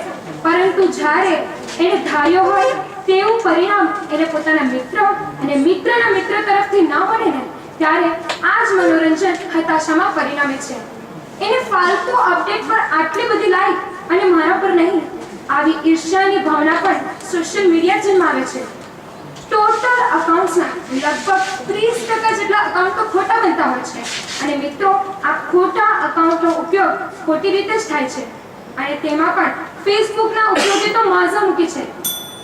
પરંતુ જ્યારે એને ધાર્યો હોય તેવું પરિણામ એને પોતાના મિત્રો અને મિત્રના મિત્ર તરફથી ન મળે ને ત્યારે આ જ મનોરંજન હતાશામાં પરિણમે છે. એને ફાલતુ અપડેટ પર આટલી બધી લાઈક અને મારા પર નહીં આવી ઈર્ષ્યાની ભાવના પણ સોશિયલ મીડિયા જન્માવે છે. ટોટલ અકાઉન્ટ્સના લગભગ 30% જેટલા અકાઉન્ટો ખોટા બનતા હોય છે અને મિત્રો આ ખોટા અકાઉન્ટનો ઉપયોગ ખોટી રીતે જ થાય છે અને તેમાં પણ ફેસબુકના ઉપયોગે તો મજા મૂકી છે.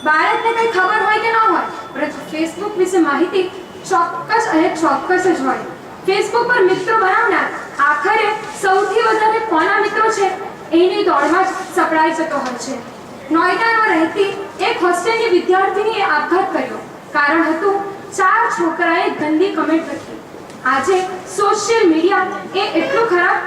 બાળકને કંઈ ખબર હોય કે ન હોય, પરંતુ ફેસબુક વિશે માહિતી ચોક્કસ અને ચોક્કસ જ હોય. ફેસબુક પર મિત્રો બનાવનાર આખરે સૌથી વધારે કોના મિત્રો છે એની દોડમાં જ સપડાઈ જતો હોય છે. નોઈડામાં રહેતી એક હોસ્ટેલની વિદ્યાર્થીનીએ આપઘાત કર્યો. કારણ હતું 4 છોકરાએ ગંદી કમેન્ટ લખી. આજે સોશિયલ મીડિયા એ એટલું ખરાબ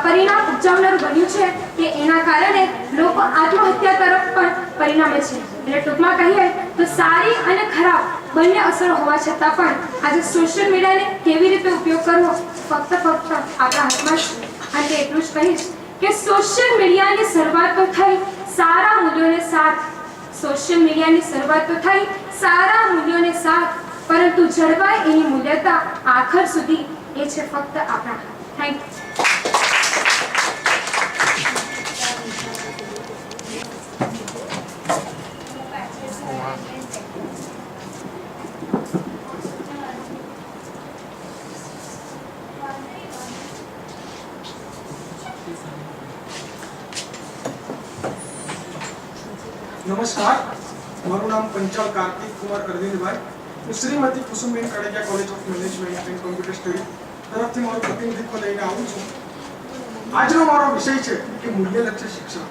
પરિણામ ઉપજાવનારું બન્યું છે કે એના કારણે લોકો આત્મહત્યા તરફ પણ પરિણમે છે. એટલે ટૂંકમાં કહીએ તો સારી અને ખરાબ બંને અસર હોવા છતાં પણ આજે સોશિયલ મીડિયાને કેવી રીતે ઉપયોગ કરવો ફક્ત આપણા હાથમાં છે. અને એટલું જ કહીશ કે સોશિયલ મીડિયાની શરૂઆત તો થઈ સારા મૂલ્યોને સાથ, સોશિયલ મીડિયાની શરૂઆત તો થઈ સારા મૂલ્યોને સાથ, પરંતુ જળવાય એની મૂલ્યતા આખર સુધી એ છે ફક્ત આપણા હાથ. Thank you. નમસ્કાર, મારું નામ પંચાલ કાર્તિક કુમાર અરવિંદભાઈ. હું Shrimati Kusumben Kadeja college of management and computer study તરફથી મારું પ્રતિનિધિત્વ લઈને આવું છું. આજનો મારો વિષય છે કે મૂલ્યલક્ષી શિક્ષણ.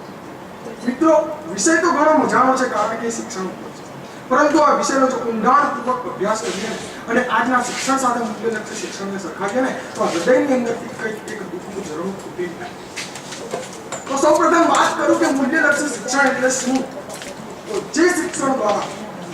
મિત્રો, વિષય તો ઘણો મજાનો છે કારણ કે શિક્ષણ ઉપર છે. પરંતુ આ વિષયનો જો ઊંડાણપૂર્વક અભ્યાસ કરીએ અને આજના શિક્ષણ સાથે મૂલ્યલક્ષી શિક્ષણને સરખાવીએ ને તો આ હૃદયની અંદરથી કંઈક એક દુઃખનું ઝરણું ફૂટી જાય. તો સૌપ્રથમ વાત કરું કે મૂલ્યલક્ષી શિક્ષણ એટલે શું. તો જે શિક્ષણ દ્વારા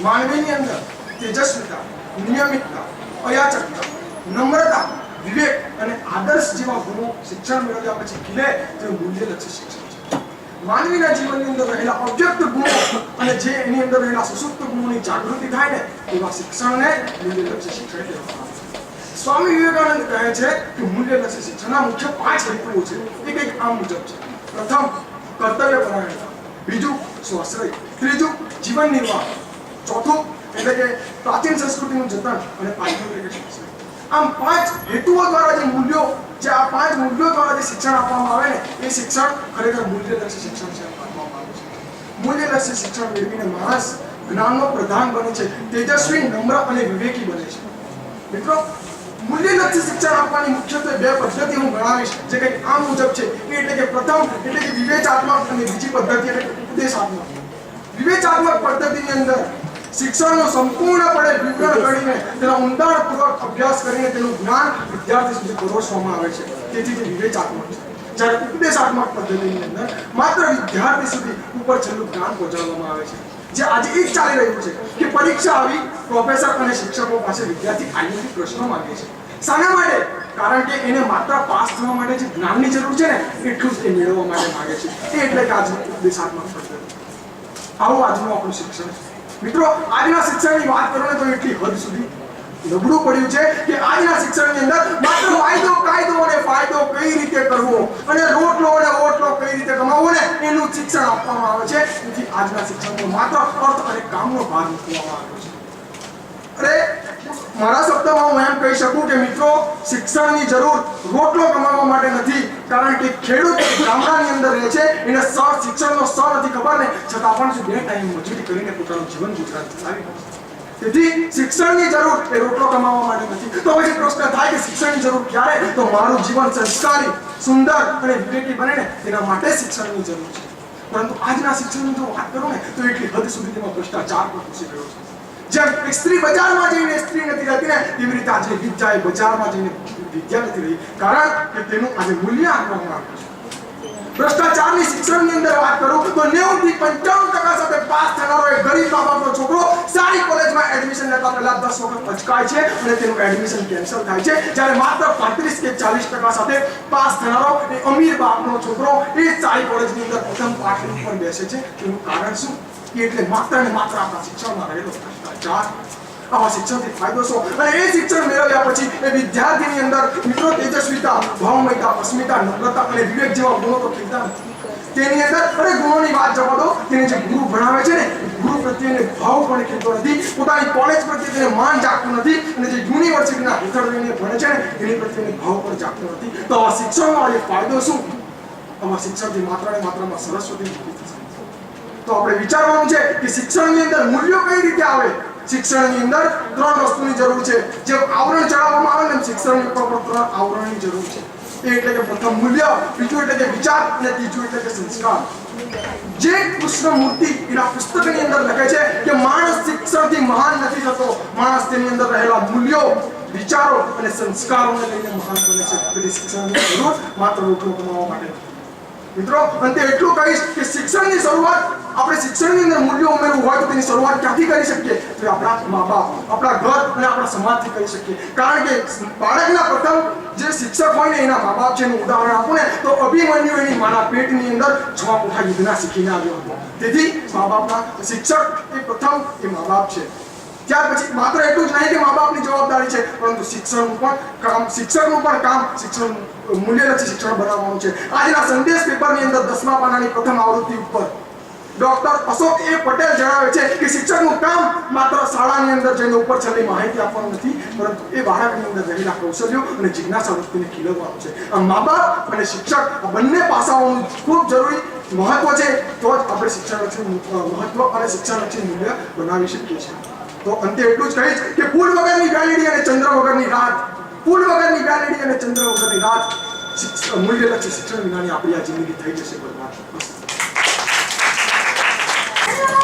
માનવીની અંદર તેજસ્વીતા, નિયમિતતા, અયાચકતા, નમ્રતા, વિવેક અને આદર્શ જેવા ગુણો શિક્ષણ મેળવ્યા પછી ખીલે તે મૂલ્યલક્ષી શિક્ષણ છે. માનવીના જીવનની અંદર રહેલા અવ્યક્ત ગુણો અને જે એની અંદર રહેલા સુસુપ્ત ગુણોની જાગૃતિ થાય ને એવા શિક્ષણને મૂલ્યલક્ષી શિક્ષણ કહેવામાં આવે છે. સ્વામી વિવેકાનંદ કહે છે કે મૂલ્યલક્ષી શિક્ષણના મુખ્ય 5 હેતુઓ છે. એ કંઈક આ મુજબ છે. પ્રથમ, કર્તવ્યપરાયણતા. બીજું, સ્વાશ્રય. ત્રીજું, જીવન નિર્વાહ. ચોથું એટલે કે પ્રાચીન સંસ્કૃતિનું જતન અને પાંચમું એટલે કે શિક્ષણ. આમ 5 હેતુઓ દ્વારા જે મૂલ્યો, જે આ 5 મૂલ્યો દ્વારા જે શિક્ષણ આપવામાં આવે ને એ શિક્ષણ ખરેખર મૂલ્યલક્ષી શિક્ષણ છે માનવામાં આવે છે. મૂલ્યલક્ષી શિક્ષણ મેળવીને માણસ જ્ઞાનનો પ્રધાન બને છે, તેજસ્વી, નમ્ર અને વિવેકી બને છે. મિત્રો, મૂલ્યલક્ષી શિક્ષણ આપવાની મુખ્યત્વે 2 પદ્ધતિ હું ગણાવીશ જે કંઈક આ મુજબ છે. એટલે કે પ્રથમ એટલે કે વિવેચાત્મક અને બીજી પદ્ધતિ એટલે ઉપદેશાત્મક. વિવેચાત્મક પદ્ધતિની અંદર શિક્ષણનો સંપૂર્ણપણે વિવરણ કરીને તેનો ઊંડાણપૂર્વક અભ્યાસ કરીને તેનું જ્ઞાન વિદ્યાર્થી સુધી પરોસવામાં આવે છે. તેથી તે વિવેચાત્મક છે. જ્યારે ઉપદેશાત્મક પદ્ધતિની અંદર માત્ર વિદ્યાર્થી સુધી ઉપર છેલ્લું જ્ઞાન પહોંચાડવામાં આવે છે. જે આજે એ જ ચાલી રહ્યું છે કે પરીક્ષા આવી પ્રોફેસર અને શિક્ષકો પાસે વિદ્યાર્થી આઈએમપી પ્રશ્નો માંગે છે. શાના માટે? કારણ કે એને માત્ર પાસ થવા માટે જે જ્ઞાનની જરૂર છે ને એટલું જ એ મેળવવા માટે માંગે છે. એ એટલે કે આજની ઉપદેશાત્મક પદ્ધતિ. આવું આજનું આપણું શિક્ષણ છે. મિત્રો, આજના શિક્ષણની વાત કરો ને તો એટલી હદ સુધી નબળું પડ્યું છે કે આજના શિક્ષણની અંદર માત્ર વાયદો, કાયદો અને ફાયદો કઈ રીતે કરવો અને રોટલો અને ઓટલો કઈ રીતે કમાવવો ને એનું શિક્ષણ આપવામાં આવે છે. તેથી આજના શિક્ષણનો માત્ર અર્થ અને કામનો ભાર મૂકવામાં આવ્યો છે. અરે મારા શબ્દમાં હું એમ કહી શકું કે મિત્રો, શિક્ષણની જરૂર રોટલો કમાવવા માટે નથી. કારણ કે ખેડૂત ગામડાની અંદર રહે છે, એને શિક્ષણનો નથી ખબર ને છતાં પણ 2 ટાઈમ મજૂરી કરીને પોતાનું જીવન ગુજરાન ચલાવી શકે છે. તેથી શિક્ષણની જરૂર એ રોટલો કમાવવા માટે નથી. તો પછી પ્રશ્ન થાય કે શિક્ષણની જરૂર ક્યારે? તો મારું જીવન સંસ્કારી, સુંદર અને વિવેકી બને ને તેના માટે શિક્ષણની જરૂર છે. પરંતુ આજના શિક્ષણની જો વાત કરું ને તો એટલી હદ સુધી તેમાં ભ્રષ્ટાચાર પણ ઘૂસી ગયો છે. જેમ એક સ્ત્રી બજારમાં જઈને સ્ત્રી નથી રહેતી ને તેવી રીતે આજે વિદ્યા બજારમાં જઈને વિદ્યા નથી રહી. કારણ કે તેનું આજે મૂલ્ય આપવામાં આવ્યું છે. ભ્રષ્ટાચારની શિક્ષણની અંદર વાત કરું તો 90 થી 95% સાથે પાસ થનારો એક ગરીબ મા બાપનો છોકરો સારી કોલેજમાં એડમિશન લેતા પહેલા 10 વખત અચકાય છે અને તેનું એડમિશન કેન્સલ થાય છે. જ્યારે માત્ર 35 કે 40% સાથે પાસ થનારો એક અમીર બાપનો છોકરો એ સારી કોલેજની અંદર પ્રથમ પાઠની ઉપર બેસે છે. તેનું કારણ શું? એટલે માત્ર ને માત્ર આપણા શિક્ષણમાં રહેલો ભ્રષ્ટાચાર. આવા શિક્ષણથી ફાયદો શું? અને એ શિક્ષણ મેળવ્યા પછી એ વિદ્યાર્થીની અંદર મિત્રો તેજસ્વીતા, ભાવમયતા, અસ્મિતા, નમ્રતા અને વિવેક જેવા ગુણો તો ખીલતા નથી. તેની અંદર અરે ગુણોની વાત જવા દો, તેને જે ગુરુ ભણાવે છે ને ગુરુ પ્રત્યેને ભાવ પણ ખીલતો નથી. પોતાની કોલેજ પ્રત્યે તેને માન જાગતું નથી અને જે યુનિવર્સિટીના હેઠળ રહીને ભણે છે ને એની પ્રત્યેને ભાવ પણ જાગતો નથી. તો આવા શિક્ષણનો આજે ફાયદો શું? આવા શિક્ષણથી માત્ર ને માત્રમાં સરસ્વતી મૂર્તિ થશે. તો આપણે વિચારવાનું છે કે શિક્ષણની અંદર મૂલ્યો કઈ રીતે આવે. શિક્ષણની અંદર 3 વસ્તુની જરૂર છે. જે આવરણ ચડાવવામાં આવે ને શિક્ષણની ઉપર પણ 3 આવરણની જરૂર છે. એ એટલે કે પ્રથમ મૂલ્ય, બીજું એટલે કે વિચાર અને ત્રીજું એટલે કે સંસ્કાર. જે કૃષ્ણમૂર્તિ એના પુસ્તકની અંદર લખે છે કે માણસ શિક્ષણથી મહાન નથી થતો, માણસ તેની અંદર રહેલા મૂલ્યો, વિચારો અને સંસ્કારોને લઈને મહાન બને છે. તેથી શિક્ષણની જરૂર માત્ર રોટલો કમાવવા માટે નથી. મિત્રો, અંતે એટલું કહીશ કે શિક્ષણની શરૂઆત આપણે શિક્ષણની અંદર મૂલ્યો ઉમેરવું હોય તો તેની શરૂઆત ક્યાંથી કરી શકીએ? તો આપણા મા બાપ, આપણા ઘર અને આપણા સમાજથી કરી શકીએ. કારણ કે બાળકના પ્રથમ જે શિક્ષક હોય ને એના મા બાપ છે. એનું ઉદાહરણ આપું ને તો અભિમન્યુ એની માના પેટની અંદર 6 મોટા યુદ્ધના શીખીને આવ્યો હતો. તેથી મા બાપના શિક્ષક એ પ્રથમ એ મા બાપ છે. ત્યાર પછી માત્ર એટલું જ નહીં કે મા બાપની જવાબદારી છે, પરંતુ શિક્ષણનું પણ કામ શિક્ષણ મૂલ્યલક્ષી શિક્ષણ બનાવવાનું છે. આજના સંદેશ પેપરની અંદર 10મા પાનાની પ્રથમ આવૃત્તિ ઉપર ડોક્ટર અશોક એ પટેલ જણાવે છે કે શિક્ષકનું કામ માત્ર શાળાની અંદર જઈને ઉપર છેલ્લી માહિતી આપવાનું નથી, પરંતુ એ બાળકની અંદર રહેલા કૌશલ્યો અને જિજ્ઞાસા વૃત્તિને ખીલવવાનું છે. આ મા બાપ અને શિક્ષક આ બંને પાસાઓનું ખૂબ જરૂરી મહત્વ છે. તો જ આપણે શિક્ષણલક્ષી મહત્વ અને શિક્ષણલક્ષી મૂલ્ય બનાવી શકીએ છીએ. તો અંતે એટલું જ કહીશ કે ફૂલ વગરની વેલિડી અને ચંદ્ર વગરની રાત, ફૂલ વગરની વેલિડી અને ચંદ્ર વગરની રાત, મૂલ્યલક્ષી શિક્ષણ વિનાની આપણી આ જિંદગી થઈ જશે બરબાદ.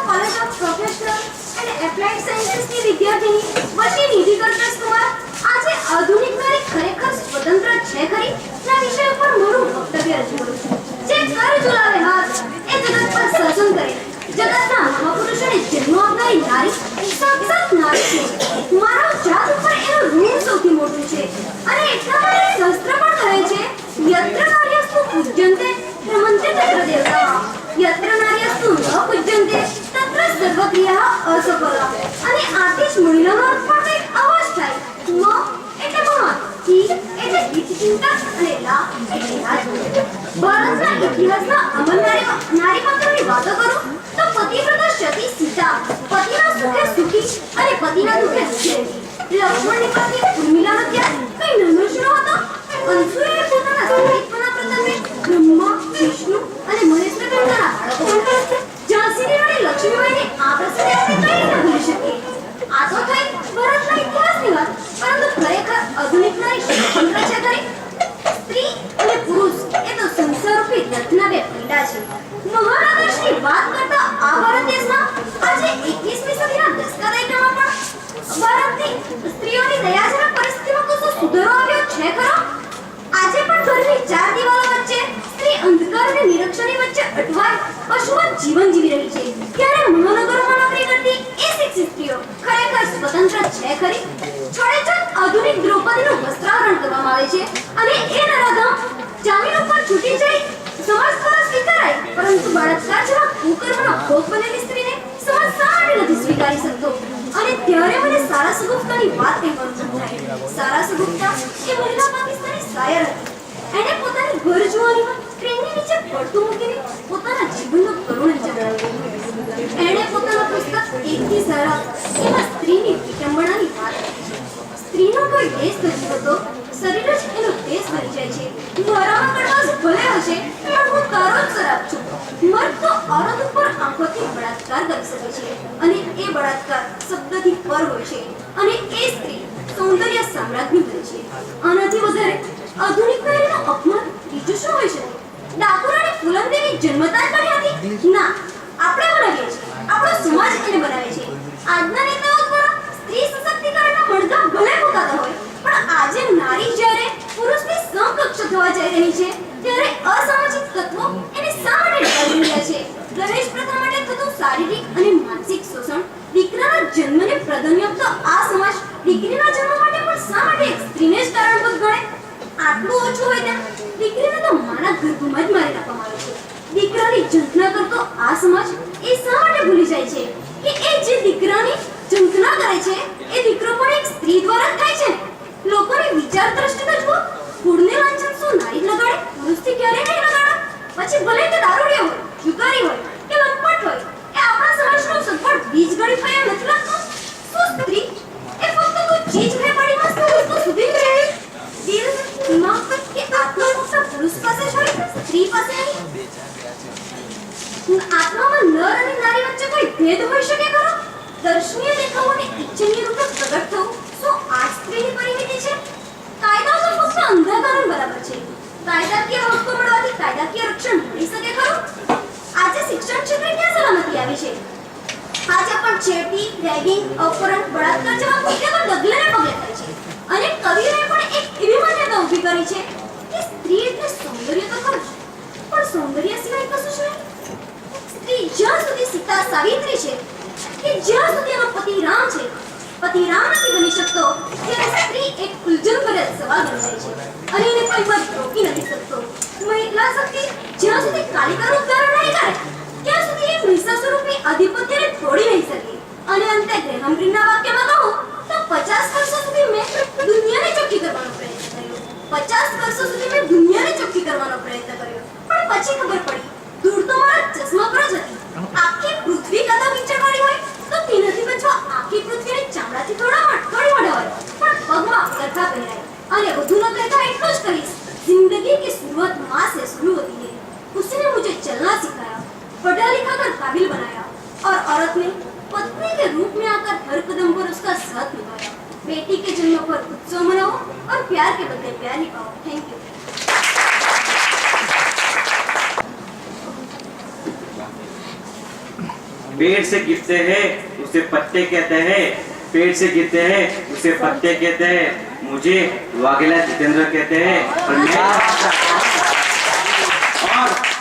College of Professional and applied સાયન્સીસની વિદ્યાર્થીની વચ્ચે નિધિ કલ્પેશ કુમાર આજે આધુનિક નારી ખરેખર સ્વતંત્ર છે ખરી ના વિષય ઉપર મારું વક્તવ્ય રજૂ કરું છું. જે કર ઝુલાવે હાથ એ જગત પર શાસન કરે. જગતના મહાપુરુષોને જન્મ આપનારી નારી સાક્ષાત નારી છે. માનવ જાત ઉપર એનું ઋણ સૌથી મોટું છે અને એટલા માટે શાસ્ત્ર પણ કહે છે યત્ર નાર્યસ્તુ પૂજ્યન્તે રમન્તે તત્ર દેવતાઃ યત્ર નાર્યસ્તુ ન પૂજ્યન્તે તત્ર સર્વક્રિયાઃ અસફલા. અને આથી જ મહિલાનો અર્થ પણ કંઈક આવો જ થાય. મ એટલે મહા, હિ એટલે હિતચિંતક અને લા એટલે રાજપૂત. ભારતના ઇતિહાસના અમર નારીપાત્રોની વાતો કરું તો પતિવ્રતા સતી સીતા પતિના સુખે સુખી અને પતિના દુઃખે દુઃખી રહી. લક્ષ્મણની પત્ની ઉર્મિલાનો ત્યાગ કઈ નમૃષનો હતો. અંસુએ પોતાના સંગીતના પ્રતાપે બ્રહ્મા, વિષ્ણુ અને મહેશને ગણના બાળકો. ઝાંસીની રાણી લક્ષ્મીબાઈને આ પ્રસંગે આપણે કઈ રીતે ભૂલી શકીએ. આ તો થઈ ભારતના ઇતિહાસની વાત, પરંતુ ખરેખર આધુનિક નારી સ્વતંત્ર છે ખરી. સ્ત્રી અને પુરુષ એ તો સંસારરૂપી રથના બે પૈડા છે. મહાન આદર્શની વાત કરતા આ ભારત દેશમાં આજે 21મી સદીના દસકા દાયકામાં પણ ભારતની સ્ત્રીઓની દયાજનક પરિસ્થિતિમાં કશો સુધારો આવ્યો છે ખરો? આજે પણ ઘરની ચાર દિવાલો વચ્ચે સ્ત્રી અંધકાર અને નિરક્ષરની વચ્ચે અટવાઈ અશુભ જીવન જીવી રહી છે. ત્યારે મહાનગરોમાં નોકરી કરતી એ શિક્ષિત સ્ત્રીઓ ખરેખર સ્વતંત્ર છે ખરી? છોડેછોડ આધુનિક દ્રૌપદીનું વસ્ત્રાહરણ કરવામાં આવે છે અને એ નરાધમ જામીન ઉપર છૂટી જઈ સમાજ દ્વારા સ્વીકારાય, પરંતુ બળાત્કાર જેવા કુકર્મનો ભોગ બનેલી સ્ત્રીને સમાજ શા માટે નથી સ્વીકારી શકતો? અને ત્યારે મને સારા સુગુપ્તાની વાત કહેવાનું મન થાય. સારા સુગુપ્તા એ મહિલા પાકિસ્તાની શાયર હતી. એણે પોતાની ઘર જુવાનીમાં ટ્રેનની નીચે પડતું મૂકીને પોતાના જીવનનો કરુણ અંજામ આપ્યો. એણે પોતાના પુસ્તક એકથી સારા એમાં સ્ત્રીની વિટંબણાની વાત કરી છે. સ્ત્રીનો કોઈ દેશ નથી હોતો, શરીર જ એનો દેશ બની જાય છે. મારામાં કડવાશ ભલે હશે પણ હું તારો જ શરાબ છું. મર્દ તો औरत ઉપર આંખોથી બળાત્કાર કરી શકે છે અને એ બળાત્કાર શબ્દથી પર હોય છે અને એ સ્ત્રી સૌંદર્ય સામ્રાજ્ઞી બને છે. આનાથી વધારે આધુનિક નારીનું અપમાન બીજું શું હોય શકે? ડાકુરાણી ફૂલનદેવી જન્મતા જ બની હતી? ના, આપણે બનાવીએ છીએ. આપણો સમાજ એને બનાવે છે. આજના નેતાઓ દ્વારા સ્ત્રી સશક્તિકરણના મણકા ભલે ફૂંકાતા હોય, પણ આજે નારી જ્યારે પુરુષની સમકક્ષ થવા જઈ રહી છે ત્યારે અસામાજિક તત્વો એને શા માટે ડાળી રહ્યા છે? દહેજ પ્રથા માટે થતું શારીરિક અને માનસિક શોષણ, દીકરાના જન્મને પ્રાધાન્ય આપતો આ સમાજ દીકરીના જન્મ માટે પણ શા માટે એક સ્ત્રીને જ કારણભૂત ગણે? આટલું ઓછું હોય ત્યાં દીકરીને તો માના ગર્ભમાં જ મારી નાખવામાં આવે છે. દીકરાની ઝંખના કરતો આ સમાજ એ શા માટે ભૂલી જાય છે કે એ જે દીકરાની ઝંખના કરે છે એ દીકરો પણ એક સ્ત્રી દ્વારા જ થાય છે. લોકોની વિચાર દ્રષ્ટિ જુઓ. કુળને લાંછન શું નારી લગાડે? પુરુષથી ક્યારે નહીં લગાડે. પછી ભલે તે દારૂડિયો હોય, જુગારી હોય કે લંપટ હોય, એ આપણા સમાજનો સગવડ બીજ ગળી થયા નથી લાગતો. શું સ્ત્રી એ ફક્ત કોઈ ચીજ વેપારીમાં વસ્તુ સુધી જ રહે? દિલ, દિમાગ કે આત્મા ફક્ત પુરુષ પાસે જ હોય, સ્ત્રી પાસે નહીં? આત્મામાં નર અને નારી વચ્ચે કોઈ ભેદ હોઈ શકે ખરો? દર્શનીય દેખાવોને ઈચ્છનીય રૂપે પ્રગટ થવું શું આ સ્ત્રીની પરિમિતિ છે? કાયદા તો ફક્ત અંધાકારણ બરાબર છે. કાયદાકીય હક્કો મળવાથી કાયદાકીય રક્ષણ મળી શકે ખરું? આજે શિક્ષણ ક્ષેત્રે ક્યાં સલામતી આવી છે? આજે પણ છેડતી, રેગિંગ, અપહરણ, બળાત્કાર જેવા કૃત્યો તો ડગલે ને પગલે થાય છે. અને કવિઓએ પણ એક એવી માન્યતા ઊભી કરી છે કે સ્ત્રી એટલે સૌંદર્ય તો ખરું જ, પણ સૌંદર્ય સિવાય કશું જ નહીં. સ્ત્રી જ્યાં સુધી સીતા સાવિત્રી છે કે જ્યાં સુધી એનો પતિ રામ છે, પતિ રામ નથી બની શકતો ત્યારે સ્ત્રી એક ઉલઝન ભરેલ સવાલ બની જાય છે અને એને કોઈ પણ રોકી નથી શકતો. મહિલા શક્તિ જ્યાં સુધી કાલિકાનું ધારણ નહીં કરે ત્યાં સુધી એ મહિષાસુરરૂપી આધિપત્યને તોડી નહીં શકે. અને અંતે ગ્રેહામ ગ્રીનના વાક્યમાં કહું તો 50 વર્ષો સુધી મેં દુનિયાને ચોખ્ખી કરવાનો પ્રયત્ન કર્યો. 50 વર્ષો સુધી મેં દુનિયાને ચોખ્ખી કરવાનો પ્રયત્ન કર્યો, પણ પછી ખબર પડી ધૂળ તો મારા ચશ્મા પર જ હતી. આખી પૃથ્વી કદા વિચરવાળી હોય તો તેનાથી બચવા આખી પૃથ્વીને ચામડાથી થોડી વડાવાય, પણ પગમાં ગરખા પહેરાય. અને વધુ ન કહેતા એટલું જ કહીશ, जिंदगी की शुरुआत माँ से शुरू होती है. उसने मुझे चलना सिखाया, पढ़ा लिखा कर काबिल बनाया और औरत ने पत्नी के रूप में आकर हर कदम पर उसका साथ निभाया. बेटी के जन्म पर उत्सव मनाओ और प्यार के बदले प्यार ही पाओ. Thank you. पेड़ से गिरते हैं उसे पत्ते कहते हैं, पेड़ से गिरते हैं उसे पत्ते कहते हैं। मुझे वाघेला जितेंद्र कहते हैं और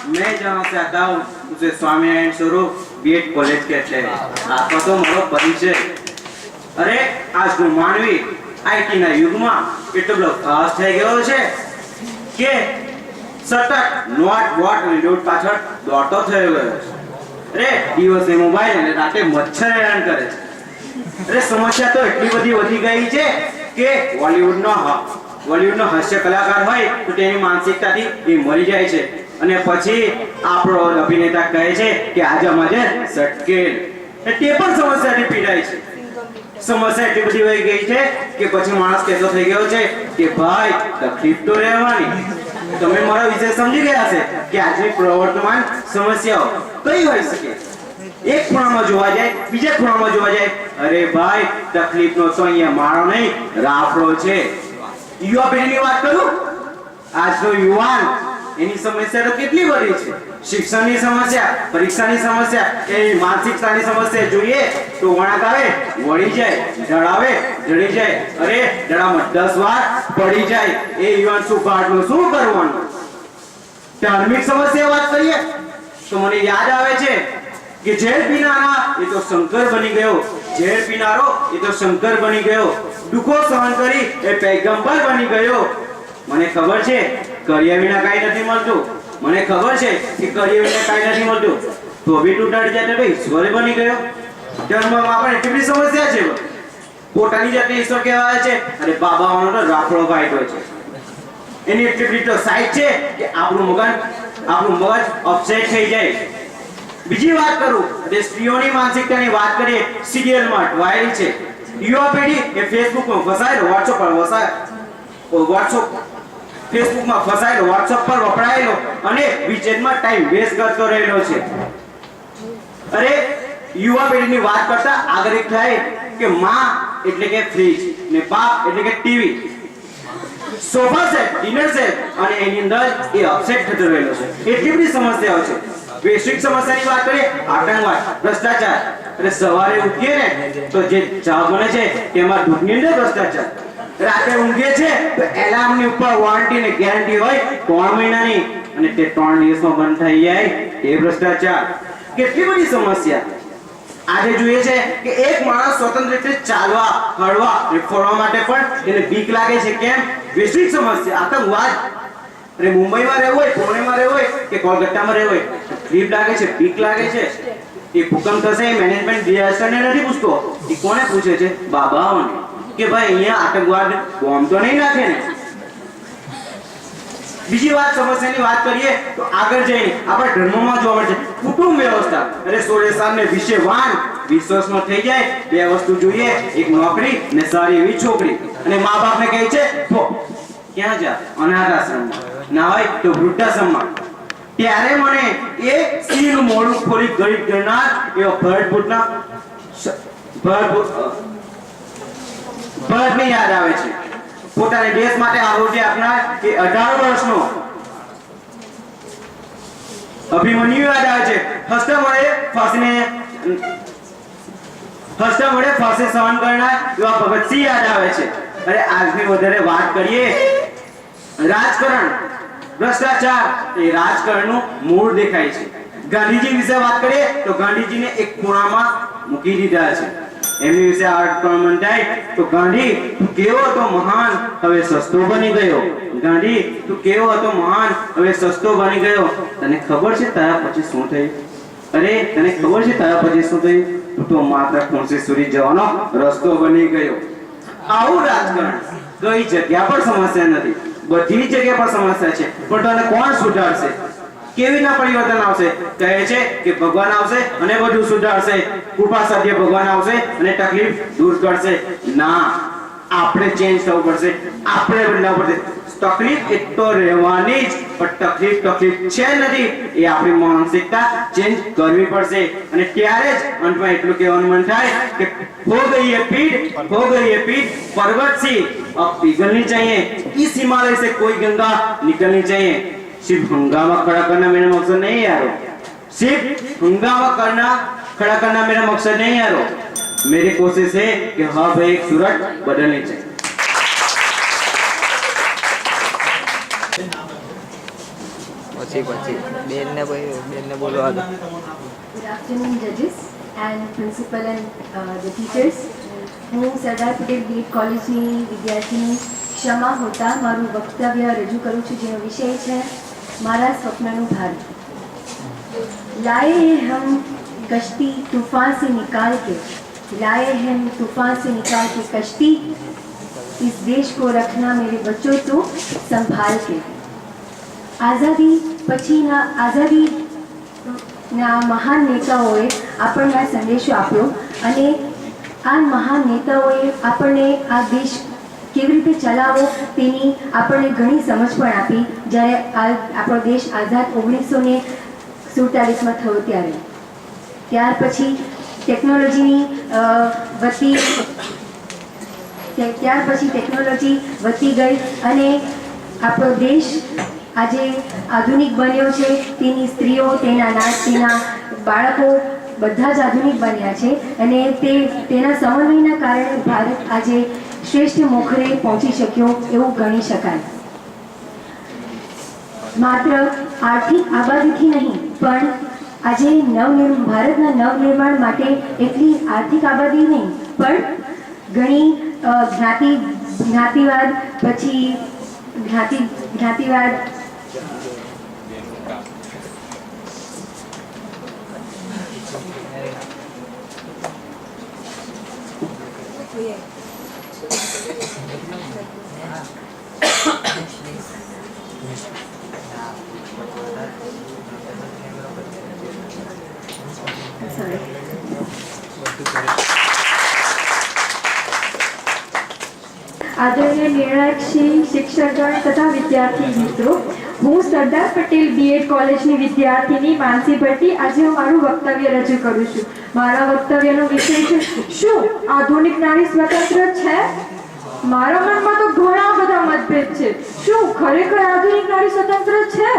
मैं जहाँ से आता हूँ उसे स्वामीनारायण स्वरूप बीएड कॉलेज कहते हैं। आपको तो मारो परिचय। अरे आज मानवी आईटी ना युग में એટલો ફાસ્ટ થઈ ગયો છે કે સતત નોટ વોટ અને લોડ પાછળ દોડતો થયો ગયો છે। અરે દિવસે મોબાઈલ અને રાતે મચ્છર હેરાન કરે છે। અરે સમસ્યા તો એટલી બધી વધી ગઈ છે કે બોલિવૂડનો હાસ્ય કલાકાર હોય તો તેની માનસિકતાથી એ મરી જાય છે અને પછી આપણો અભિનેતા કહે છે કે આજે માજે સટકેલ તે પણ સમસ્યાથી પીડાય છે। સમસ્યા એટલી બધી વધી ગઈ છે કે પછી માણસ કહેતો થઈ ગયો છે કે ભાઈ તકલીફ તો રહેવાની। તમે મારો વિષય સમજી ગયા છે કે આજની પ્રવર્તમાન સમસ્યાઓ કઈ હોઈ શકે। એક ખૂણામાં જોવા જાય બીજા ખૂણામાં જોવા જાય અરે ભાઈ તકલીફનો તો અહીંયા માળો નહીં રાફડો છે। યુવા પેઢીની વાત કરું આજનો યુવાન એની સમસ્યા તો કેટલી બધી છે। શિક્ષણની સમસ્યા, પરીક્ષાની સમસ્યા, એની માનસિકતાની સમસ્યા જોઈએ તો વણાક આવે વળી જાય, જડાવે જડી જાય। અરે જડામાં 10 વાર પડી જાય। એ યુવાન શું કાઢનું શું કરવાનું। ધાર્મિક સમસ્યા વાત કરીએ તો મને યાદ આવે છે કે ઝેર પીનારા એ તો શંકર બની ગયો, ઝેર પીનારો એ તો શંકર બની ગયો, દુઃખો સહન કરી એ પૈગંબર બની ગયો। મને ખબર છે કર્યા વિના કાઈ નથી મળતું, મને ખબર છે કે કર્યા વિના કાઈ નથી મળતું, તો બી તૂટાડી જાય તો ઈશ્વર બની ગયો। જન્મમાં આપણે કેટલી સમસ્યા છે, પોતાની જાતે ઈશ્વર કહેવાય છે અને બાબાઓનો તો રાફડો કાઢ્યો છે। એની એટલી બધી તો સાઈડ છે કે આપણું મગજ અપસેટ થઈ જાય। બીજી વાત કરું તે સ્ત્રીઓની માનસિકતાની વાત કરીએ સિરિયલમાં વાયરલ છે। યુવા પેઢી એ ફેસબુકમાં ફસાયેલો, ફેસબુકમાં ફસાયેલો, વોટ્સએપ પર વપરાયેલો અને વિચેટમાં ટાઈમ વેસ્ટ કરતો રહેલો છે। અરે યુવા પેઢીની વાત કરતા આગળ એક થાય કે માં એટલે કે ફ્રીજ ને બાપ એટલે કે TV, sofa set, dinner set અને એની અંદર એ અપસેટ થતો રહેલો છે। એટલી બધી સમસ્યાઓ છે। વૈશ્વિક સમસ્યાની વાત કરીએ આતંકવાદ, ભ્રષ્ટાચાર। એટલે સવારે ઉઠીએ ને તો જે ચા બને છે તેમાં દૂધની અંદર ભ્રષ્ટાચાર, રાતે ઊંઘે છે તો એલાર્મની ઉપર વોરંટી ને ગેરંટી હોય 3 મહિનાની અને તે 3 દિવસમાં બંધ થઈ જાય એ ભ્રષ્ટાચાર। કેટલી બધી સમસ્યા। આજે જોઈએ છે કે એક માણસ સ્વતંત્ર રીતે ચાલવા, હળવા અને ફરવા માટે પણ એને બીક લાગે છે। કેમ? વૈશ્વિક સમસ્યા, આતંકવાદ। અરે મુંબઈમાં રહેવું હોય, પુણેમાં રહેવું હોય કે કોલકાતામાં રહેવું હોય બીક લાગે છે, બીક લાગે છે। એ ભૂકંપ થશે એ મેનેજમેન્ટ ડિઝાસ્ટરને નથી પૂછતો, એ કોને પૂછે છે? બાબાઓને કે ભાઈ અહીંયા આતંકવાદ બોમ્બ તો નહીં નાખે ને। બીજી વાત સમસ્યાની વાત કરીએ તો આગળ જઈને આપણા ધર્મમાં જોવા મળે છે કુટુંબ વ્યવસ્થા। અરે 16 સાલને વિશ્વાન વિશ્વાસમાં થઈ જાય બે વસ્તુ જોઈએ, એક નોકરી ને સારી એવી છોકરી। અને મા બાપને કહે છે ક્યાં જા? અનાથ આશ્રમમાં, ના હોય તો વૃદ્ધાશ્રમમાં। ત્યારે મને એ સિંહનું મોઢું ખોલી ગરીબ ગણનાર એવો ભરતને યાદ આવે છે। પોતાના દેશ માટે આહુતિ આપનાર એ 18 વર્ષનો અભિમન્યુ યાદ આવે છે। હસ્તા વડે ફાંસી સહન કરનાર એવા ભગતસિંહ યાદ આવે છે। અરે આજની વધારે વાત કરીએ રાજકારણ, ભ્રષ્ટાચાર એ રાજકારણનું મૂળ દેખાય છે। ગાંધીજી વિશે વાત કરીએ તો ગાંધીજીને એક ખૂણામાં મૂકી દીધા છે। એમની વિશે આટલું થાય તો ગાંધી તું કેવો હતો મહાન, હવે સસ્તો બની ગયો। ગાંધી તું કેવો હતો મહાન, હવે સસ્તો બની ગયો। તને ખબર છે તારા પછી શું થયું? અરે તને ખબર છે તારા પછી શું થયું? તું તો માત્ર ખુરશી સુધી જવાનો રસ્તો બની ગયો। આવું રાજકારણ કઈ જગ્યા પર સમસ્યા નથી, બધી જગ્યા પર સમસ્યા છે, પણ તને કોણ સુધારશે? કેવી રીતના પરિવર્તન આવશે? કહે છે કે ભગવાન આવશે અને બધું સુધારશે, કૃપા સાધ્ય ભગવાન આવશે અને તકલીફ દૂર કરશે। ના, આપણે ચેન્જ થવું પડશે, આપણે બદલાવવું પડશે। તકલીફ એ તો રહેવાની જ, પણ તકલીફ છે નથી એ આપણી માનસિકતા ચેન્જ કરવી પડશે। અને ત્યારે જ અંતમાં એટલું કહેવાનું મન થાય કે હો ગઈ है पीठ पर्वत सी अब पिघलनी चाहिए, इस हिमालय से कोई गंगा निकलनी चाहिए। सिर्फ हंगामा खड़ा करना मेरा मकसद नहीं यारो, सिर्फ हंगामा खड़ा करना मेरा मकसद नहीं यारो। मेरी कोशिश है कि अब एक सूरत बदलनी चाहिए। બેનને બોલો આગળ. Good afternoon, judges and principal and the teachers. હું સરદાર પટેલ બીએડ કોલેજની વિદ્યાર્થીની ક્ષમા હોતા મારું વક્તવ્ય રજૂ કરું છું, જેનો વિષય છે મારા સ્વપ્નનું ભારત. लाए हैं हम कश्ती तूफान से निकाल के, लाए हैं हम तूफान से निकाल के कश्ती, इस देश को रखना मेरे बच्चों तो संभाल के. आज़ादी पछीना आज़ादीના મહાન નેતાઓએ આપણને આ સંદેશો આપ્યો અને આ મહાન નેતાઓએ આપણને આ દેશ કેવી રીતે ચલાવવો તેની આપણને ઘણી સમજ પણ આપી. જ્યારે આપણો દેશ આઝાદ 1947માં થયો ત્યાર પછી ટેકનોલોજી વધતી ગઈ અને આપણો દેશ આજે આધુનિક બન્યો છે. તેની સ્ત્રીઓ, તેના નાચ, તેના બાળકો બધા જ આધુનિક બન્યા છે અને તેના સમન્વયના કારણે ભારત આજે શ્રેષ્ઠ મોખરે પહોંચી શક્યો એવું ગણી શકાય. માત્ર આર્થિક આબાદીથી નહીં, પણ આજે ભારતના નવનિર્માણ માટે એટલી આર્થિક આબાદી નહીં, પણ ઘણી જ્ઞાતિવાદ પછી જ્ઞાતિવાદ આદરણીય નિર્ણાયક શ્રી, શિક્ષકગણ તથા વિદ્યાર્થી મિત્રો, હું સરદાર પટેલ બીએડ કોલેજની વિદ્યાર્થીની માનસી ભટ્ટી આજે મારું વક્તવ્ય રજૂ કરું છું. મારા વક્તવ્યનો વિષય છે શું આધુનિક નારી સ્વતંત્ર છે? મારા મનમાં તો ઘણા બધા મતભેદ છે. શું ખરેખર આધુનિક નારી સ્વતંત્ર છે?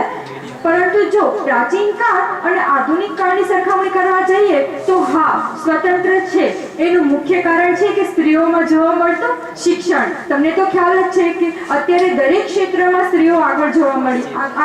પરંતુ જો પ્રાચીન કાળ અને આધુનિક કાળની સરખામણી કરવા જઈએ તો હા, સ્વતંત્ર છે. એનું મુખ્ય કારણ છે કે સ્ત્રીઓમાં જોવા મળતું શિક્ષણ. તમને તો ખ્યાલ જ છે કે અત્યારે દરેક ક્ષેત્રમાં સ્ત્રીઓ આગળ છે.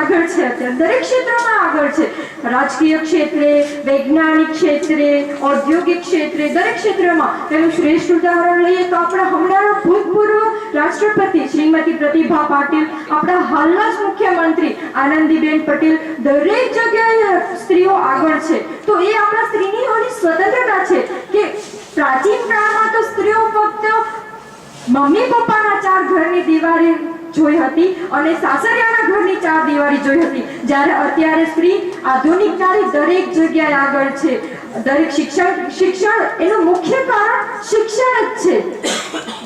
અત્યારે દરેક ક્ષેત્રમાં આગળ છે. રાજકીય ક્ષેત્રે, વૈજ્ઞાનિક ક્ષેત્રે, ઔદ્યોગિક ક્ષેત્રે, દરેક ક્ષેત્રમાં. એનું શ્રેષ્ઠ ઉદાહરણ લઈએ તો આપણા હમણાં ભૂતપૂર્વ રાષ્ટ્રપતિ શ્રીમતી પ્રતિભા પાટીલ, આપણા હાલના જ મુખ્યમંત્રી આનંદીબેન પટેલ, દરેક જગ્યાએ સ્ત્રીઓ આગળ છે. તો એ આપણા સ્ત્રીની સ્વતંત્રતા છે કે પ્રાચીન કાળમાં તો સ્ત્રીઓ ફક્ત મમ્મી પપ્પાના 4 ઘરની દિવાળી જોઈ હતી અને સાસરિયાના ઘરની 4 દિવાળી જોઈ હતી, જ્યારે અત્યારે સ્ત્રી આધુનિક નારી દરેક જગ્યાએ આગળ છે. દરેક શિક્ષણ એનું મુખ્ય કારણ શિક્ષણ જ છે.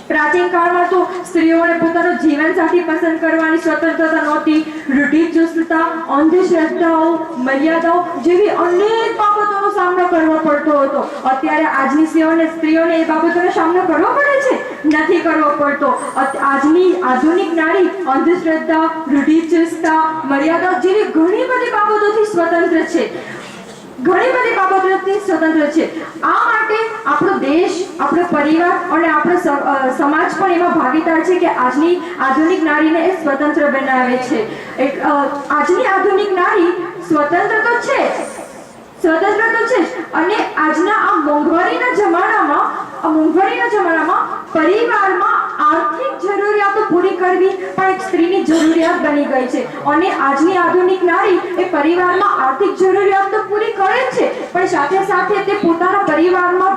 પ્રાચીન કાળમાં તો સ્ત્રીઓને પોતાનો જીવનસાથી પસંદ કરવાની સ્વતંત્રતા નહોતી. રૂઢિચુસ્તતા, અંધશ્રદ્ધાઓ, મર્યાદાઓ જેવી અનેક બાબતોનો સામનો કરવો પડતો હતો. અત્યારે આજની સ્ત્રીઓને એ બાબતોનો સામનો કરવો પડે છે? નથી કરવો પડતો. આજની આધુનિક નારી અંધશ્રદ્ધા, રૂઢિચુસ્તતા, મર્યાદા જેવી ઘણી બધી બાબતોથી સ્વતંત્ર છે. આ માટે આપણો દેશ, આપણો પરિવાર અને આપણો સમાજ પણ એમાં ભાગીદાર છે કે આજની આધુનિક નારીને એ સ્વતંત્ર બનાવે છે. આજની આધુનિક નારી સ્વતંત્ર તો છે અને આજના આ મોંઘવારીના જમાનામાં પરિવારમાં આર્થિક જરૂરિયાતો પૂરી કરવી પણ એક સ્ત્રીની જરૂરિયાત બની ગઈ છે. અને આજની આધુનિક નારી એ પરિવારમાં આર્થિક જરૂરિયાતો પૂરી કરે છે, પણ સાથે સાથે તે પોતાના પરિવારમાં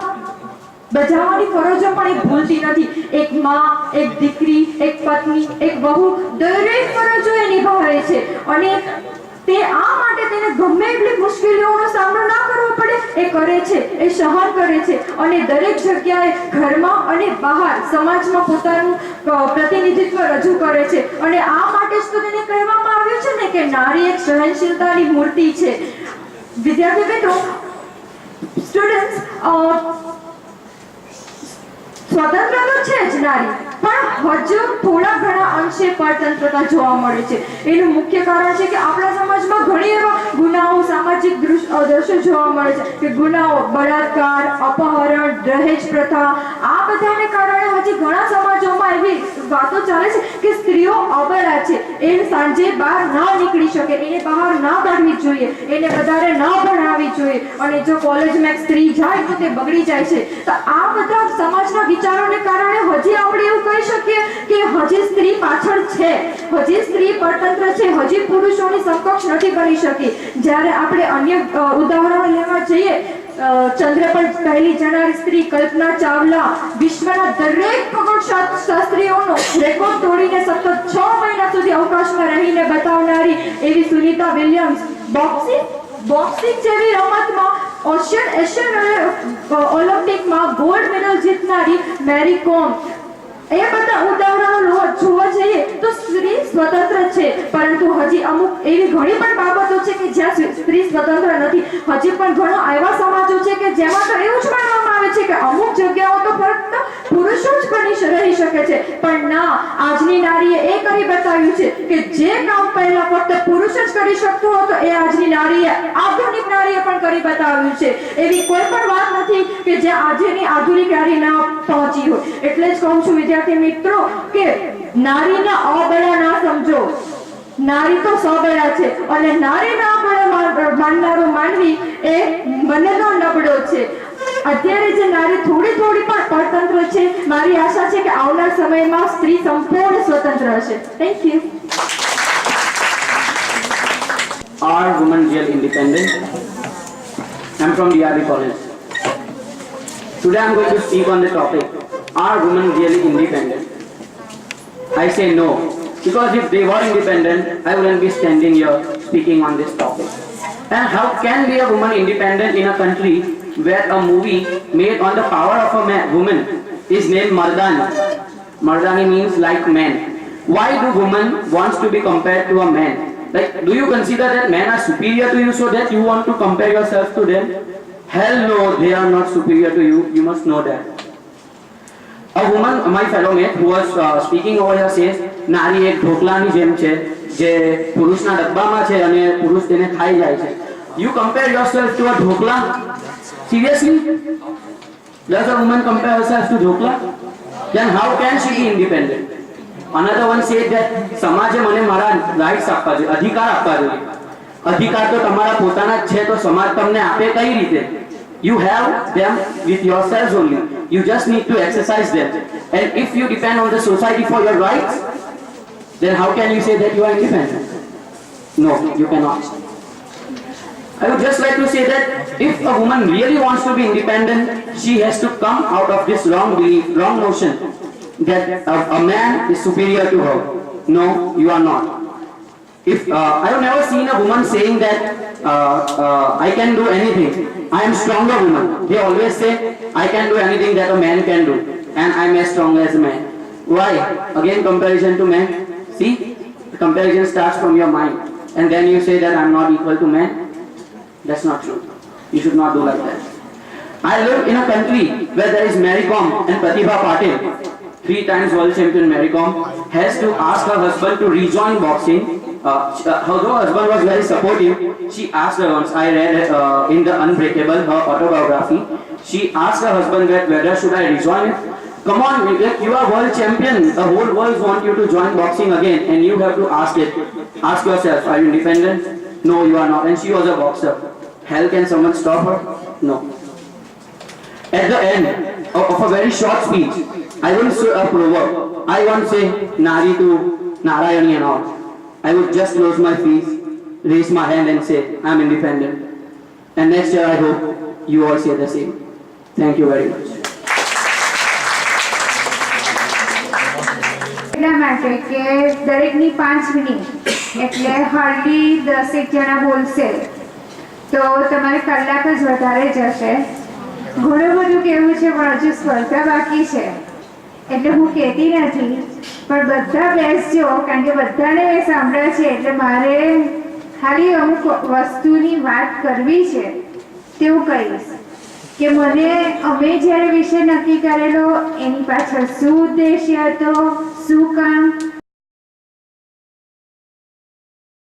બજાવવાની ફરજો પણ એ ભૂલતી નથી. એક માં, એક દીકરી, એક પત્ની, એક વહુ, દરેક ફરજો એ નિભાવે છે અને તે આ માટે તેને ગમે એટલી મુશ્કેલીઓનો સામનો ના કરવો પડે એ કરે છે, એ સહન કરે છે અને દરેક જગ્યાએ ઘરમાં અને બહાર સમાજમાં પોતાનું પ્રતિનિધિત્વ રજૂ કરે છે. અને આ માટે જ તો તેને કહેવામાં આવ્યું છે ને કે નારી એક સહનશીલતાની મૂર્તિ છે. વિદ્યાર્થી મિત્રો, સ્ટુડન્ટ્સ, સ્વતંત્ર તો છે જ નારી, પણ હજુ થોડા ઘણા અંશે પરતંત્રતા જોવા મળે છે. એનું મુખ્ય કારણ છે કે આપણા સમાજમાં ઘણી એવા ગુનાઓ, સામાજિક દ્રશ્યો જોવા મળે છે કે ગુનાઓ, બળાત્કાર, અપહરણ, દહેજ પ્રથા, આ બધાને કારણે હજી ઘણા સમાજોમાં એવી વાતો ચાલે છે કે સ્ત્રીઓ અબળા છે, એ સાંજે બહાર ન નીકળી શકે, એને બહાર ન કાઢવી જોઈએ, એને વધારે ન ભણાવવી જોઈએ, અને જો કોલેજમાં એક સ્ત્રી જાય તો તે બગડી જાય છે. તો આ બધા સમાજના વિચારોને કારણે હજી આપણે એવું કહી શકીએ કે હજી સ્ત્રી પાછળ છે, હજી સ્ત્રી પરતંત્ર છે, હજી પુરુષોની સમકક્ષ નથી બની શકી. જ્યારે આપણે અન્ય ઉદાહરણો લેવા જઈએ, ચંદ્ર પર પહેલી જનારી સ્ત્રી કલ્પના ચાવલા વિશ્વના દરેક ખગોળશાસ્ત્રીઓનો રેકોર્ડ તોડીને સતત 6 મહિના સુધી અવકાશમાં રહીને બતાવનારી એવી સુનીતા વિલિયમ્સ, બોક્સિંગ જેવી રમતમાં એશિયન ઓલિમ્પિકમાં ગોલ્ડ મેડલ જીતનારી મેરી કોમ, એ બધા ઉદાહરણો જોવા જઈએ તો સ્ત્રી સ્વતંત્ર છે. પરંતુ હજી અમુક એવી ઘણી પણ બાબતો છે કે જ્યાં સ્ત્રી સ્વતંત્ર નથી. હજી પણ ઘણા એવા સમાજો છે કે જેમાં તો એવું જ માનવામાં આવે છે કે અમુક જગ્યાઓ તો ફક્ત પુરુષો જ રહી શકે છે. પણ ના, આજની નારીએ એ કરી બતાવ્યું છે કે જે કામ પહેલા ફક્ત પુરુષ જ કરી શકતો હતો એ આજની નારીએ, આધુનિક નારીએ પણ કરી બતાવ્યું છે. એવી કોઈ પણ વાત નથી કે જે આજની આધુનિક નારી ના પહોંચી હોય. એટલે જ કહું છું વિદ્યાર્થી મિત્રો કે નારીને અબળા ના સમજો, નારી તો સબળા છે, અને નારીને અબળા માનનારો માનવી એ મનનો નબળો છે. અત્યારે જે નારી થોડી પણ પરતંત્ર છે, મારી આશા છે કે આવનાર સમયમાં સ્ત્રી સંપૂર્ણ સ્વતંત્ર હશે. Thank you. Are women real independent? I'm from DRB College. Today I'm going to speak on the topic, are women really independent? I say no, because if they were independent, I wouldn't be standing here speaking on this topic. And how can be a woman independent in a country where a movie made on the power of a woman is named Mardani? Mardani means like man. Why do women wants to be compared to a man? Like, do you consider that men are superior to you so that you want to compare yourself to them? Hell no, they are not superior to you. You must know that. A woman, my fellow mate, who was speaking over here says, નારી એક ઢોકલાની જેમ છે જે પુરુષના ડબ્બામાં છે અને પુરુષ તેને ખાઈ જાય છે. You compare yourself to a dhokla? Seriously? Does a woman compare herself to dhokla? Then how can she be independent? Another one said that સમાજે મને મારા રાઇટ્સ આપવા જોઈએ, અધિકાર આપવા જોઈએ. અધિકાર તો તમારા પોતાના જ છે, તો સમાજ તમને આપે કઈ રીતે? You have them with yourselves only. You just need to exercise them. And if you depend on the society for your rights, then how can you say that you are independent? No, you cannot. I would just like to say that if a woman really wants to be independent, she has to come out of this wrong belief, wrong notion that a man is superior to her. No, you are not. I have never seen a woman saying that I can do anything. I am stronger woman. They always say I can do anything that a man can do, and I am as strong as a man. Why? Again, comparison to men. See, the comparison starts from your mind, and then you say that I am not equal to men. That's not true. You should not do like that. I live in a country where there is Mary Kom and Pratibha Patil. 3 times world champion Mary Kom has to ask her husband to rejoin boxing. Although her husband was very supportive, she asked her once, I read in the Unbreakable, her autobiography, she asked her husband that whether should I rejoin it. Come on, you are world champion. The whole world wants you to join boxing again, and you have to ask it. Ask yourself, are you independent? No, you are not. And she was a boxer. Hell, can someone stop her? No. At the end of a very short speech, I won't say a proverb. I won't say Nari to Narayani and all. I would just close my face, raise my hand and say, I am independent. And next year I hope you all say the same. Thank you very much. એટલા માટે કે દરેકની 5 minute એટલે hardly 10 જણા બોલશે તો તમારે કલાક જ વધારે જશે. ઘણું બધું કહેવું છે પણ હજુ સ્પર્ધા બાકી છે એટલે હું કહેતી નથી, પણ બધા બેસજો કારણ કે બધાને મેં સાંભળ્યા છે એટલે મારે ખાલી અમુક વસ્તુની વાત કરવી છે તેવું કહીશ. કે અમે જ્યારે વિષય નક્કી કરેલો એની પાછળ શું ઉદ્દેશ્ય હતો, શું કામ,